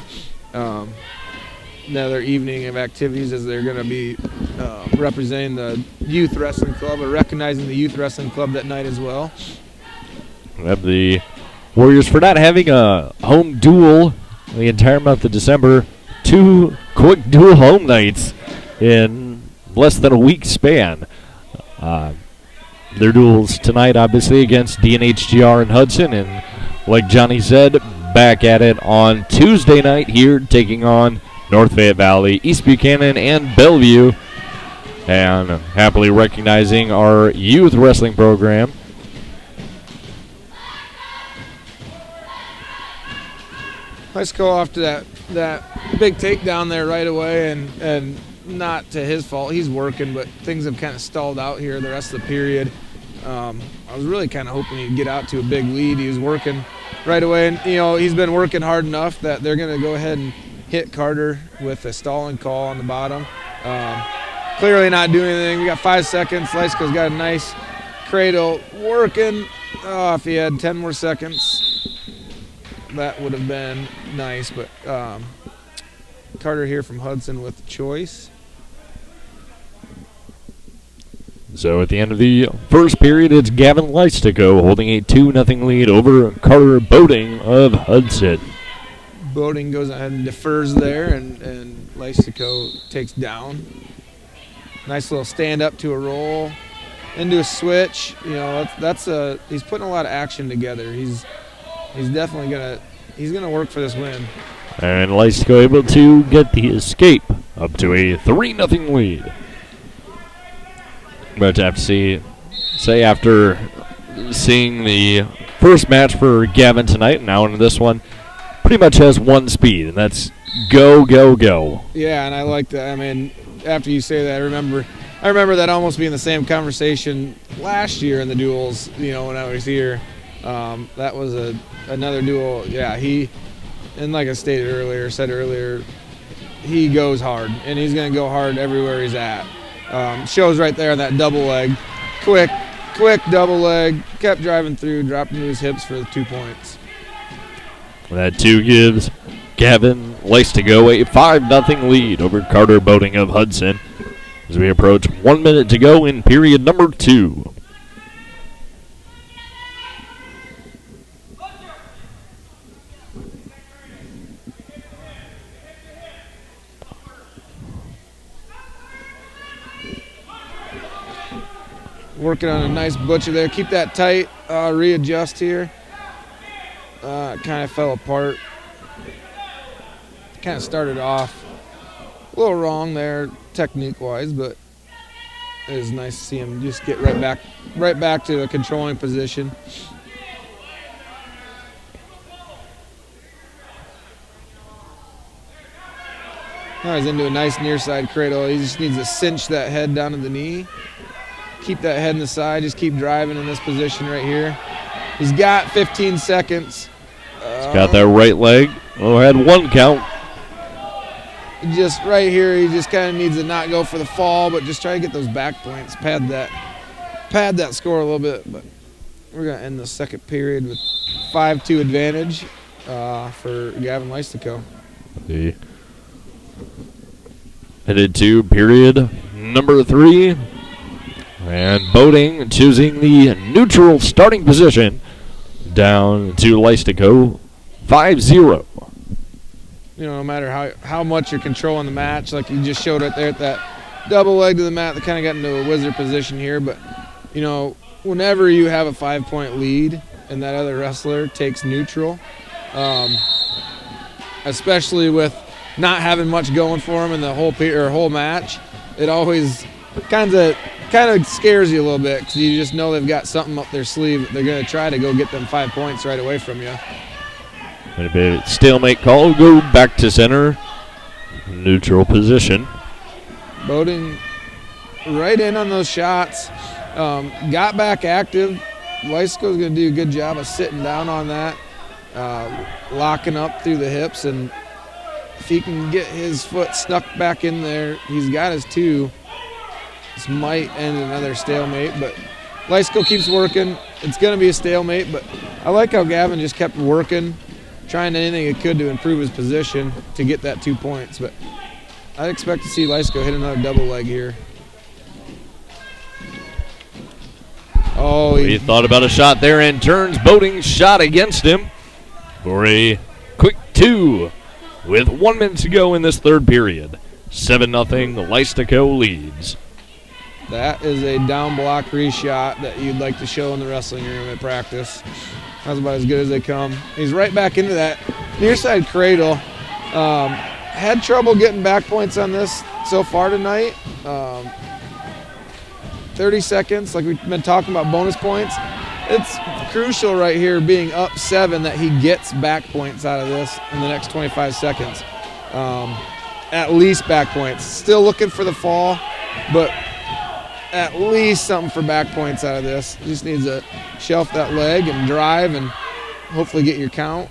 Another evening of activities as they're going to be representing the youth wrestling club or recognizing the youth wrestling club that night as well.
We have the Warriors for not having a home duel the entire month of December. 2 quick dual home nights in less than a week span. Their duels tonight, obviously, against Dnhgr and Hudson. And like Johnny said, back at it on Tuesday night here, taking on North Fayette Valley, East Buchanan, and Bellevue. And happily recognizing our youth wrestling program.
Let's go off to that big takedown there right away, and not to his fault. He's working, but things have kind of stalled out here the rest of the period. I was really kind of hoping he'd get out to a big lead. He was working right away, and he's been working hard enough that they're going to go ahead and hit Carter with a stalling call on the bottom. Clearly not doing anything. We got 5 seconds. Lystico's got a nice cradle working. Oh, if he had 10 more seconds, that would have been nice, but Carter here from Hudson with the choice.
So at the end of the first period, it's Gavin Lystico holding a 2-0 lead over Carter Boating of Hudson.
Boating goes ahead and defers there, and Lystico takes down. Nice little stand up to a roll, into a switch. He's putting a lot of action together. He's he's definitely gonna work for this win.
And Lystico able to get the escape up to a 3-0 lead. But to have to say after seeing the first match for Gavin tonight, now into this one, pretty much has one speed, and that's go, go, go.
Yeah, and I like that. I mean, after you say that, I remember that almost being the same conversation last year in the duels, when I was here. That was another duel. Yeah, and like I said earlier, he goes hard, and he's going to go hard everywhere he's at. Shows right there on that double leg. Quick double leg, kept driving through, dropped into his hips for the 2 points.
That 2 gives Gavin Lystico a 5-0 lead over Carter Boating of Hudson as we approach 1 minute to go in period number 2.
Working on a nice butcher there. Keep that tight. Readjust here. Kind of fell apart. Kind of started off a little wrong there technique-wise, but it was nice to see him just get right back to the controlling position. Now he's into a nice near side cradle. He just needs to cinch that head down to the knee. Keep that head in the side. Just keep driving in this position right here. He's got 15 seconds.
He's got that right leg. Oh, had 1 count.
Just right here, he just kind of needs to not go for the fall, but just try to get those back points. Pad that score a little bit. But we're going to end the second period with 5-2 advantage for Gavin Lystico.
Headed to period number 3. And Boating choosing the neutral starting position down to Lystico 5-0.
No matter how much you're controlling the match, like you just showed right there at that double leg to the mat, that kind of got into a wizard position here. But, whenever you have a 5-point lead and that other wrestler takes neutral, especially with not having much going for him in the whole match, it always kind of scares you a little bit because you just know they've got something up their sleeve. They're going to try to go get them 5 points right away from you.
And a bit of stalemate call. Go back to center. Neutral position.
Boating right in on those shots. Got back active. Lystico's going to do a good job of sitting down on that. Locking up through the hips. And if he can get his foot stuck back in there, he's got his 2. This might end another stalemate, but Lystico keeps working. It's going to be a stalemate, but I like how Gavin just kept working, trying anything he could to improve his position to get that 2 points. But I expect to see Lystico hit another double leg here. Oh,
he thought about a shot there and turns Boating's shot against him for a quick 2 with 1 minute to go in this third period. 7-0, Lystico leads.
That is a down block reshot that you'd like to show in the wrestling room at practice. That's about as good as they come. He's right back into that near side cradle. Had trouble getting back points on this so far tonight. 30 seconds, like we've been talking about bonus points. It's crucial right here, being up 7, that he gets back points out of this in the next 25 seconds. At least back points. Still looking for the fall, but at least something for back points out of this. Just needs to shelf that leg and drive and hopefully get your count.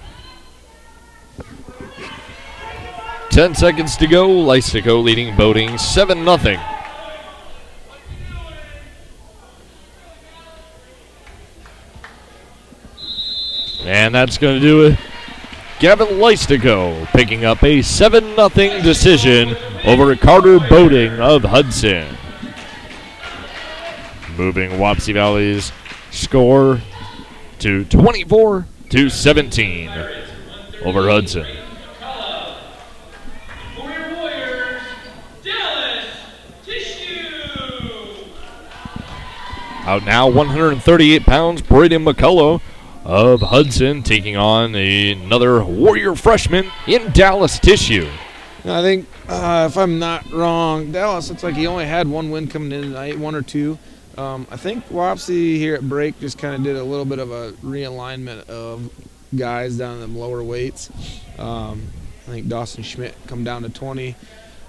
10 seconds to go. Lystico leading Boating 7-0. And that's going to do it. Gavin Lystico picking up a 7-0 decision over Carter Boating of Hudson. Moving Wapsie Valley's score to 24-17 over Hudson.
For your Warriors, Dnhgr.
Out now, 138 pounds, Braden McCullough of Hudson taking on another Warrior freshman in Dallas Tissue.
I think, if I'm not wrong, Dallas looks like he only had one win coming in tonight, one or two. I think Wapsie here at break just kind of did a little bit of a realignment of guys down in the lower weights. I think Dawson Schmidt come down to 20,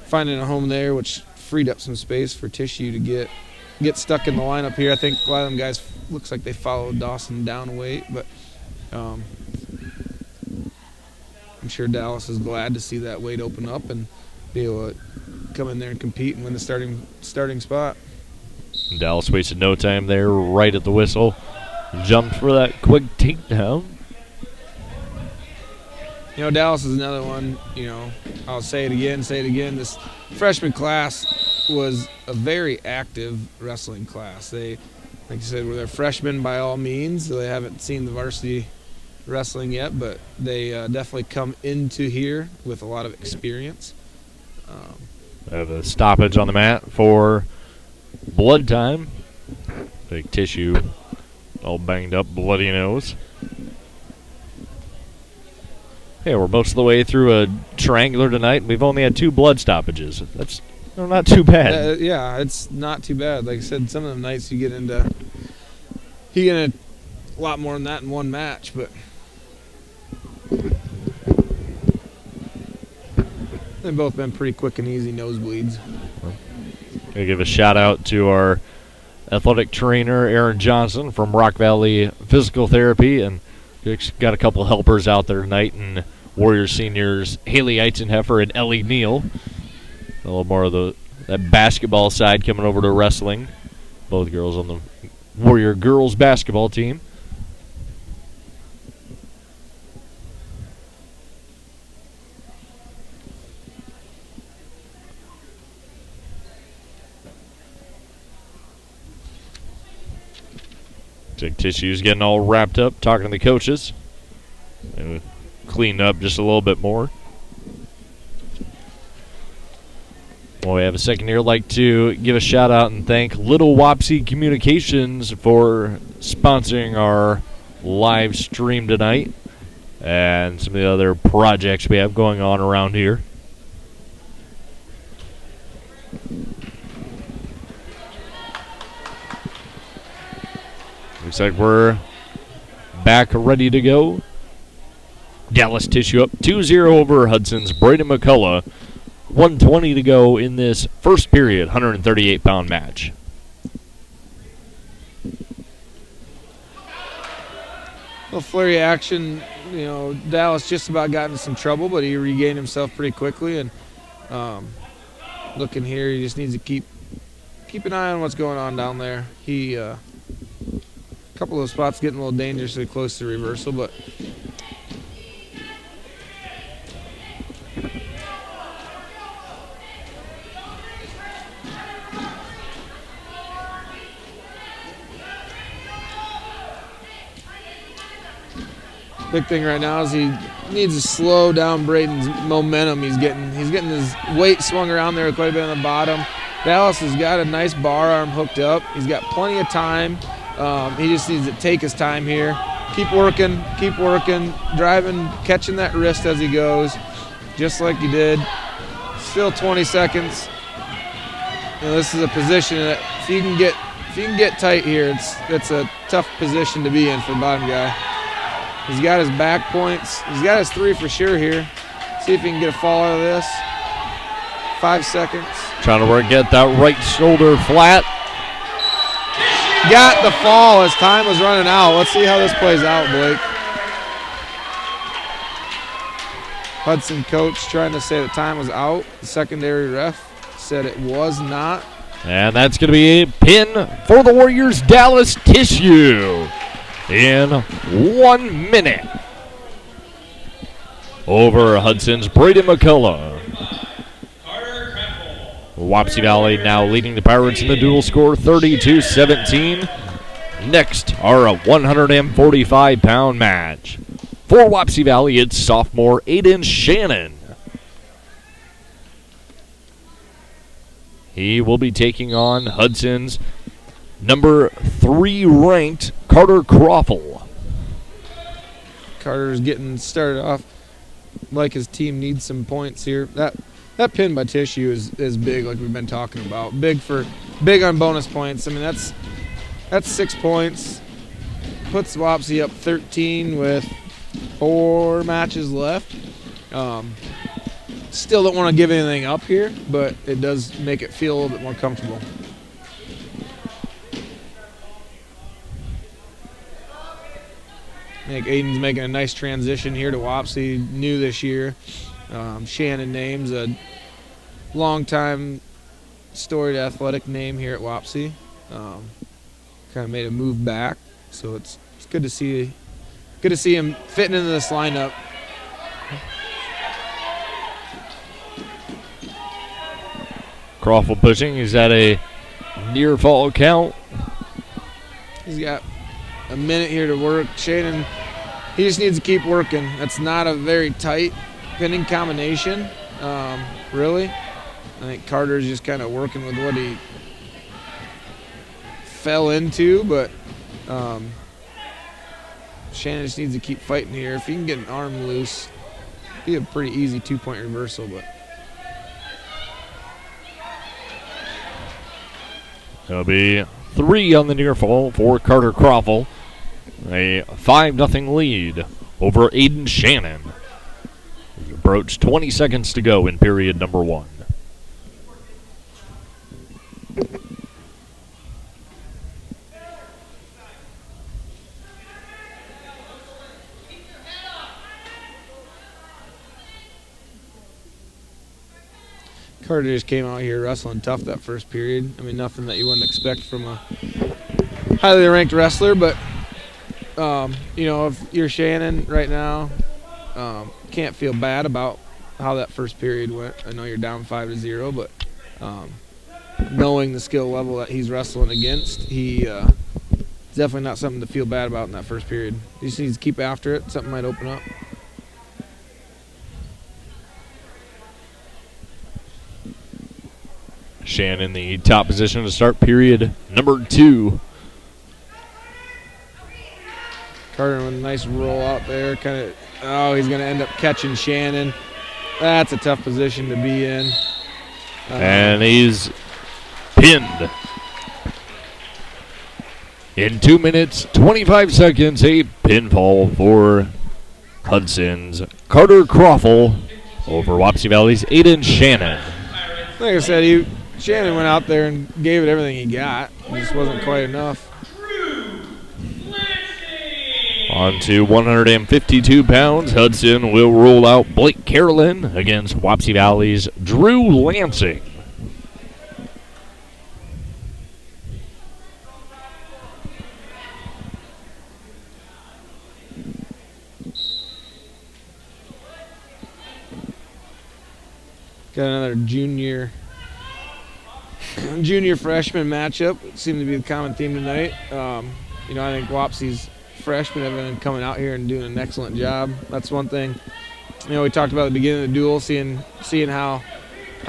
finding a home there, which freed up some space for Tissue to get stuck in the lineup here. I think a lot of them guys looks like they followed Dawson down a weight, but I'm sure Dallas is glad to see that weight open up and be able to come in there and compete and win the starting spot.
Dallas wasted no time there, right at the whistle. Jumped for that quick takedown.
You know, Dallas is another one, you know, I'll say it again. This freshman class was a very active wrestling class. They, like I said, were their freshmen by all means. They haven't seen the varsity wrestling yet, but they definitely come into here with a lot of experience.
Have a stoppage on the mat for blood time. Big Tissue all banged up, bloody nose. Yeah, we're most of the way through a triangular tonight, and we've only had 2 blood stoppages. That's not too bad.
Yeah, it's not too bad. Like I said, some of the nights you get into a lot more than that in one match, but they've both been pretty quick and easy nosebleeds.
Gonna give a shout out to our athletic trainer, Aaron Johnson from Rock Valley Physical Therapy, and got a couple helpers out there tonight, and Warriors seniors Haley Eitzenheffer and Ellie Neal. A little more of that basketball side coming over to wrestling. Both girls on the Warrior girls basketball team. Tissue's getting all wrapped up, talking to the coaches. And cleaned up just a little bit more. Well, we have a second here. I'd like to give a shout out and thank Little Wapsie Communications for sponsoring our live stream tonight and some of the other projects we have going on around here. Looks like we're back ready to go. Dallas Tissue up 2-0 over Hudson's Braden McCullough. 1:20 to go in this first period, 138-pound match.
Little flurry action. You know, Dallas just about got into some trouble, but he regained himself pretty quickly. And looking here, he just needs to keep an eye on what's going on down there. He a couple of spots getting a little dangerously close to reversal, but big thing right now is he needs to slow down Braden's momentum. He's getting his weight swung around there quite a bit on the bottom. Dallas has got a nice bar arm hooked up. He's got plenty of time. He just needs to take his time here. Keep working, driving, catching that wrist as he goes, just like he did. Still 20 seconds. You know, this is a position that if you can get tight here, it's a tough position to be in for the bottom guy. He's got his back points. He's got his 3 for sure here. See if he can get a fall out of this. 5 seconds.
Trying to get that right shoulder flat.
Got the fall as time was running out. Let's see how this plays out, Blake. Hudson coach trying to say the time was out. The secondary ref said it was not.
And that's going to be a pin for the Warriors Dallas Tissue in 1 minute over Hudson's Braden McCullough. Wapsie Valley now leading the Pirates in the dual score 32-17. Next, our 145-pound match. For Wapsie Valley, it's sophomore Aiden Shannon. He will be taking on Hudson's number 3 ranked Carter Croffle.
Carter's getting started off like his team needs some points here. That pin by Tissue is big, like we've been talking about. Big on bonus points. I mean, that's 6 points. Puts Wapsie up 13 with 4 matches left. Still don't want to give anything up here, but it does make it feel a little bit more comfortable. I think Aiden's making a nice transition here to Wapsie, new this year. Shannon Name's a long-time storied athletic name here at Wapsie. Kind of made a move back, so it's good to see him fitting into this lineup.
Crawford pushing. He's at a near fall count.
He's got a minute here to work. Shannon, he just needs to keep working. That's not a very tight pinning combination, really. I think Carter's just kind of working with what he fell into, but Shannon just needs to keep fighting here. If he can get an arm loose, it'd be a pretty easy 2-point reversal, but
There'll be 3 on the near fall for Carter Crawford. A 5-0 lead over Aiden Shannon. We approach 20 seconds to go in period number 1.
Carter just came out here wrestling tough that first period. I mean, nothing that you wouldn't expect from a highly ranked wrestler, but if you're Shannon right now, can't feel bad about how that first period went. I know you're down 5-0, but knowing the skill level that he's wrestling against, it's definitely not something to feel bad about in that first period. He just needs to keep after it. Something might open up.
Shannon in the top position to start period number 2.
Carter with a nice roll out there. He's going to end up catching Shannon. That's a tough position to be in.
And he's pinned. In 2 minutes, 25 seconds, a pinfall for Hudson's Carter Crawford over Wapsie Valley's Aiden Shannon.
Like I said, Shannon went out there and gave it everything he got. It just wasn't quite enough.
On to 152 pounds, Hudson will roll out Blake Carolyn against Wapsie Valley's Drew Lansing.
Got another junior freshman matchup. It seemed to be the common theme tonight. I think Wapsie's freshmen have been coming out here and doing an excellent job. That's one thing. We talked about at the beginning of the duel, seeing how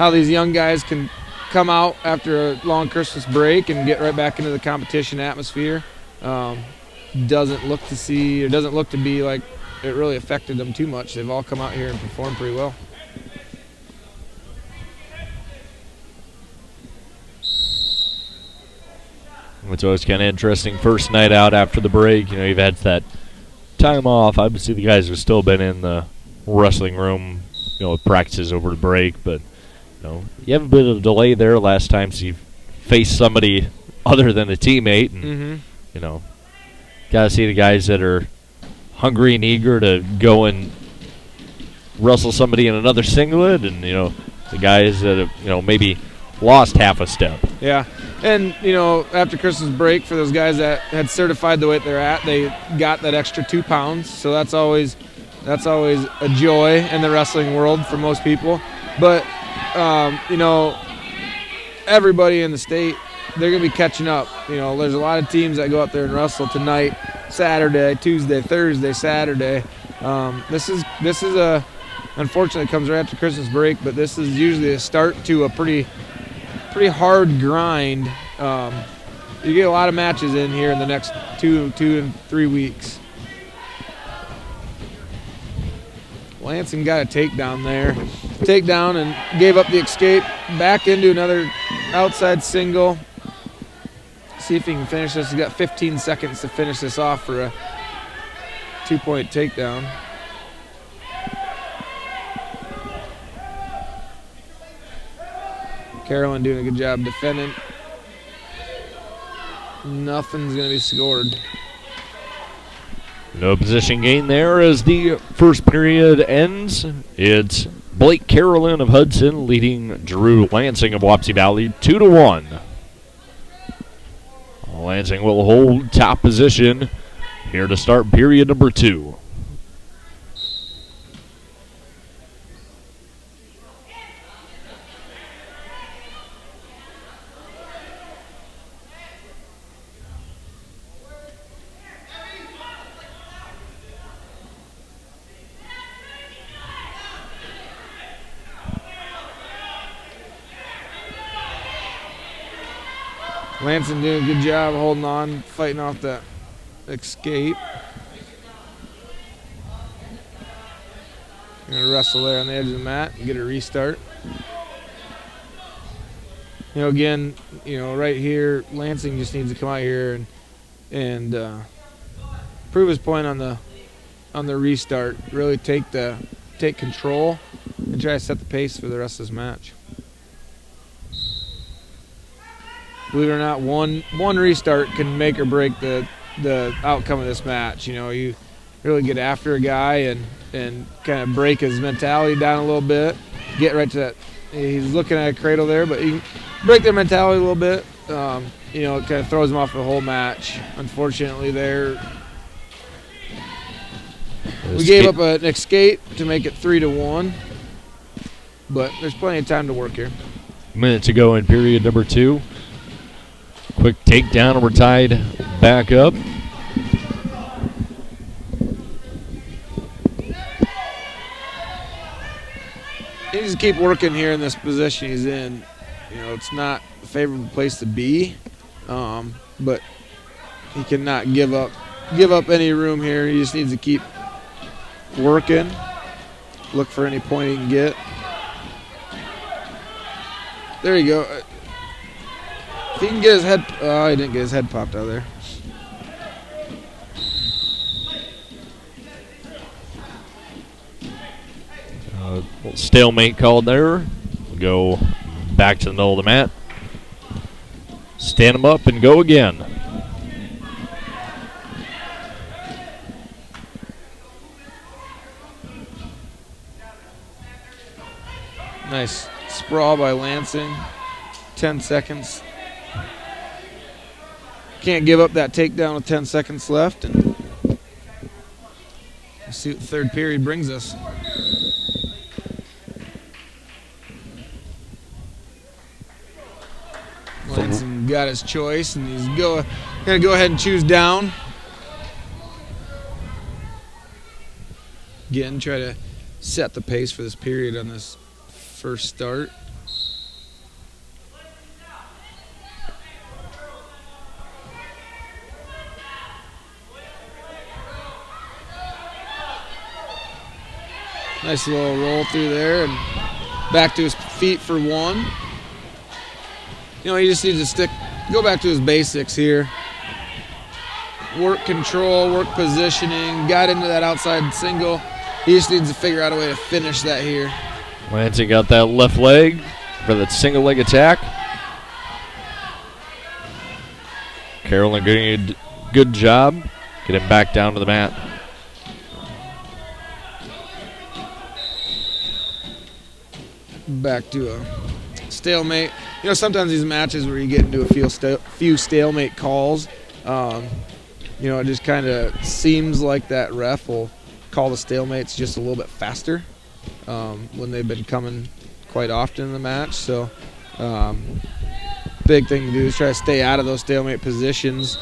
these young guys can come out after a long Christmas break and get right back into the competition atmosphere. Doesn't look to be like it really affected them too much. They've all come out here and performed pretty well.
It's always kind of interesting. First night out after the break, you've had that time off. Obviously, the guys have still been in the wrestling room, with practices over the break. But, you have a bit of a delay there last time, so you've faced somebody other than a teammate. And, got to see the guys that are hungry and eager to go and wrestle somebody in another singlet. And, the guys that have, maybe lost half a step.
Yeah. And, after Christmas break, for those guys that had certified the weight they're at, they got that extra 2 pounds. So that's always a joy in the wrestling world for most people. But, everybody in the state, they're going to be catching up. There's a lot of teams that go out there and wrestle tonight, Saturday, Tuesday, Thursday, Saturday. This is unfortunately, it comes right after Christmas break, but this is usually a start to a pretty hard grind. You get a lot of matches in here in the next 2 and 3 weeks. Lansing got a takedown there. Takedown and gave up the escape. Back into another outside single. See if he can finish this. He's got 15 seconds to finish this off for a 2-point takedown. Carolyn doing a good job defending. Nothing's going to be scored.
No position gain there as the first period ends. It's Blake Carolyn of Hudson leading Drew Lansing of Wapsie Valley 2-1. Lansing will hold top position here to start period number 2.
Lansing doing a good job holding on, fighting off that escape. Gonna wrestle there on the edge of the mat and get a restart. You know, again, right here, Lansing just needs to come out here and prove his point on the restart. Really take control and try to set the pace for the rest of this match. Believe it or not, one restart can make or break the outcome of this match. You really get after a guy and kind of break his mentality down a little bit. Get right to that. He's looking at a cradle there, but you break their mentality a little bit. It kind of throws him off the whole match. Unfortunately, there we gave up an escape to make it 3-1. But there's plenty of time to work here.
Minute to go in period number 2. Quick takedown and we're tied back up.
He needs to keep working here in this position he's in. It's not a favorable place to be, but he cannot give up any room here. He just needs to keep working, look for any point he can get. There you go. If he can get his head, he didn't get his head popped out of there.
Little stalemate called there. We'll go back to the middle of the mat. Stand him up and go again.
Nice sprawl by Lansing. 10 seconds. Can't give up that takedown with 10 seconds left. And we'll see what the third period brings us. Lansing got his choice, and he's going to go ahead and choose down. Again, try to set the pace for this period on this first start. Nice little roll through there and back to his feet for one. He just needs to go back to his basics here. Work control, work positioning, got into that outside single. He just needs to figure out a way to finish that here.
Lansing got that left leg for that single leg attack. Carolyn doing a good job. Get him back down to the mat.
Back to a stalemate. Sometimes these matches where you get into a few stalemate calls, it just kind of seems like that ref will call the stalemates just a little bit faster when they've been coming quite often in the match. So big thing to do is try to stay out of those stalemate positions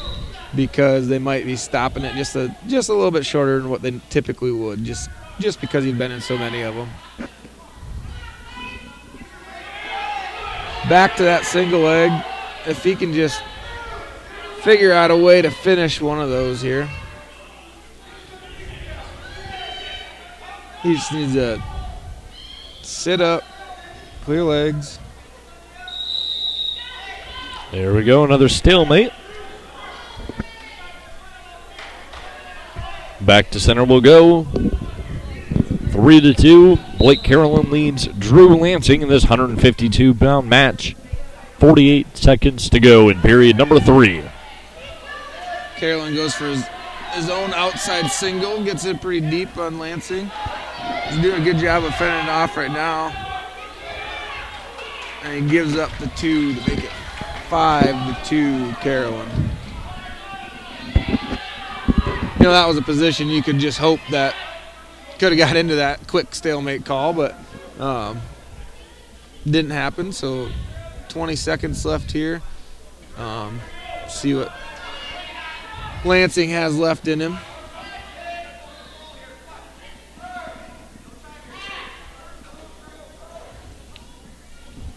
because they might be stopping it just a little bit shorter than what they typically would, just because you've been in so many of them. Back to that single leg. If he can just figure out a way to finish one of those here. He just needs to sit up, clear legs.
There we go, another stalemate. Back to center we'll go. 3-2. Blake Carolyn leads Drew Lansing in this 152-pound match. 48 seconds to go in period number 3.
Carolyn goes for his own outside single, gets it pretty deep on Lansing. He's doing a good job of fending it off right now. And he gives up the 2 to make it 5-2 Carolyn. You know, that was a position you could just hope that could have got into that quick stalemate call, but didn't happen. So 20 seconds left here. See what Lansing has left in him.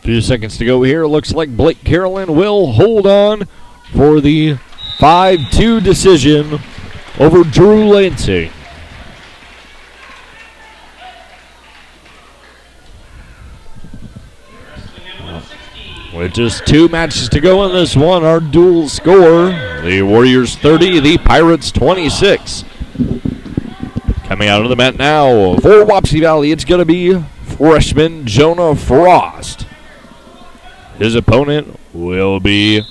Few seconds to go here. Looks like Blake Carolyn will hold on for the 5-2 decision over Drew Lansing. With just 2 matches to go in this one, our dual score, the Warriors 30, the Pirates 26. Coming out of the mat now for Wapsie Valley, it's going to be freshman Jonah Frost. His opponent will be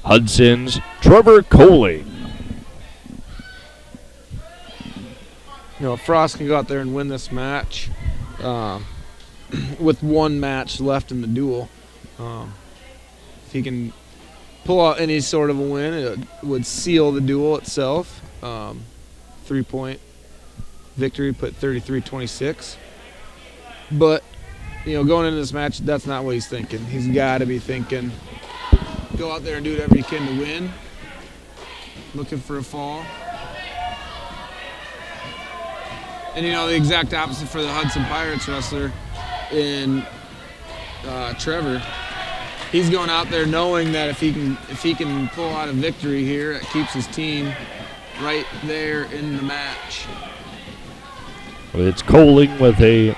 Hudson's Trevor Coley.
You know, Frost can go out there and win this match with 1 match left in the duel. If he can pull out any sort of a win, it would seal the duel itself. 3-point victory, put 33-26. But, you know, going into this match, that's not what he's thinking. He's got to be thinking, go out there and do whatever you can to win. Looking for a fall. And, you know, the exact opposite for the Hudson Pirates wrestler in Trevor. He's going out there knowing that if he can pull out a victory here, it keeps his team right there in the match.
It's Coling with a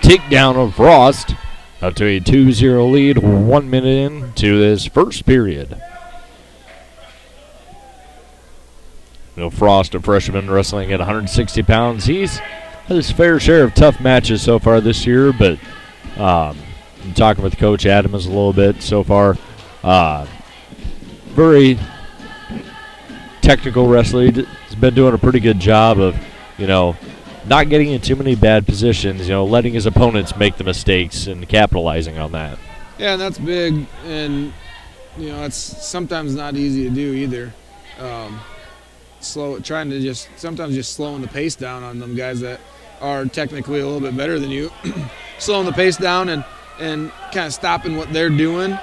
takedown of Frost up to a 2-0 lead 1 minute into this first period. You know, Frost, a freshman wrestling at 160 pounds. He's had his fair share of tough matches so far this year, but I'm talking with Coach Adams a little bit so far. Very technical wrestler. He's been doing a pretty good job of, you know, not getting in too many bad positions, you know, letting his opponents make the mistakes and capitalizing on that.
Yeah, and that's big, and, you know, it's sometimes not easy to do either. Sometimes just slowing the pace down on them guys that are technically a little bit better than you. Slowing the pace down and kind of stopping what they're doing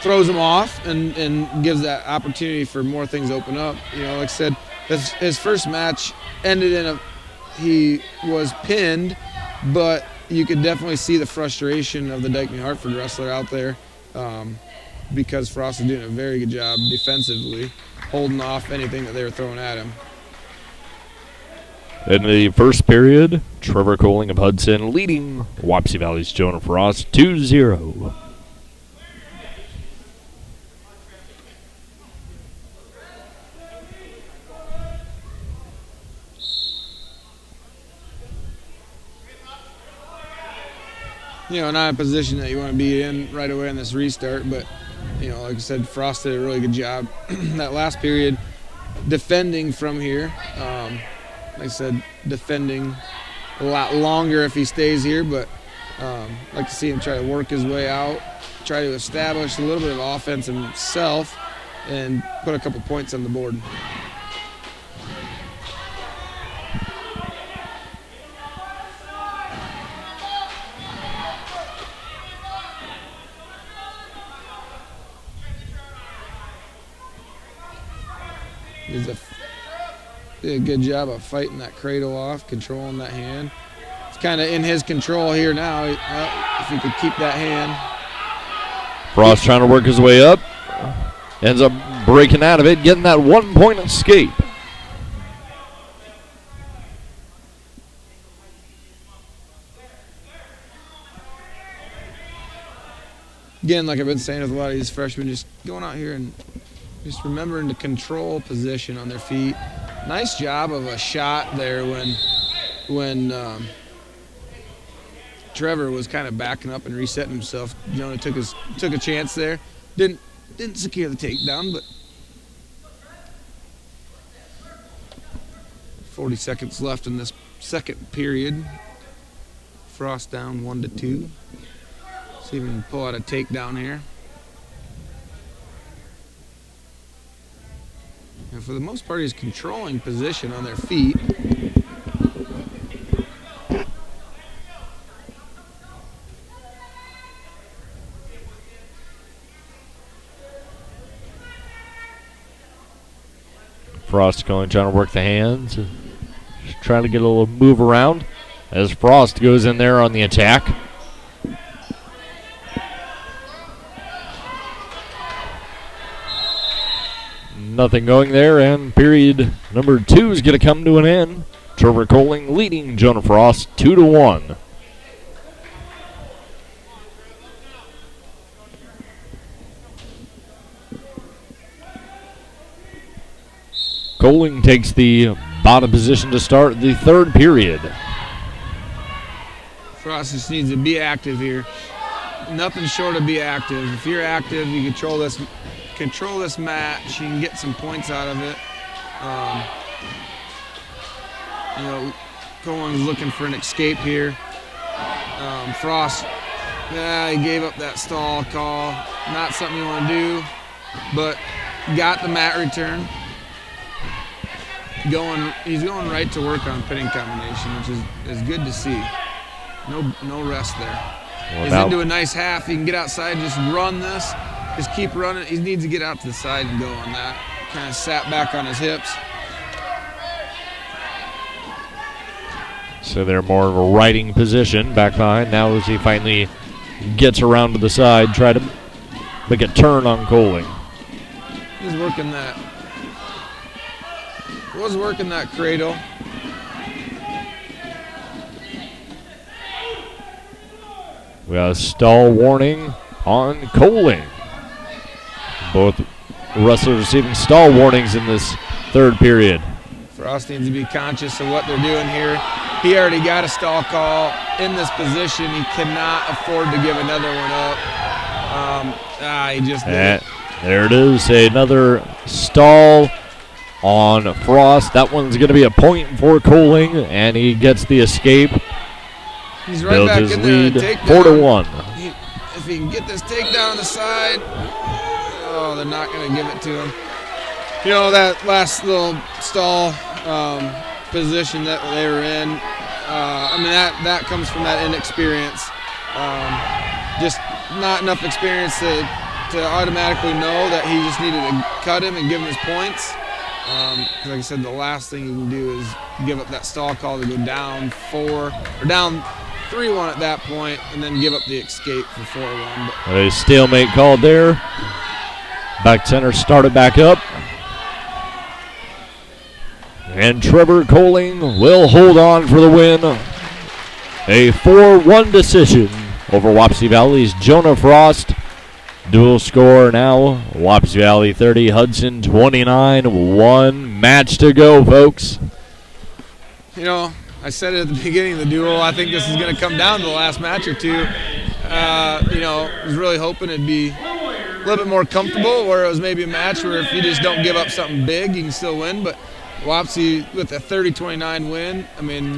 throws them off and gives that opportunity for more things to open up. You know, like I said, his first match ended in he was pinned, but you could definitely see the frustration of the Dike-New Hartford wrestler out there because Frost is doing a very good job defensively, holding off anything that they were throwing at him.
In the first period, Trevor Coling of Hudson leading Wapsie Valley's Jonah Frost 2-0.
You know, not a position that you want to be in right away in this restart, but, you know, like I said, Frost did a really good job that last period defending from here. Like I said, defending a lot longer if he stays here, but like to see him try to work his way out, try to establish a little bit of offense himself, and put a couple points on the board. Did a good job of fighting that cradle off, controlling that hand. It's kind of in his control here now. If he could keep that hand.
Frost trying to work his way up. Ends up breaking out of it, getting that 1-point escape.
again, like I've been saying with a lot of these freshmen, just going out here and just remembering to control position on their feet. Nice job of a shot there when Trevor was kind of backing up and resetting himself. Jonah took a chance there. Didn't secure the takedown, but 40 seconds left in this second period. Frost down 1-2. See if we can pull out a takedown here. And for the most part, he's controlling position on their feet.
Frost trying to work the hands. Just trying to get a little move around as Frost goes in there on the attack. Nothing going there, and period number 2 is going to come to an end. Trevor Coling leading Jonah Frost 2-1. Coling takes the bottom position to start the third period.
Frost just needs to be active here. Nothing short of be active. If you're active, you control this match. You can get some points out of it. Coling's looking for an escape here. Frost, he gave up that stall call. Not something you want to do, but got the mat return. He's going right to work on pinning combination, which is good to see. No rest there. He's into a nice half. He can get outside, just run this. Just keep running. He needs to get out to the side and go on that. Kind of sat back on his hips.
So they're more of a riding position back behind. Now as he finally gets around to the side, try to make a turn on Coling.
He's working that. Was working that cradle.
We got a stall warning on Coling. Both wrestlers receiving stall warnings in this third period.
Frost needs to be conscious of what they're doing here. He already got a stall call in this position. He cannot afford to give another one up. He just did.
There it is, another stall on Frost. That one's going to be a point for Coling, and he gets the escape.
He's right back in there
lead
to take
4-1.
If he can get this takedown on the side, they're not going to give it to him. That last little stall position that they were in, that comes from that inexperience. Just not enough experience to automatically know that he just needed to cut him and give him his points. Like I said, the last thing you can do is give up that stall call to go down 3-1 at that point, and then give up the escape for 4-1.
A stalemate called there. Back center started back up. And Trevor Coling will hold on for the win. A 4-1 decision over Wapsie Valley's Jonah Frost. Dual score now, Wapsie Valley 30, Hudson 29. 1 match to go, folks.
I said it at the beginning of the duel, I think this is going to come down to the last match or two. I was really hoping it'd be a little bit more comfortable, where it was maybe a match where if you just don't give up something big, you can still win. But Wapsie with a 30-29 win,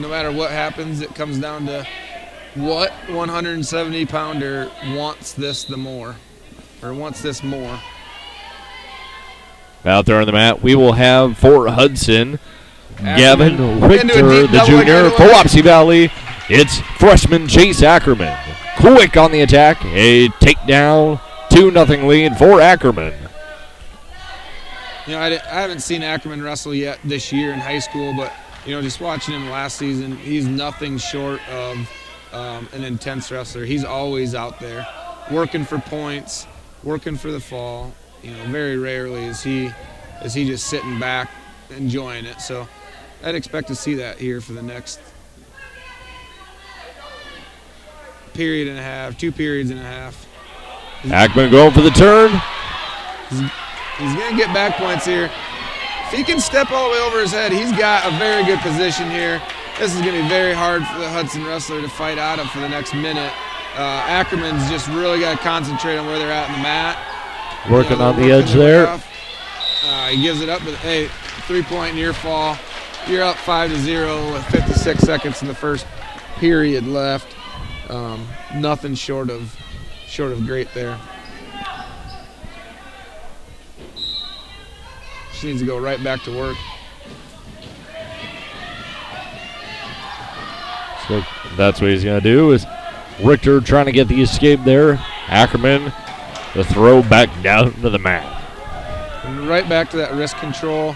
no matter what happens, it comes down to what 170-pounder wants this more.
Out there on the mat, we will have for Hudson, Gavin Richter, the junior. For Wapsie Valley, it's freshman Chase Ackerman. Quick on the attack, a takedown, 2-0 lead for Ackerman.
I haven't seen Ackerman wrestle yet this year in high school, but just watching him last season, he's nothing short of an intense wrestler. He's always out there, working for points, working for the fall. Very rarely is he just sitting back enjoying it. So I'd expect to see that here for the next period and a half, 2 periods and a half.
Ackman going for the turn.
He's going to get back points here. If he can step all the way over his head, he's got a very good position here. This is going to be very hard for the Hudson wrestler to fight out of for the next minute. Ackerman's just really got to concentrate on where they're at in the mat.
Working on the edge there.
He gives it up, but hey, 3-point near fall. You're up 5-0 with 56 seconds in the first period left. Nothing short of great there. She needs to go right back to work.
So that's what he's going to do is Richter trying to get the escape there. Ackerman, the throw back down to the mat.
And right back to that wrist control.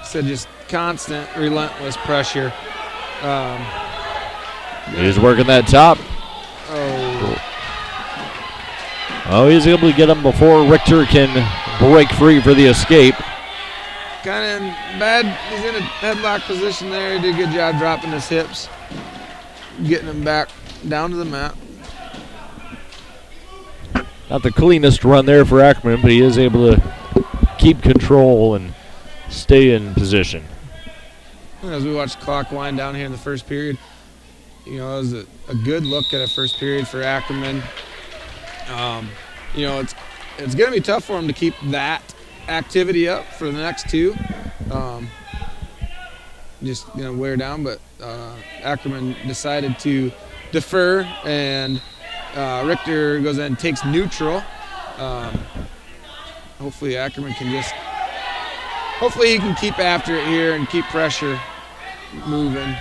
So just constant, relentless pressure.
He's working that top. Oh, he's able to get him before Richter can break free for the escape.
Kind of bad. He's in a headlock position there. He did a good job dropping his hips, getting him back down to the mat.
Not the cleanest run there for Ackerman, but he is able to keep control and stay in position.
As we watch the clock wind down here in the first period, it was a good look at a first period for Ackerman. It's going to be tough for him to keep that activity up for the next two. Just going to wear down, but Ackerman decided to defer, and Richter goes in and takes neutral. Hopefully Ackerman can hopefully he can keep after it here and keep pressure moving.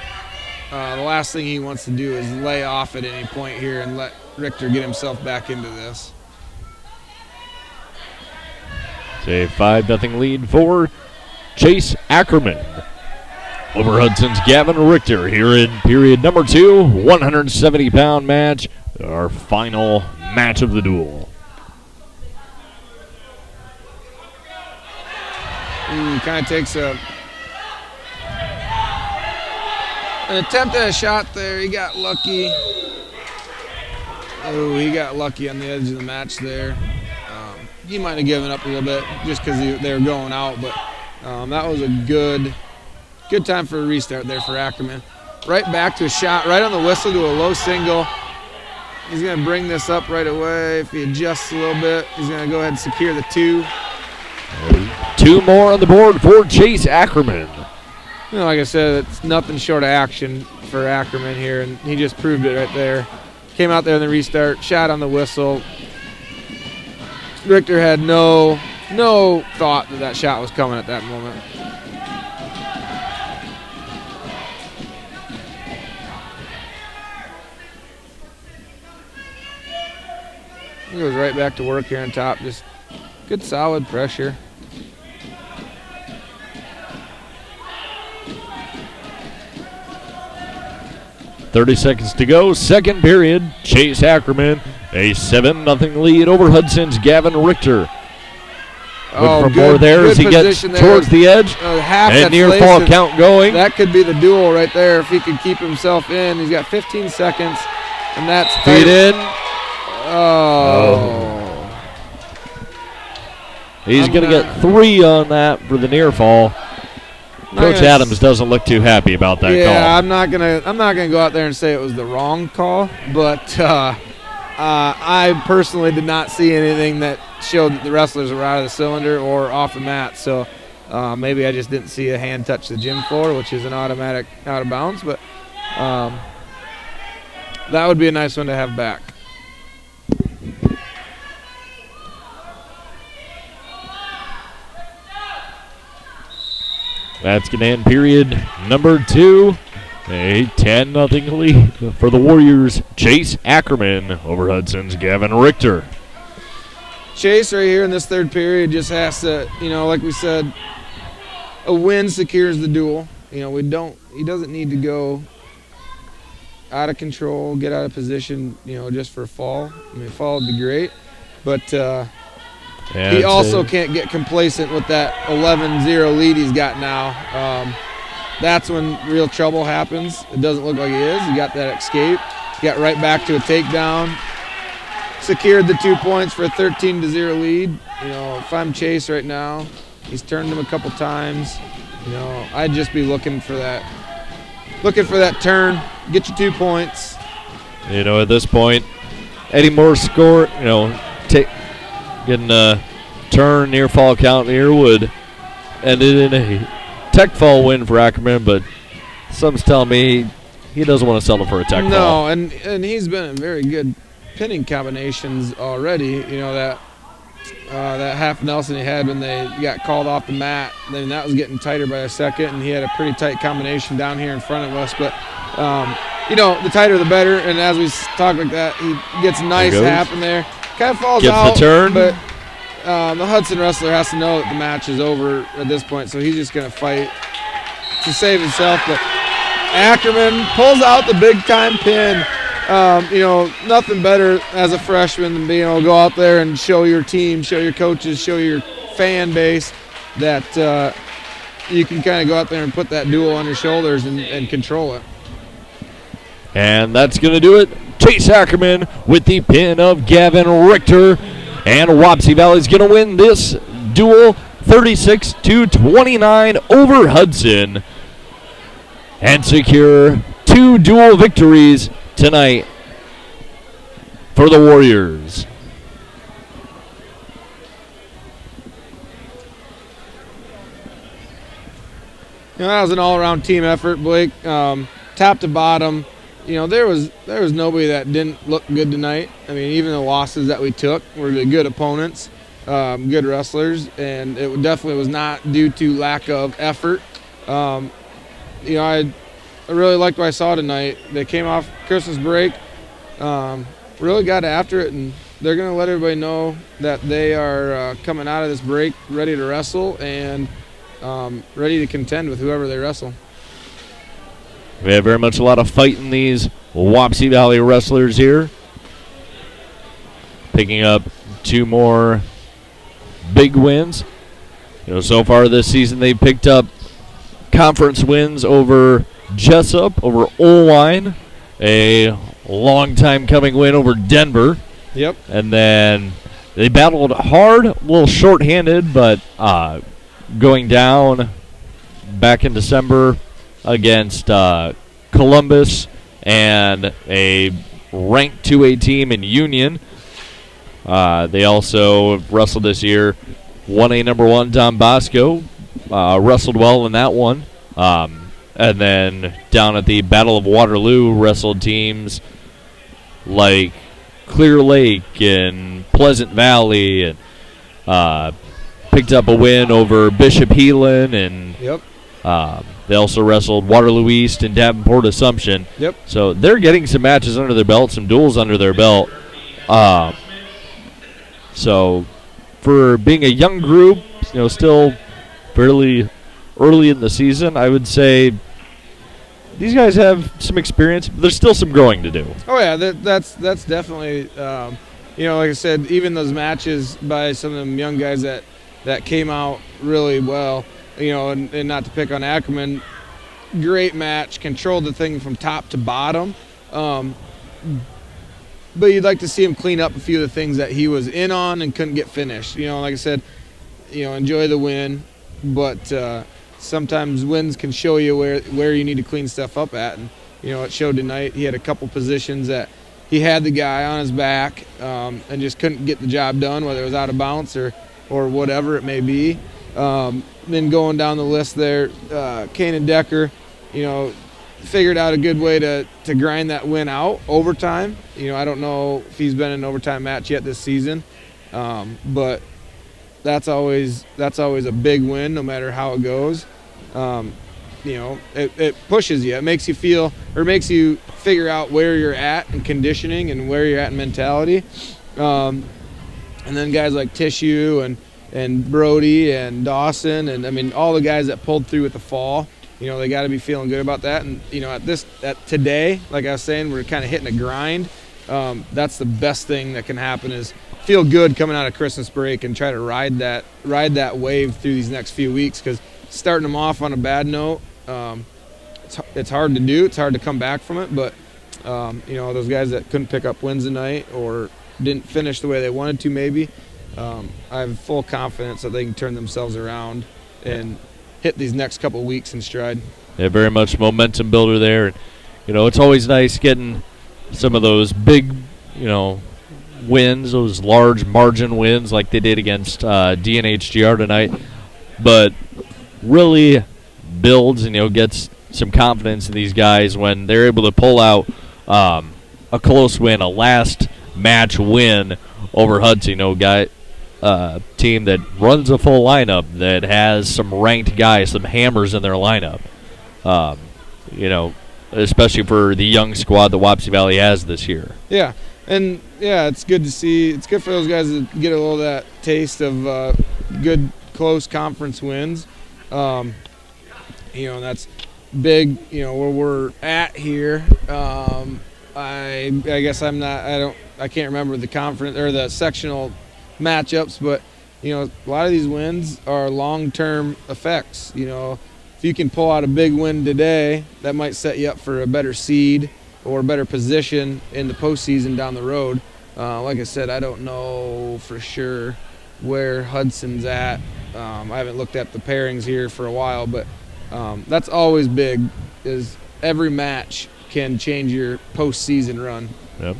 The last thing he wants to do is lay off at any point here and let Richter get himself back into this.
It's a 5-0 lead for Chase Ackerman over Hudson's Gavin Richter here in period number 2, 170-pound match, our final match of the duel.
Kind of takes an attempt at a shot there. He got lucky. Oh, he got lucky on the edge of the match there. He might have given up a little bit just because they were going out, but that was a good time for a restart there for Ackerman. Right back to a shot, right on the whistle to a low single. He's going to bring this up right away. If he adjusts a little bit, he's going to go ahead and secure the 2.
2 more on the board for Chase Ackerman.
Like I said, it's nothing short of action for Ackerman here, and he just proved it right there. Came out there in the restart, shot on the whistle. Richter had no thought that shot was coming at that moment. He goes right back to work here on top. Just good solid pressure.
.30 seconds to go, second period. Chase Ackerman, a 7-0 lead over Hudson's Gavin Richter. Looking for more there as he gets towards the edge. And near fall count going.
That could be the duel right there if he could keep himself in. He's got 15 seconds, and that's
feed in.
Oh.
He's going to get 3 on that for the near fall. Coach Adams doesn't look too happy about that call.
Yeah, I'm not gonna go out there and say it was the wrong call, but I personally did not see anything that showed that the wrestlers were out of the cylinder or off the mat. So maybe I just didn't see a hand touch the gym floor, which is an automatic out of bounds. But that would be a nice one to have back.
That's going to end period number 2. A 10-0 lead for the Warriors. Chase Ackerman over Hudson's Gavin Richter.
Chase right here in this third period just has to, like we said, a win secures the duel. He doesn't need to go out of control, get out of position, just for a fall. I mean, a fall would be great, but he also can't get complacent with that 11-0 lead he's got now. That's when real trouble happens. It doesn't look like he is. He got that escape. got right back to a takedown, secured the 2 points for a 13-0 lead. You know, if I'm Chase right now, he's turned him a couple times. You know, I'd just be looking for that turn, get you 2 points.
You know, at this point, any more score, you know, getting a turn near fall count here would end it in a tech fall win for Ackerman, but some's telling me he doesn't want to settle for a tech fall.
No, and he's been in very good pinning combinations already. You know, that half Nelson he had when they got called off the mat, then that was getting tighter by a second, and he had a pretty tight combination down here in front of us. But, you know, the tighter the better, and as we talk like that, he gets a nice half in there. Kind of falls out.
Gets the turn.
But the Hudson wrestler has to know that the match is over at this point, so he's just going to fight to save himself. But Ackerman pulls out the big-time pin. You know, nothing better as a freshman than being able to go out there and show your team, show your coaches, show your fan base that you can kind of go out there and put that duel on your shoulders and control it.
And that's going to do it. Chase Ackerman with the pin of Gavin Richter. And Wapsie Valley's going to win this duel 36-29 over Hudson and secure 2 dual victories tonight for the Warriors.
You know, that was an all-around team effort, Blake. Top to bottom, you know, there was nobody that didn't look good tonight. I mean, even the losses that we took were the good opponents, good wrestlers, and it definitely was not due to lack of effort. You know, I really liked what I saw tonight. They came off Christmas break, really got after it, and they're going to let everybody know that they are coming out of this break ready to wrestle and ready to contend with whoever they wrestle.
We have very much a lot of fight in these Wapsie Valley wrestlers here. Picking up 2 more big wins. You know, so far this season they picked up conference wins over Jessup, over Oline, a long time coming win over Denver.
Yep.
And then they battled hard, a little short-handed, but going down back in December against Columbus and a ranked 2A team in Union. They also wrestled this year 1A number 1 Don Bosco, wrestled well in that one. And then down at the Battle of Waterloo wrestled teams like Clear Lake and Pleasant Valley, and picked up a win over Bishop Heelan, and
Yep.
They also wrestled Waterloo East and Davenport Assumption.
Yep.
So they're getting some matches under their belt, some duels under their belt. So for being a young group, you know, still fairly early in the season, I would say these guys have some experience, but there's still some growing to do.
Oh yeah, that's definitely you know, like I said, even those matches by some of them young guys that came out really well, you know, and not to pick on Ackerman, great match, controlled the thing from top to bottom. But you'd like to see him clean up a few of the things that he was in on and couldn't get finished. You know, like I said, you know, enjoy the win, but sometimes wins can show you where you need to clean stuff up at. And, you know, it showed tonight. He had a couple positions that he had the guy on his back and just couldn't get the job done, whether it was out of bounds or whatever it may be. Then going down the list there, Caden Decker, you know, figured out a good way to grind that win out overtime. You know, I don't know if he's been in an overtime match yet this season, but that's always a big win no matter how it goes. You know, it pushes you. It makes you feel, or makes you figure out where you're at in conditioning and where you're at in mentality. And then guys like Tissue and Brody and Dawson, and I mean all the guys that pulled through with the fall, you know, they got to be feeling good about that. And you know, at today, like I was saying, we're kind of hitting a grind. That's the best thing that can happen, is feel good coming out of Christmas break and try to ride that wave through these next few weeks, because starting them off on a bad note, it's hard to do. It's hard to come back from it, but Those guys that couldn't pick up wins tonight or didn't finish the way they wanted to maybe, I have full confidence that they can turn themselves around and hit these next couple of weeks in stride.
Yeah, very much momentum builder there. And, it's always nice getting some of those big, wins, those large margin wins like they did against Dnhgr tonight. But really builds and, gets some confidence in these guys when they're able to pull out a close win, a last match win over Hudson, team that runs a full lineup, that has some ranked guys, some hammers in their lineup. Especially for the young squad that Wapsie Valley has this year.
Yeah, and it's good to see. It's good for those guys to get a little of that taste of good close conference wins. And that's big. Where we're at here. I guess I can't remember the conference or the sectional matchups, but a lot of these wins are long-term effects. If you can pull out a big win today, that might set you up for a better seed or a better position in the postseason down the road. Like I said, I don't know for sure where Hudson's at. I haven't looked at the pairings here for a while, but that's always big. Is every match can change your postseason run.
Yep.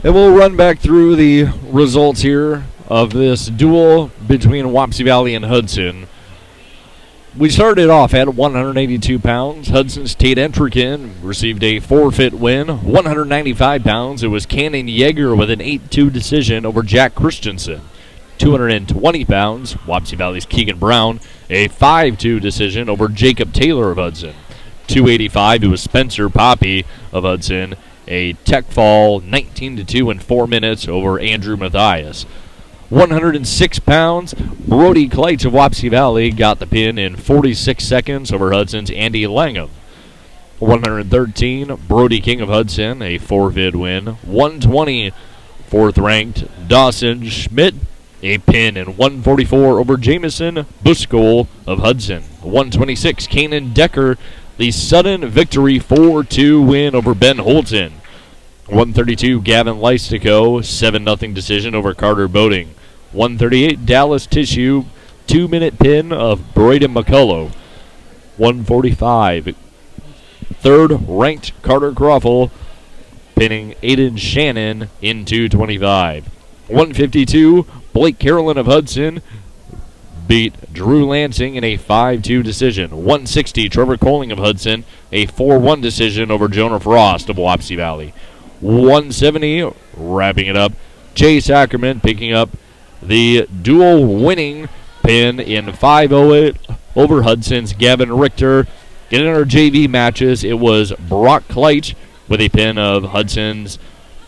And we'll run back through the results here of this duel between Wapsie Valley and Hudson. We started off at 182 pounds. Hudson's Tate Entrican received a forfeit win. 195 pounds, it was Dnhgr with an 8-2 decision over Jack Christensen. 220 pounds, Wapsie Valley's Keegan Brown, a 5-2 decision over Jacob Taylor of Hudson. 285, it was Spencer Poppy of Hudson, a tech fall 19-2 in 4 minutes over Andrew Mathias. 106 pounds, Brody Kleitz of Wapsie Valley got the pin in 46 seconds over Hudson's Andy Langham. 113, Brody King of Hudson, a forfeit win. 120, fourth-ranked Dawson Schmidt, a pin in 144 over Jamison Booskal of Hudson. 126, Kanan Decker, the sudden victory 4-2 win over Ben Holton. 132, Gavin Lystico, 7-0 decision over Carter Boating. 138, Dallas Tissue, 2-minute pin of Braden McCullough. 145, third-ranked Carter Crawford, pinning Aiden Shannon in 225. 152, Blake Carolyn of Hudson beat Drew Lansing in a 5-2 decision. 160, Trevor Coling of Hudson, a 4-1 decision over Jonah Frost of Wapsie Valley. 170, wrapping it up, Chase Ackerman picking up the dual winning pin in 5-0 over Hudson's Gavin Richter. In our JV matches, it was Brock Kleitz with a pin of Hudson's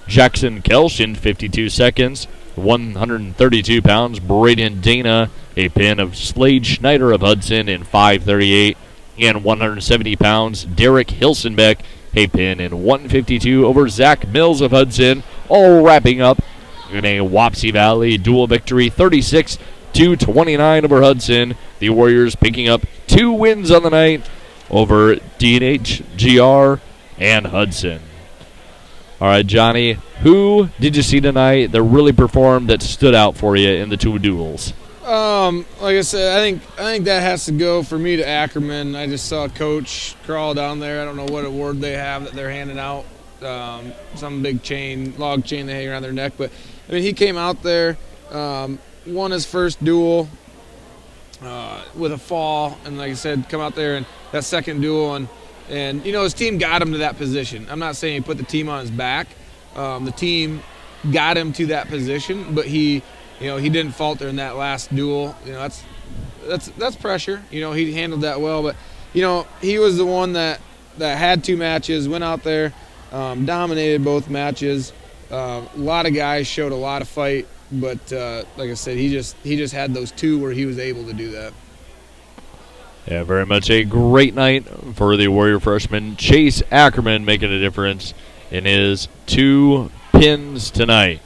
Jackson Kelsch in 52 seconds. 132 pounds, Braden Dana, a pin of Slade Schneider of Hudson in 5:38. And 170 pounds, Derek Hilsenbeck, a pin in 152 over Zach Mills of Hudson, all wrapping up in a Wapsie Valley dual victory, 36-29 over Hudson. The Warriors picking up 2 wins on the night over Dnhgr and Hudson. All right, Johnny, who did you see tonight that really performed, that stood out for you in the 2 duels?
Like I said, I think that has to go for me to Ackerman. I just saw Coach crawl down there. I don't know what award they have that they're handing out. Some big log chain they hang around their neck. But, he came out there, won his first duel with a fall. And like I said, come out there and that second duel. And his team got him to that position. I'm not saying he put the team on his back. The team got him to that position, but he didn't falter in that last duel. That's pressure. He handled that well, but he was the one that had 2 matches, went out there, dominated both matches. A lot of guys showed a lot of fight, but like I said, he just had those 2 where he was able to do that.
Yeah, very much a great night for the Warrior freshman Chase Ackerman, making a difference in his 2 pins tonight.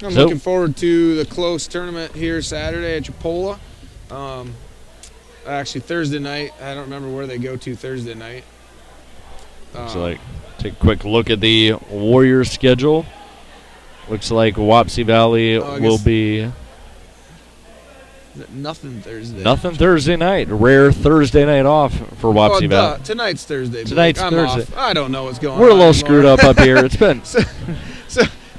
I'm looking forward to the close tournament here Saturday at Chipola. Actually, Thursday night. I don't remember where they go to Thursday night.
Take a quick look at the Warriors schedule. Looks like Wapsie Valley will be
nothing Thursday.
Nothing Thursday night. Rare Thursday night off for Wapsie Valley.
Tonight's Thursday.
Tonight's
I'm
Thursday.
Off. I don't know what's going on.
We're a little screwed up here. It's been
so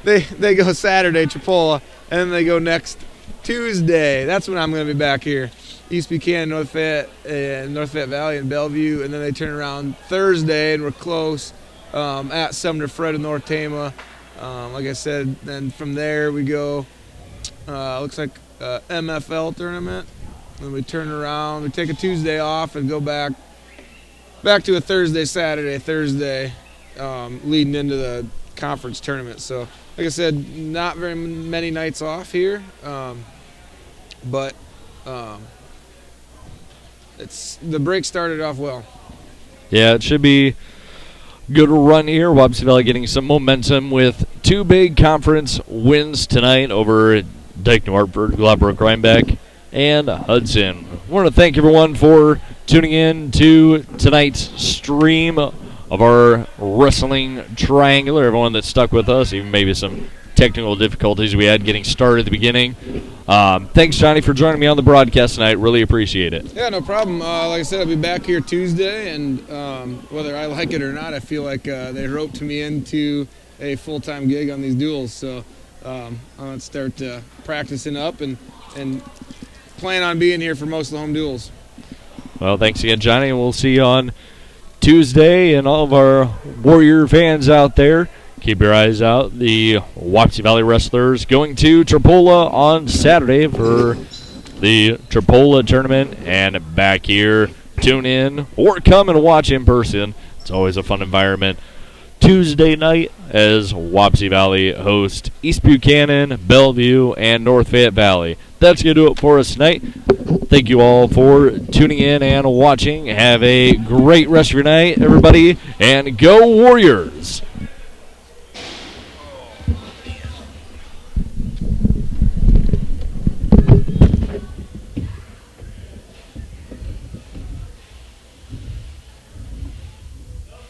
they go Saturday, Chipola, and then they go next Tuesday. That's when I'm going to be back here. East Buchanan, North Fayette Valley, and Bellevue, and then they turn around Thursday, and we're close at Sumner, Fred, and North Tama. Like I said, then from there we go. Looks like MFL tournament. Then we turn around. We take a Tuesday off and go back to a Thursday, Thursday, leading into the conference tournament. So, like I said, not very many nights off here, but. The break started off well.
Yeah, it should be good run here. Wapsie Valley getting some momentum with 2 big conference wins tonight over Dike-New, Hartford, Gladbrook-Reinbeck, and Hudson. I want to thank everyone for tuning in to tonight's stream of our wrestling triangular. Everyone that stuck with us, even maybe some technical difficulties we had getting started at the beginning. Thanks, Johnny, for joining me on the broadcast tonight. Really appreciate it.
Yeah, no problem. Like I said, I'll be back here Tuesday, and whether I like it or not, I feel like they roped me into a full-time gig on these duels. So I'm going to start practicing up and plan on being here for most of the home duels.
Well, thanks again, Johnny, and we'll see you on Tuesday, and all of our Warrior fans out there. Keep your eyes out. The Wapsie Valley Wrestlers going to Chipola on Saturday for the Chipola tournament. And back here, tune in or come and watch in person. It's always a fun environment. Tuesday night as Wapsie Valley host East Buchanan, Bellevue, and North Fayette Valley. That's going to do it for us tonight. Thank you all for tuning in and watching. Have a great rest of your night, everybody, and go Warriors!